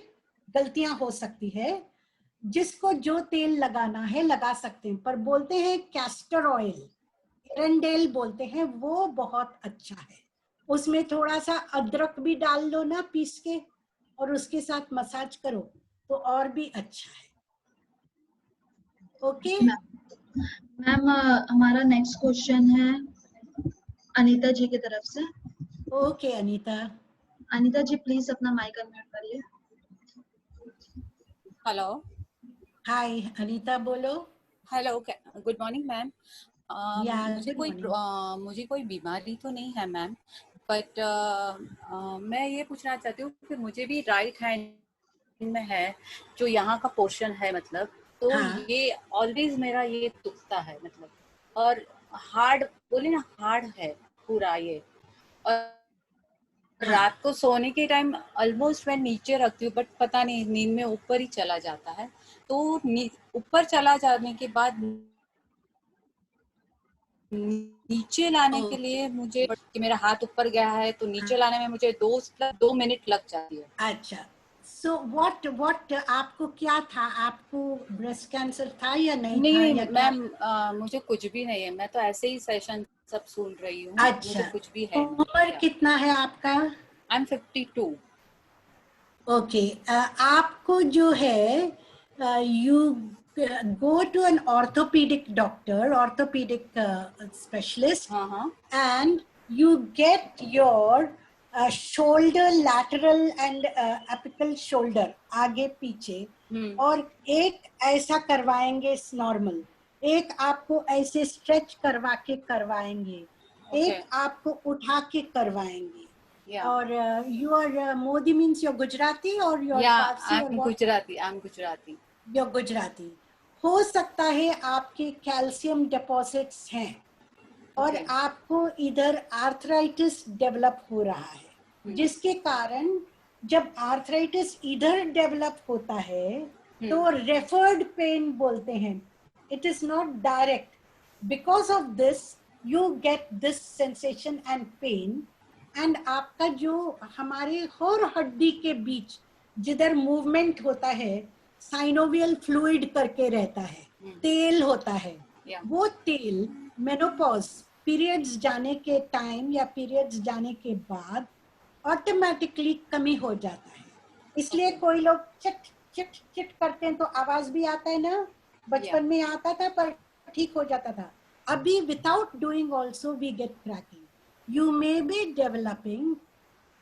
गलतियां हो सकती है। जिसको जो तेल लगाना है लगा सकते हैं, पर बोलते हैं कैस्टर ऑयल, एरंडेल बोलते हैं, वो बहुत अच्छा है। उसमें थोड़ा सा अदरक भी डाल लो ना पीस के, और उसके साथ मसाज करो तो और भी अच्छा है। ओके मैम, हमारा नेक्स्ट क्वेश्चन है अनीता जी की तरफ से। ओके अनीता। अनीता जी प्लीज अपना माइक अनम्यूट करिए। हेलो। हाय अनीता, बोलो। Hello, good morning ma'am. Yeah, मुझे कोई बीमारी तो नहीं है मैम, बट मैं ये पूछना चाहती हूँ कि मुझे भी राइट हैंड में है जो यहाँ का पोर्शन है, मतलब तो हाँ। ये ऑलवेज मेरा ये दुखता है, मतलब और हार्ड बोले ना, हार्ड है पूरा ये। और रात को सोने के टाइम ऑलमोस्ट मैं नीचे रखती हूँ, बट पता नहीं नींद में ऊपर ही चला जाता है। तो ऊपर चला जाने के बाद नीचे लाने के लिए मुझे कि मेरा हाथ ऊपर गया है, तो नीचे लाने में मुझे 2 मिनट लग जाती है। अच्छा, सो व्हाट आपको क्या था? आपको ब्रेस्ट कैंसर था या नहीं था? नहीं या मैम, मुझे कुछ भी नहीं है, मैं तो ऐसे ही सेशन सब सुन रही हूँ। अच्छा, मुझे कुछ भी है। उम्र कितना है आपका? I am 52। ओके, आपको जो है you go to an orthopedic doctor, orthopedic specialist, and you get your shoulder lateral and apical shoulder, आगे पीछे, और एक ऐसा करवाएंगे नॉर्मल, एक आपको ऐसे स्ट्रेच करवा के करवाएंगे, एक आपको उठा के करवाएंगे। और your Modi means you're Gujarati or you're Parsi or what? I'm Gujarati. You're Gujarati. हो सकता है आपके कैल्शियम डिपॉजिट्स हैं और आपको इधर आर्थराइटिस डेवलप हो रहा है, जिसके कारण जब आर्थराइटिस इधर डेवलप होता है तो रेफर्ड पेन बोलते हैं। It is not direct. Because of this you get this sensation and pain, and आपका जो हमारे हर हड्डी के बीच जिधर मूवमेंट होता है, साइनोवियल फ्लूइड करके रहता है, तेल होता है, वो तेल मेनोपॉज पीरियड्स जाने के टाइम या पीरियड्स जाने के बाद ऑटोमेटिकली कमी हो जाता है। इसलिए कोई लोग चिट चिट चिट करते हैं तो आवाज भी आता है ना, बचपन में आता था पर ठीक हो जाता था। अभी without doing also we get cracking. You may be developing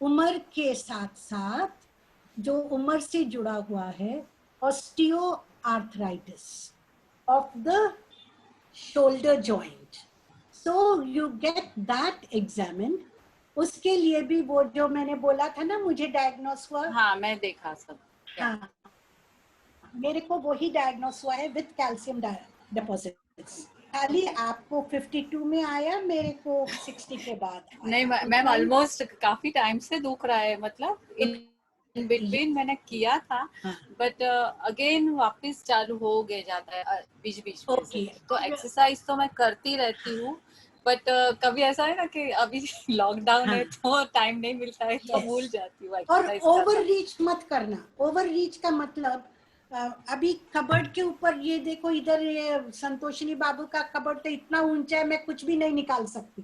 उम्र के साथ साथ जो उम्र से जुड़ा हुआ है osteoarthritis of the shoulder joint. So you get that examined. उसके लिए भी वो जो मैंने बोला था ना, मुझे डायग्नोस हुआ। हाँ, मैं देखा सब। हाँ, मेरे को वही डायग्नोस हुआ है विद कैल्शियम डिपॉजिट्स। खाली आपको 52 में आया, मेरे को 60 के बाद। नहीं मैम, ऑलमोस्ट काफी टाइम से दुख रहा है, मतलब इन बिटवीन मैंने किया था, बट अगेन वापस चालू हो गया जाता है बीच बीच में से। तो एक्सरसाइज तो मैं करती रहती हूँ, बट कभी ऐसा है ना कि अभी लॉकडाउन है तो टाइम नहीं मिलता है, तो भूल जाती हूँ और एक्सरसाइज ओवर रीच मत करना। ओवर रीच का मतलब अभी कबर्ड के ऊपर ये देखो, इधर ये संतोषिनी बाबू का कबर्ड तो इतना ऊंचा है, मैं कुछ भी नहीं निकाल सकती।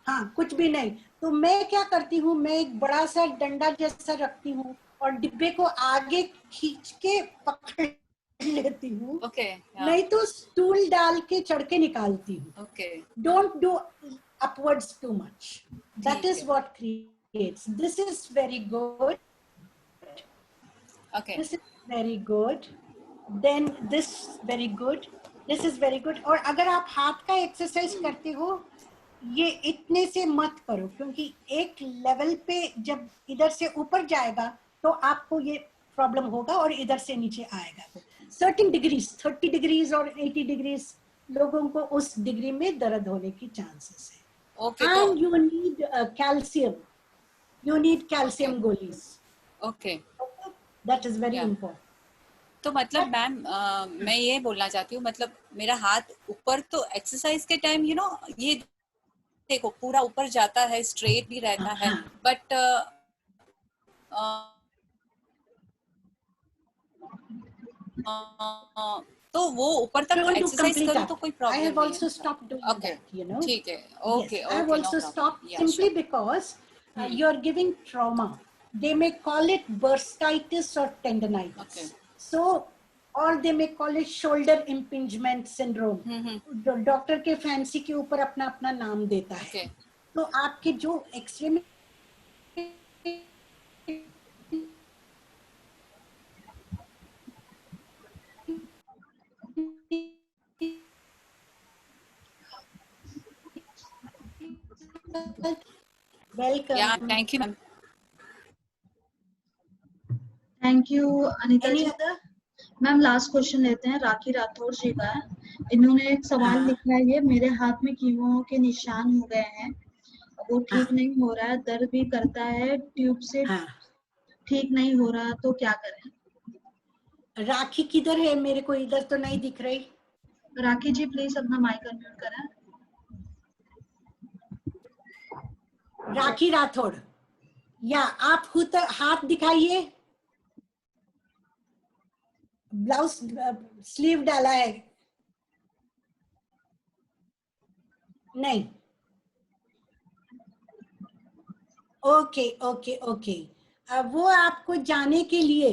हाँ, कुछ भी नहीं। तो मैं क्या करती हूँ, मैं एक बड़ा सा डंडा जैसा रखती हूँ और डिब्बे को आगे खींच के पकड़ लेती हूँ। नहीं तो स्टूल डाल के चढ़ के निकालती हूँ। Don't do upwards too much, that is what creates. This is very good, this is very good, then this very good, this is very good. और अगर आप हाथ का एक्सरसाइज करते हो, ये इतने से मत करो, क्योंकि एक लेवल पे जब इधर से ऊपर जाएगा तो आपको ये प्रॉब्लम होगा और इधर से नीचे आएगा। सर्टेन डिग्रीज, 30 डिग्रीज और 80 डिग्रीज लोगों को उस डिग्री में दर्द होने की चांसेस है। And you need calcium, you need calcium गोलीज। That is very important. तो मतलब मैम मैं ये बोलना चाहती हूँ, मतलब मेरा हाथ ऊपर तो एक्सरसाइज के टाइम ये देखो पूरा ऊपर जाता है, स्ट्रेट भी रहता है, बट तो वो ऊपर तक एक्सरसाइज करूं तो कोई प्रॉब्लम नहीं है। I have also stopped doing that, you know. ठीक है, okay, yes, I have also stopped simply because you are giving trauma. They may call it bursitis or tendonitis. So, or they may call it shoulder impingement syndrome. Doctor के fancy के ऊपर अपना अपना नाम देता है। तो आपके जो एक्सरे में वेलकम। या thank you ma'am. Thank you Anita ji. Ma'am last question लेते हैं, राखी राठौर जी का है। इन्होंने एक सवाल लिखा है, ये मेरे हाथ में कीमो के निशान हो गए हैं, वो ठीक नहीं हो रहा है, दर्द भी करता है, ट्यूब से ठीक नहीं हो रहा, तो क्या करें? राखी किधर है? मेरे को इधर तो नहीं दिख रही। राखी जी प्लीज अपना माइक अनम्यूट करें। राखी राठौड़, या आप खुद हाथ दिखाइए। ब्लाउज स्लीव डाला है? नहीं। Okay okay okay. वो आपको जाने के लिए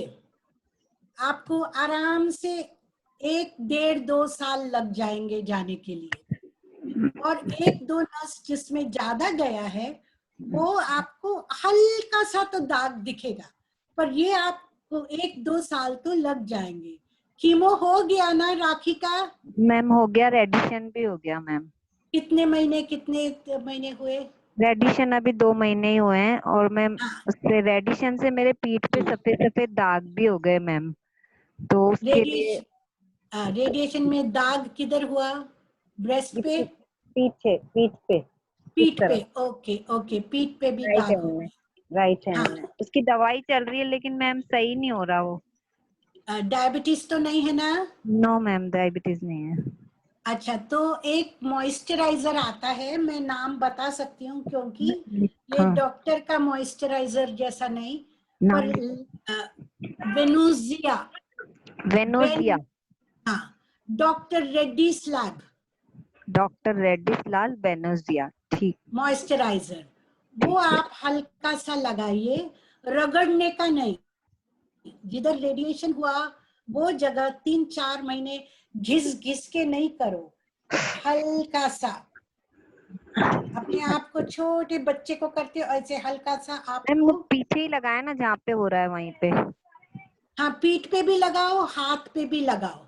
आपको आराम से 1, 1.5, 2 साल लग जाएंगे जाने के लिए। और 1-2 नस जिसमें ज्यादा गया है वो आपको हल्का सा तो दाग दिखेगा, पर ये आपको 1-2 साल तो लग जाएंगे। कीमो हो गया ना राखी का? मैम हो गया, रेडिशन भी हो गया मैम। कितने महीने हुए? रेडिशन अभी 2 महीने ही हुए हैं, और मैम उससे रेडिशन से मेरे पीठ पे सफेद सफेद दाग भी हो गए मैम। तो उसके लिए रेडिएशन में दाग किधर हुआ? ब्रेस्ट पे? पीठ पे। ओके ओके, पीठ पे भी दाग हो गए। राइट हैंड में उसकी दवाई चल रही है, लेकिन मैम सही नहीं हो रहा वो। डायबिटीज तो नहीं है ना? नो मैम, डायबिटीज नहीं है। अच्छा, तो एक मॉइस्चराइजर आता है, मैं नाम बता सकती हूँ क्योंकि ये डॉक्टर का मॉइस्चराइजर जैसा नहीं, पर वेनूजिया। हाँ, doctor Reddy's lab, doctor Reddy's लाल वेनूजिया, ठीक। मॉइस्चराइजर वो आप हल्का सा लगाइए, रगड़ने का नहीं। जिधर रेडिएशन हुआ वो जगह 3-4 महीने घिस घिस के नहीं करो, हल्का सा। अपने आप को छोटे बच्चे को करते हो ऐसे हल्का सा आपको पीछे ही लगाया ना, जहाँ पे हो रहा है वहीं पे। हाँ, पीठ पे भी लगाओ, हाथ पे भी लगाओ।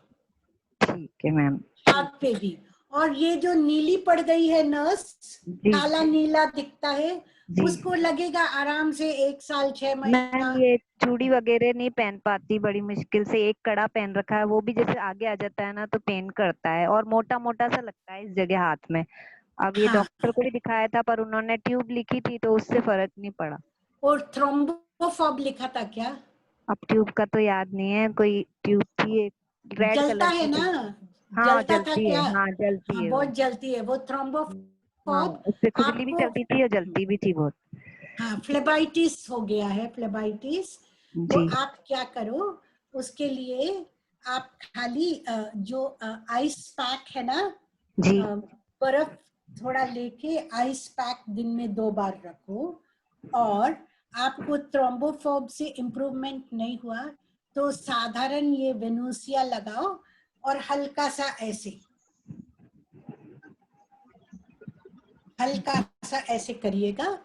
ठीक है मैम। हाथ पे भी। और ये जो नीली पड़ गई है नस, काला नीला दिखता है, उसको लगेगा आराम से 1 साल 6 महीना। मैम ये चूड़ी वगैरह नहीं पहन पाती, बड़ी मुश्किल से। एक कड़ा पहन रखा है, वो भी जैसे आगे आ जाता है ना तो पेन करता है, और मोटा मोटा सा लगता है इस जगह हाथ में। अब ये डॉक्टर को भी दिखाया था, पर उन्होंने ट्यूब लिखी थी तो उससे फर्क नहीं पड़ा। और थ्रोम्बो वो फॉब लिखा था क्या? अब ट्यूब का तो याद नहीं है, कोई ट्यूब थी एक रेड जलता कलर है की। ना? हाँ जलता था जलती है, क्या? हाँ जलती हाँ है बहुत वो। जलती है वो हाँ थ्रोम्बोफॉब। उससे खुजली भी आपको चलती थी और जलती भी थी बहुत। हाँ फ्लेबाइटिस हो गया है, फ्लेबाइटिस। तो जी आप क्या करो उसके लिए, आप खाली जो आइस पैक है ना, जी बर्फ थोड़ा लेके आइस पैक दिन में 2 बार रखो। और आपको थ्रोम्बोफॉब से इम्प्रूवमेंट नहीं हुआ तो साधारण ये वेनुसिया लगाओ और हल्का सा ऐसे करिएगा,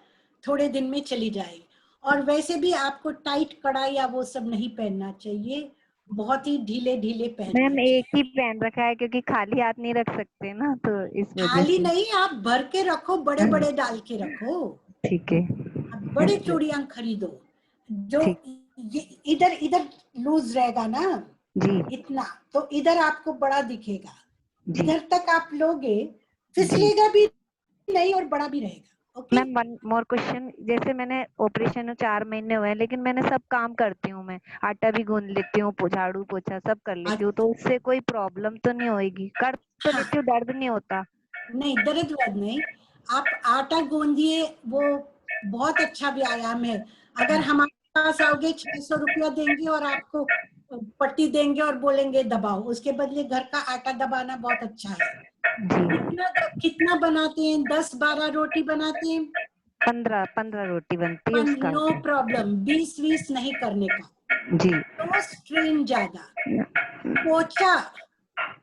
थोड़े दिन में चली जाएगी। और वैसे भी आपको टाइट कड़ा या वो सब नहीं पहनना चाहिए, बहुत ही ढीले ढीले पहनना मैम चाहिए। एक ही पहन रखा है क्योंकि खाली हाथ नहीं रख सकते ना, तो इस वजह खाली से। नहीं, आप भर के रखो, बड़े बड़े डाल के रखो। ठीक है आप बड़े चूड़ियां खरीदो जो ठीक ये इधर इधर लूज रहेगा ना जी इतना, तो इधर आपको बड़ा दिखेगा। जी इधर तक आप लोगे, जी। फिसलेगा भी नहीं और बड़ा भी रहेगा। Okay ma'am one more question, जैसे मैंने ऑपरेशन 4 महीने हुए हैं लेकिन मैंने सब काम करती हूँ, मैं आटा भी गूंद लेती हूँ, झाड़ू पोछा सब कर लेती हूँ, तो उससे कोई प्रॉब्लम तो नहीं होएगी? कर तो हाँ, लेती हूँ, दर्द नहीं होता? नहीं दर्द वर्द नहीं। आप आटा गूंदिए, वो बहुत अच्छा व्यायाम है। अगर हमारे पास आओगे 600 रुपया देंगे और आपको पट्टी देंगे और बोलेंगे दबाओ, उसके बदले घर का आटा दबाना बहुत अच्छा है। कितना बनाते हैं? 10-12 रोटी बनाते हैं? 15 रोटी बनती है उसका। नो प्रॉब्लम, 20-20 नहीं करने का। जी तो स्ट्रेन ज्यादा। पोछा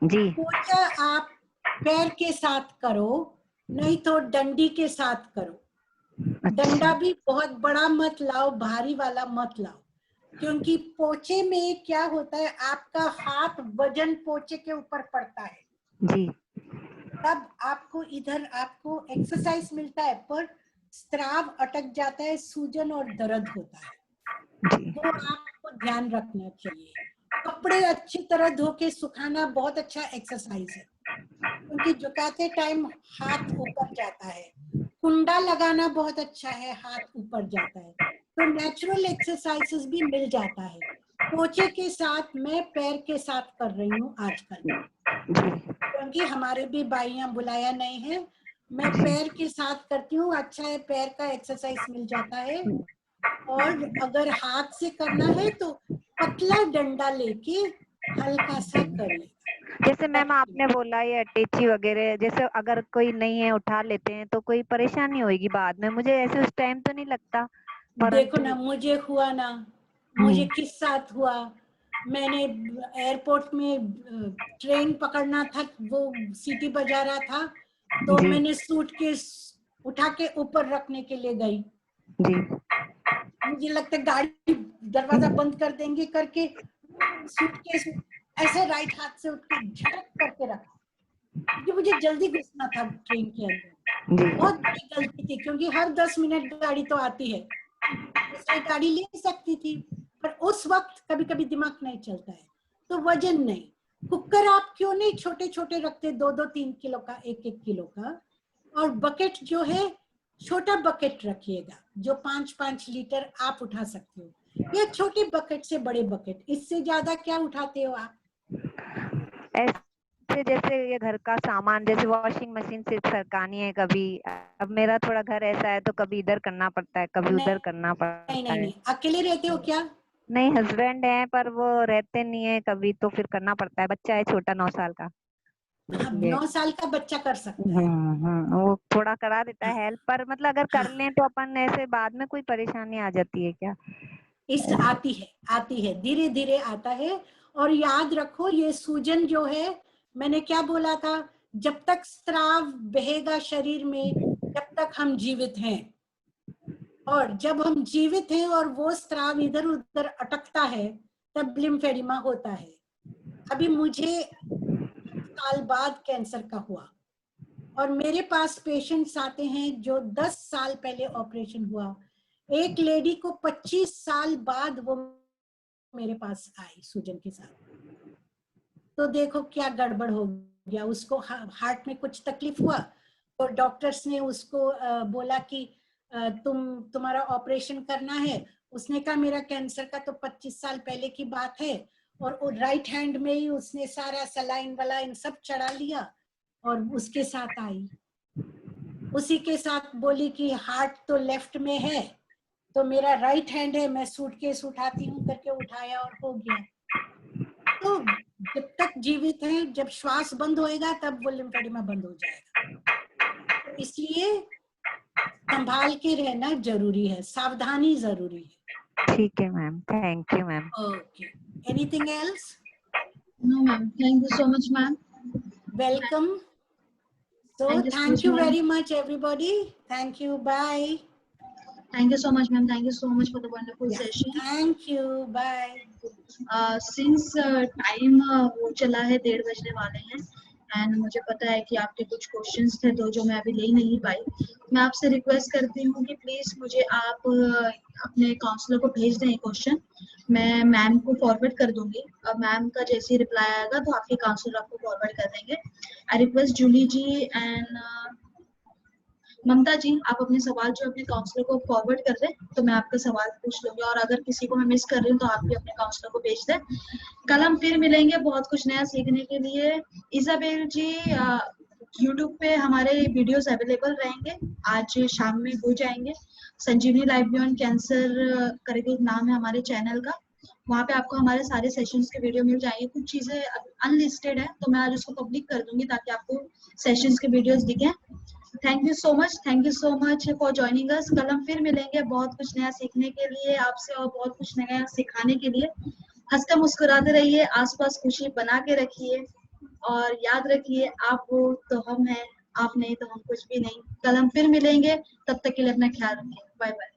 जी पोछा आप पैर के साथ करो, नहीं तो डंडी के साथ करो। डंडा भी बहुत बड़ा मत लाओ, भारी वाला मत लाओ, क्योंकि पोछे में क्या होता है, आपका हाथ वजन पोछे के ऊपर पड़ता है, जी तब आपको इधर आपको एक्सरसाइज मिलता है, पर स्त्राव अटक जाता है, सूजन और दर्द होता है, वो आपको ध्यान रखना चाहिए। कपड़े अच्छी तरह धो के सुखाना बहुत अच्छा एक्सरसाइज है, क्योंकि झुकाते टाइम हाथ ऊपर जाता है। कुंडा लगाना बहुत अच्छा है, हाथ ऊपर जाता है, तो नेचुरल एक्सरसाइजेस भी मिल जाता है। पोछे के साथ मैं पैर के साथ कर रही हूँ आजकल, क्योंकि हमारे भी बाइयां बुलाया नहीं है, मैं पैर के साथ करती हूँ। अच्छा है, पैर का एक्सरसाइज मिल जाता है। और अगर हाथ से करना है तो पतला डंडा लेके हल्का सा करिए। जैसे मैम आपने बोला ये अटैची वगैरह, जैसे अगर कोई नहीं है उठा लेते हैं तो कोई परेशानी होगी बाद में? मुझे ऐसे उस टाइम तो नहीं लगता, देखो परंतु ना, मुझे हुआ ना, मुझे किस साथ हुआ। मैंने एयरपोर्ट में ट्रेन पकड़ना था, वो सीटी बजा रहा था, तो जी मैंने सूटकेस उठा के ऊपर रखने के लिए गई। जी मुझे लगता है गाड़ी दरवाजा बंद कर देंगे करके सूटकेस ऐसे राइट हाथ से उठ के झटक करके रखा, क्योंकि मुझे जल्दी घुसना था ट्रेन के अंदर। बहुत बड़ी गलती थी, क्योंकि हर 10 मिनट गाड़ी तो आती है, दूसरी गाड़ी ले सकती थी, पर उस वक्त कभी कभी दिमाग नहीं चलता है, तो वजन नहीं। कुकर आप क्यों नहीं छोटे छोटे रखते, 2-2 3 किलो का, 1-1 किलो का। और बकेट जो है, छोटा बकेट रखिएगा, जो 5-5 लीटर आप उठा सकते हो, या छोटे बकेट से बड़े बकेट, इससे ज्यादा क्या उठाते हो आप? ऐसे जैसे ये घर का सामान, जैसे वॉशिंग मशीन से सरकानी है कभी, अब मेरा थोड़ा घर ऐसा है तो कभी इधर करना पड़ता है, कभी उधर करना पड़ता नहीं है। नहीं, अकेले रहते हो क्या? नहीं हस्बैंड है पर वो रहते नहीं है कभी, तो फिर करना पड़ता है, बच्चा है छोटा 9 साल का। हाँ, 9 साल का बच्चा कर सकता है। वो थोड़ा करा देता है हेल्प, पर मतलब अगर कर लें तो अपन ऐसे बाद में कोई परेशानी आ जाती है क्या? आती है, धीरे धीरे आता है। और याद रखो, ये सूजन जो है, मैंने क्या बोला था, जब तक स्त्राव बहेगा शरीर में, जब तक हम जीवित हैं, और जब हम जीवित हैं और वो स्त्राव इधर उधर अटकता है, तब लिम्फेडिमा होता है। अभी मुझे 1 साल बाद कैंसर का हुआ, और मेरे पास पेशेंट्स आते हैं जो 10 साल पहले ऑपरेशन हुआ। एक लेडी को 25 साल बाद वो मेरे पास आई सूजन के साथ। तो देखो क्या गड़बड़ हो गया, उसको हार्ट में कुछ तकलीफ हुआ, तो डॉक्टर्स ने उसको बोला कि तुम्हारा ऑपरेशन करना है। उसने कहा मेरा कैंसर का तो 25 साल पहले की बात है, और वो राइट हैंड में ही उसने सारा सलाइन वलाइन सब चढ़ा लिया और उसके साथ आई, उसी के साथ बोली कि हार्ट तो लेफ्ट में है, तो मेरा राइट हैंड है, मैं सूटकेस उठाती हूँ करके उठाया और हो गया। तो जब तक जीवित है, जब श्वास बंद होएगा तब वो लिम्फेडिमा बंद हो जाएगा। तो इसलिए संभाल के रहना जरूरी है, सावधानी जरूरी है। ठीक है ma'am, thank you ma'am. Okay, anything else? No ma'am, thank you so much ma'am. Welcome. So thank you very much everybody. Thank you. Bye. Thank you so much ma'am. Thank you so much for the wonderful session. Thank you. Bye. Since time वो चला है 1:30 बजने वाले हैं and मुझे पता है कि आपके कुछ क्वेश्चंस थे तो जो मैं अभी ले नहीं पाई, मैं आपसे रिक्वेस्ट करती हूँ कि प्लीज मुझे आप अपने काउंसलर को भेज दें क्वेश्चन, मैं मैम को फॉरवर्ड कर दूंगी और मैम का जैसे ही रिप्लाई आएगा तो आपके काउंसलर आपको फॉरवर्ड कर देंगे। I request Julie ji and Mamta ji, आप अपने सवाल जो अपने काउंसलर को फॉरवर्ड कर दें तो मैं आपका सवाल पूछ लूंगी, और अगर किसी को मैं मिस कर रही हूँ तो आप भी अपने काउंसलर को भेज दें। कल हम फिर मिलेंगे बहुत कुछ नया सीखने के लिए। इजाबेल जी, यूट्यूब पे हमारे वीडियोस अवेलेबल रहेंगे, आज शाम में हो जाएंगे। संजीवनी लाइफ बियॉन्ड कैंसर करके एक नाम है हमारे चैनल का, वहाँ पे आपको हमारे सारे सेशंस के वीडियो मिल जाएंगे। कुछ चीजें अनलिस्टेड है तो मैं आज उसको पब्लिक कर दूंगी ताकि आपको सेशंस के वीडियोस दिखें। Thank you so much for joining us. कल हम फिर मिलेंगे बहुत कुछ नया सीखने के लिए आपसे और बहुत कुछ नया सिखाने के लिए। हंसते मुस्कुराते रहिए, आसपास खुशी बना के रखिए और याद रखिए आप हो तो हम हैं, आप नहीं तो हम कुछ भी नहीं। कल हम फिर मिलेंगे, तब तक के लिए अपना ख्याल रखिए। Bye bye.